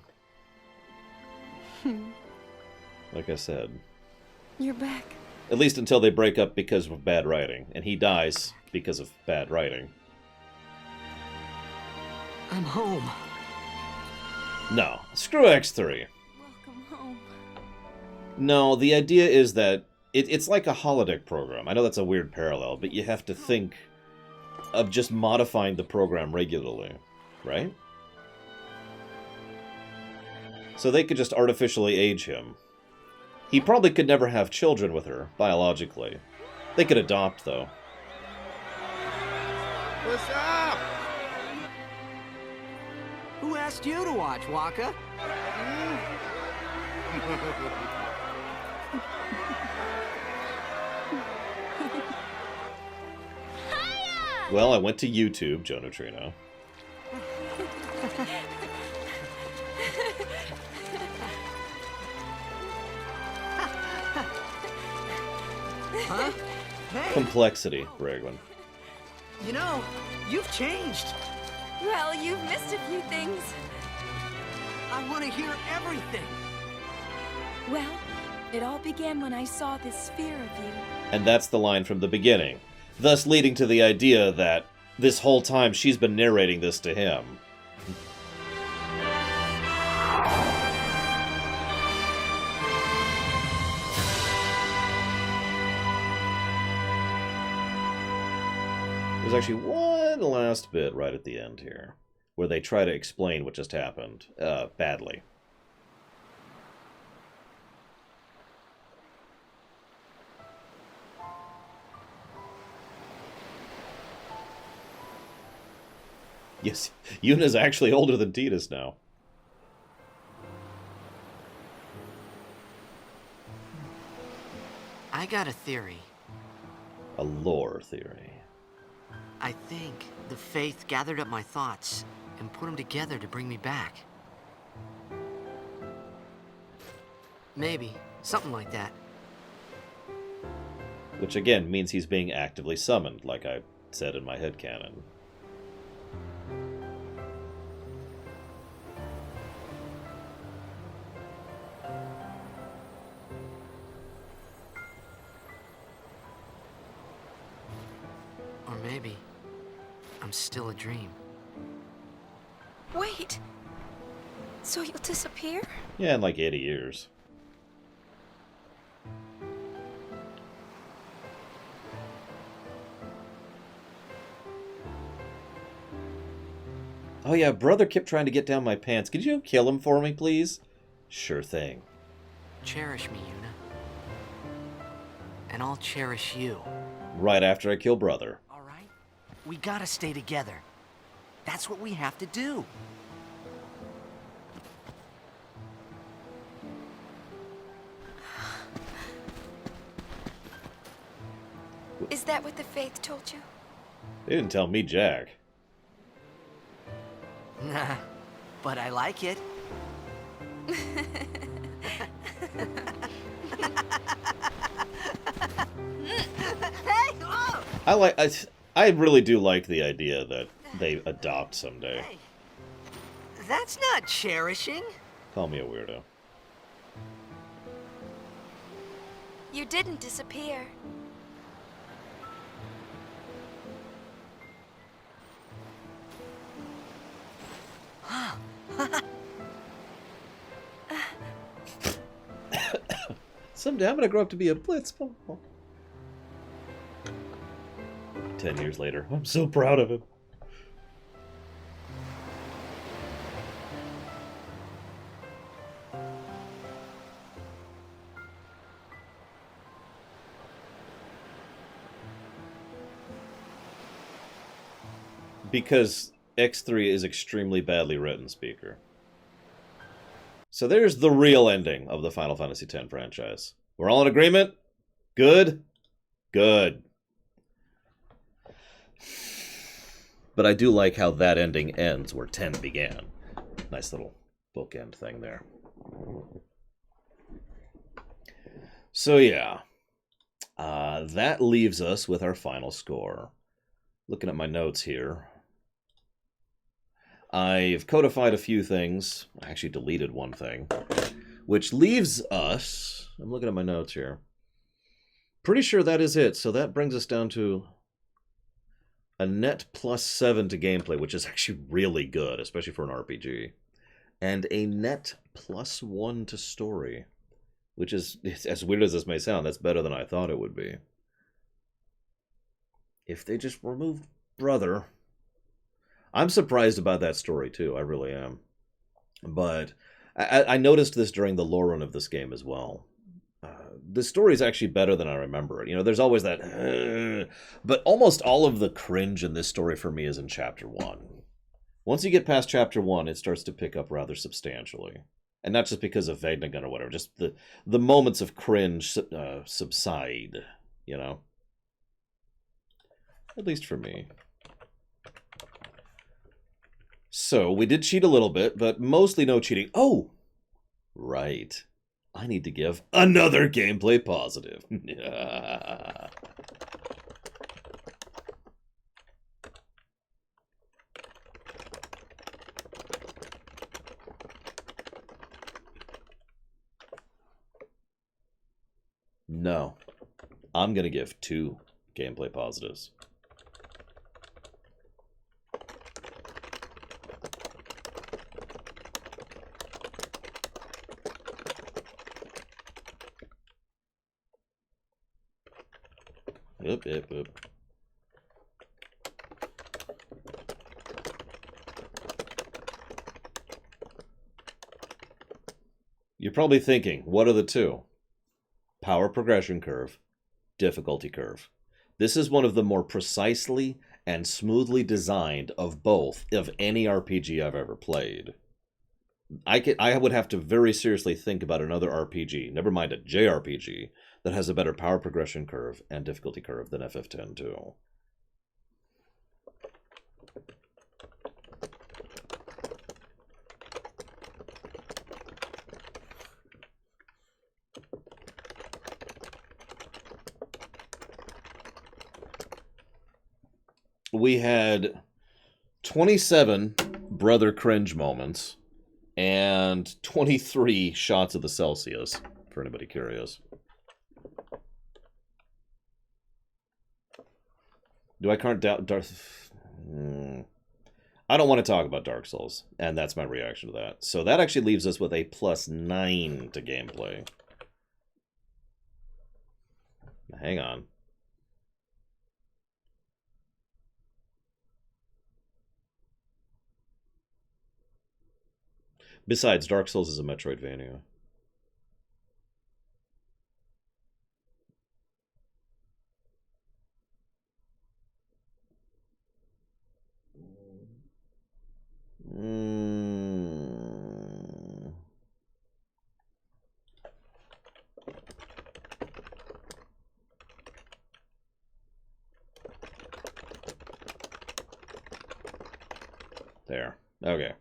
Like I said. You're back. At least until they break up because of bad writing. And he dies because of bad writing. I'm home. No. Screw X3. Welcome home. No, the idea is that it's like a holodeck program. I know that's a weird parallel, but you have to think of just modifying the program regularly, right? So they could just artificially age him. He probably could never have children with her, biologically. They could adopt, though. What's up? Who asked you to watch, Waka? Well, I went to YouTube, Joe Neutrino. Huh? Hey. Complexity, Bragwin. You know, you've changed. Well, you've missed a few things. I want to hear everything. Well, it all began when I saw this sphere of you. And that's the line from the beginning. Thus leading to the idea that this whole time she's been narrating this to him. There's actually one last bit right at the end here, where they try to explain what just happened, badly. Yes, Yuna's actually older than Tidus now. I got a theory. A lore theory. I think the Faith gathered up my thoughts and put them together to bring me back. Maybe. Something like that. Which again means he's being actively summoned, like I said in my headcanon. Or maybe I'm still a dream. Wait. So you'll disappear? Yeah, in like 80 years. Oh yeah, brother kept trying to get down my pants. Could you kill him for me, please? Sure thing. Cherish me, Yuna. And I'll cherish you. Right after I kill brother. Alright? We gotta stay together. That's what we have to do. Is that what the Faith told you? They didn't tell me jack. Nah, but I like it. Hey, oh! I really do like the idea that they adopt someday. Hey, that's not cherishing. Call me a weirdo. You didn't disappear. Someday I'm gonna grow up to be a blitzball. 10 years later, I'm so proud of him. Because X-3 is extremely badly written, Speaker. So there's the real ending of the Final Fantasy X franchise. We're all in agreement? Good? Good. But I do like how that ending ends where 10 began. Nice little bookend thing there. So yeah. That leaves us with our final score. Looking at my notes here. I've codified a few things. I actually deleted one thing. Which leaves us... I'm looking at my notes here. Pretty sure that is it. So that brings us down to a net +7 to gameplay, which is actually really good, especially for an RPG. And a net +1 to story, which is, as weird as this may sound, that's better than I thought it would be. If they just removed brother... I'm surprised about that story, too. I really am. But I noticed this during the lore run of this game as well. The story is actually better than I remember it. You know, there's always that... But almost all of the cringe in this story for me is in Chapter 1. Once you get past Chapter 1, it starts to pick up rather substantially. And not just because of Vegnagun or whatever. Just the moments of cringe subside, you know? At least for me. So, we did cheat a little bit, but mostly no cheating. Oh! Right. I need to give another gameplay positive. No. I'm going to give 2 gameplay positives. Yep. You're probably thinking, what are the 2? Power progression curve, difficulty curve. This is one of the more precisely and smoothly designed of both of any RPG I've ever played. I would have to very seriously think about another RPG, never mind a JRPG, that has a better power progression curve and difficulty curve than FF10-2. We had 27 brother cringe moments and 23 shots of the Celsius, for anybody curious. Do I count Darth? I don't want to talk about Dark Souls, and that's my reaction to that. So that actually leaves us with a +9 to gameplay. Hang on. Besides, Dark Souls is a Metroidvania. There. Okay.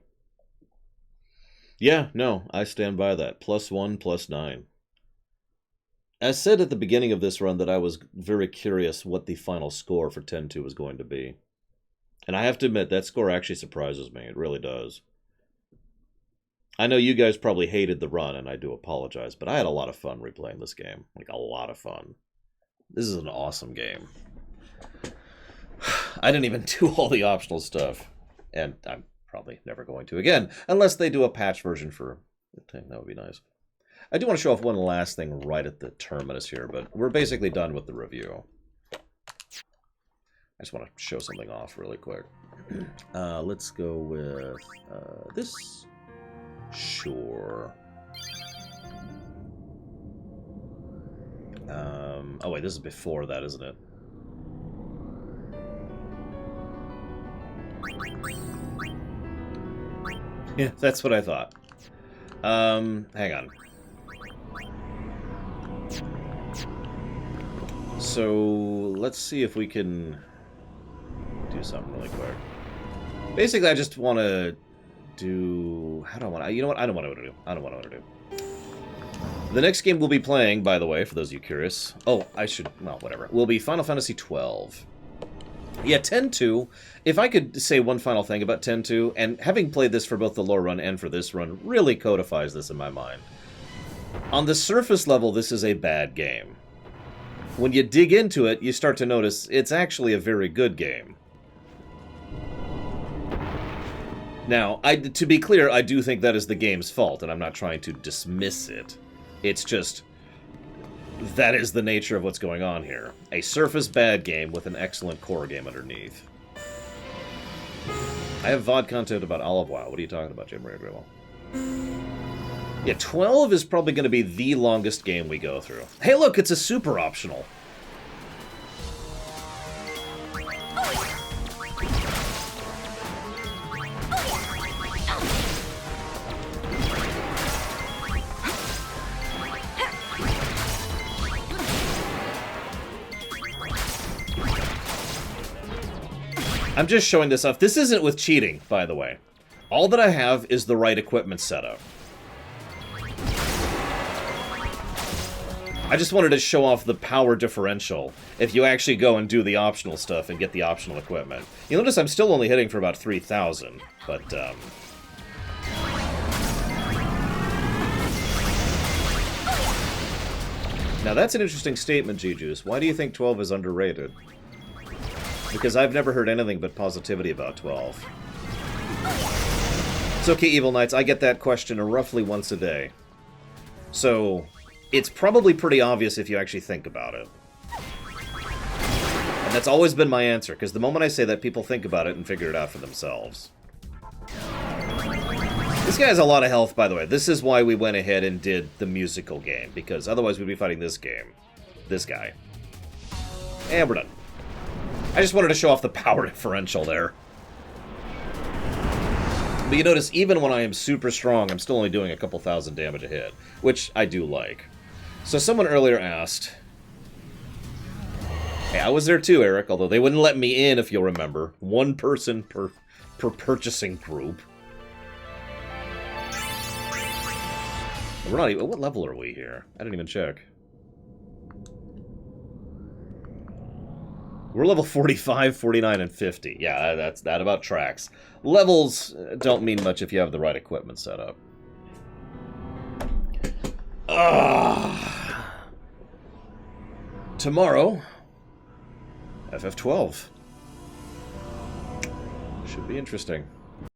Yeah, no, I stand by that. +1, +9. As said at the beginning of this run that I was very curious what the final score for 10-2 was going to be. And I have to admit, that score actually surprises me. It really does. I know you guys probably hated the run, and I do apologize, but I had a lot of fun replaying this game. Like, a lot of fun. This is an awesome game. I didn't even do all the optional stuff. And I'm probably never going to again, unless they do a patch version for the thing. That would be nice. I do want to show off one last thing right at the terminus here, but we're basically done with the review. I just want to show something off really quick. Let's go with this. Sure. Oh wait, this is before that, isn't it? Yeah, that's what I thought. Hang on. So, let's see if we can do something really quick. Basically, I just want to do... How do I want to... You know what? I don't want to do. I don't want to do. The next game we'll be playing, by the way, for those of you curious... Oh, I should... Well, whatever. Will be Final Fantasy XII. Yeah, 10-2, if I could say one final thing about 10-2, and having played this for both the lore run and for this run, really codifies this in my mind. On the surface level, this is a bad game. When you dig into it, you start to notice it's actually a very good game. Now, to be clear, I do think that is the game's fault, and I'm not trying to dismiss it. It's just... that is the nature of what's going on here. A surface bad game with an excellent core game underneath. I have VOD content about Olive Wild. What are you talking about, Jim Ray Grewell? Yeah, 12 is probably going to be the longest game we go through. Hey, look, it's a super optional. I'm just showing this off. This isn't with cheating, by the way. All that I have is the right equipment setup. I just wanted to show off the power differential if you actually go and do the optional stuff and get the optional equipment. You'll notice I'm still only hitting for about 3,000, but, Now that's an interesting statement, G-Juice. Why do you think 12 is underrated? Because I've never heard anything but positivity about 12. It's okay, Evil Knights, I get that question roughly once a day. So, it's probably pretty obvious if you actually think about it. And that's always been my answer, because the moment I say that, people think about it and figure it out for themselves. This guy has a lot of health, by the way. This is why we went ahead and did the musical game, because otherwise we'd be fighting this game. This guy. And we're done. I just wanted to show off the power differential there. But you notice, even when I am super strong, I'm still only doing a couple thousand damage a hit, which I do like. So someone earlier asked... Hey, I was there too, Eric, although they wouldn't let me in, if you'll remember. One person per purchasing group. We're not even... What level are we here? I didn't even check. We're level 45, 49, and 50. Yeah, that about tracks. Levels don't mean much if you have the right equipment set up. Tomorrow, FF12. Should be interesting.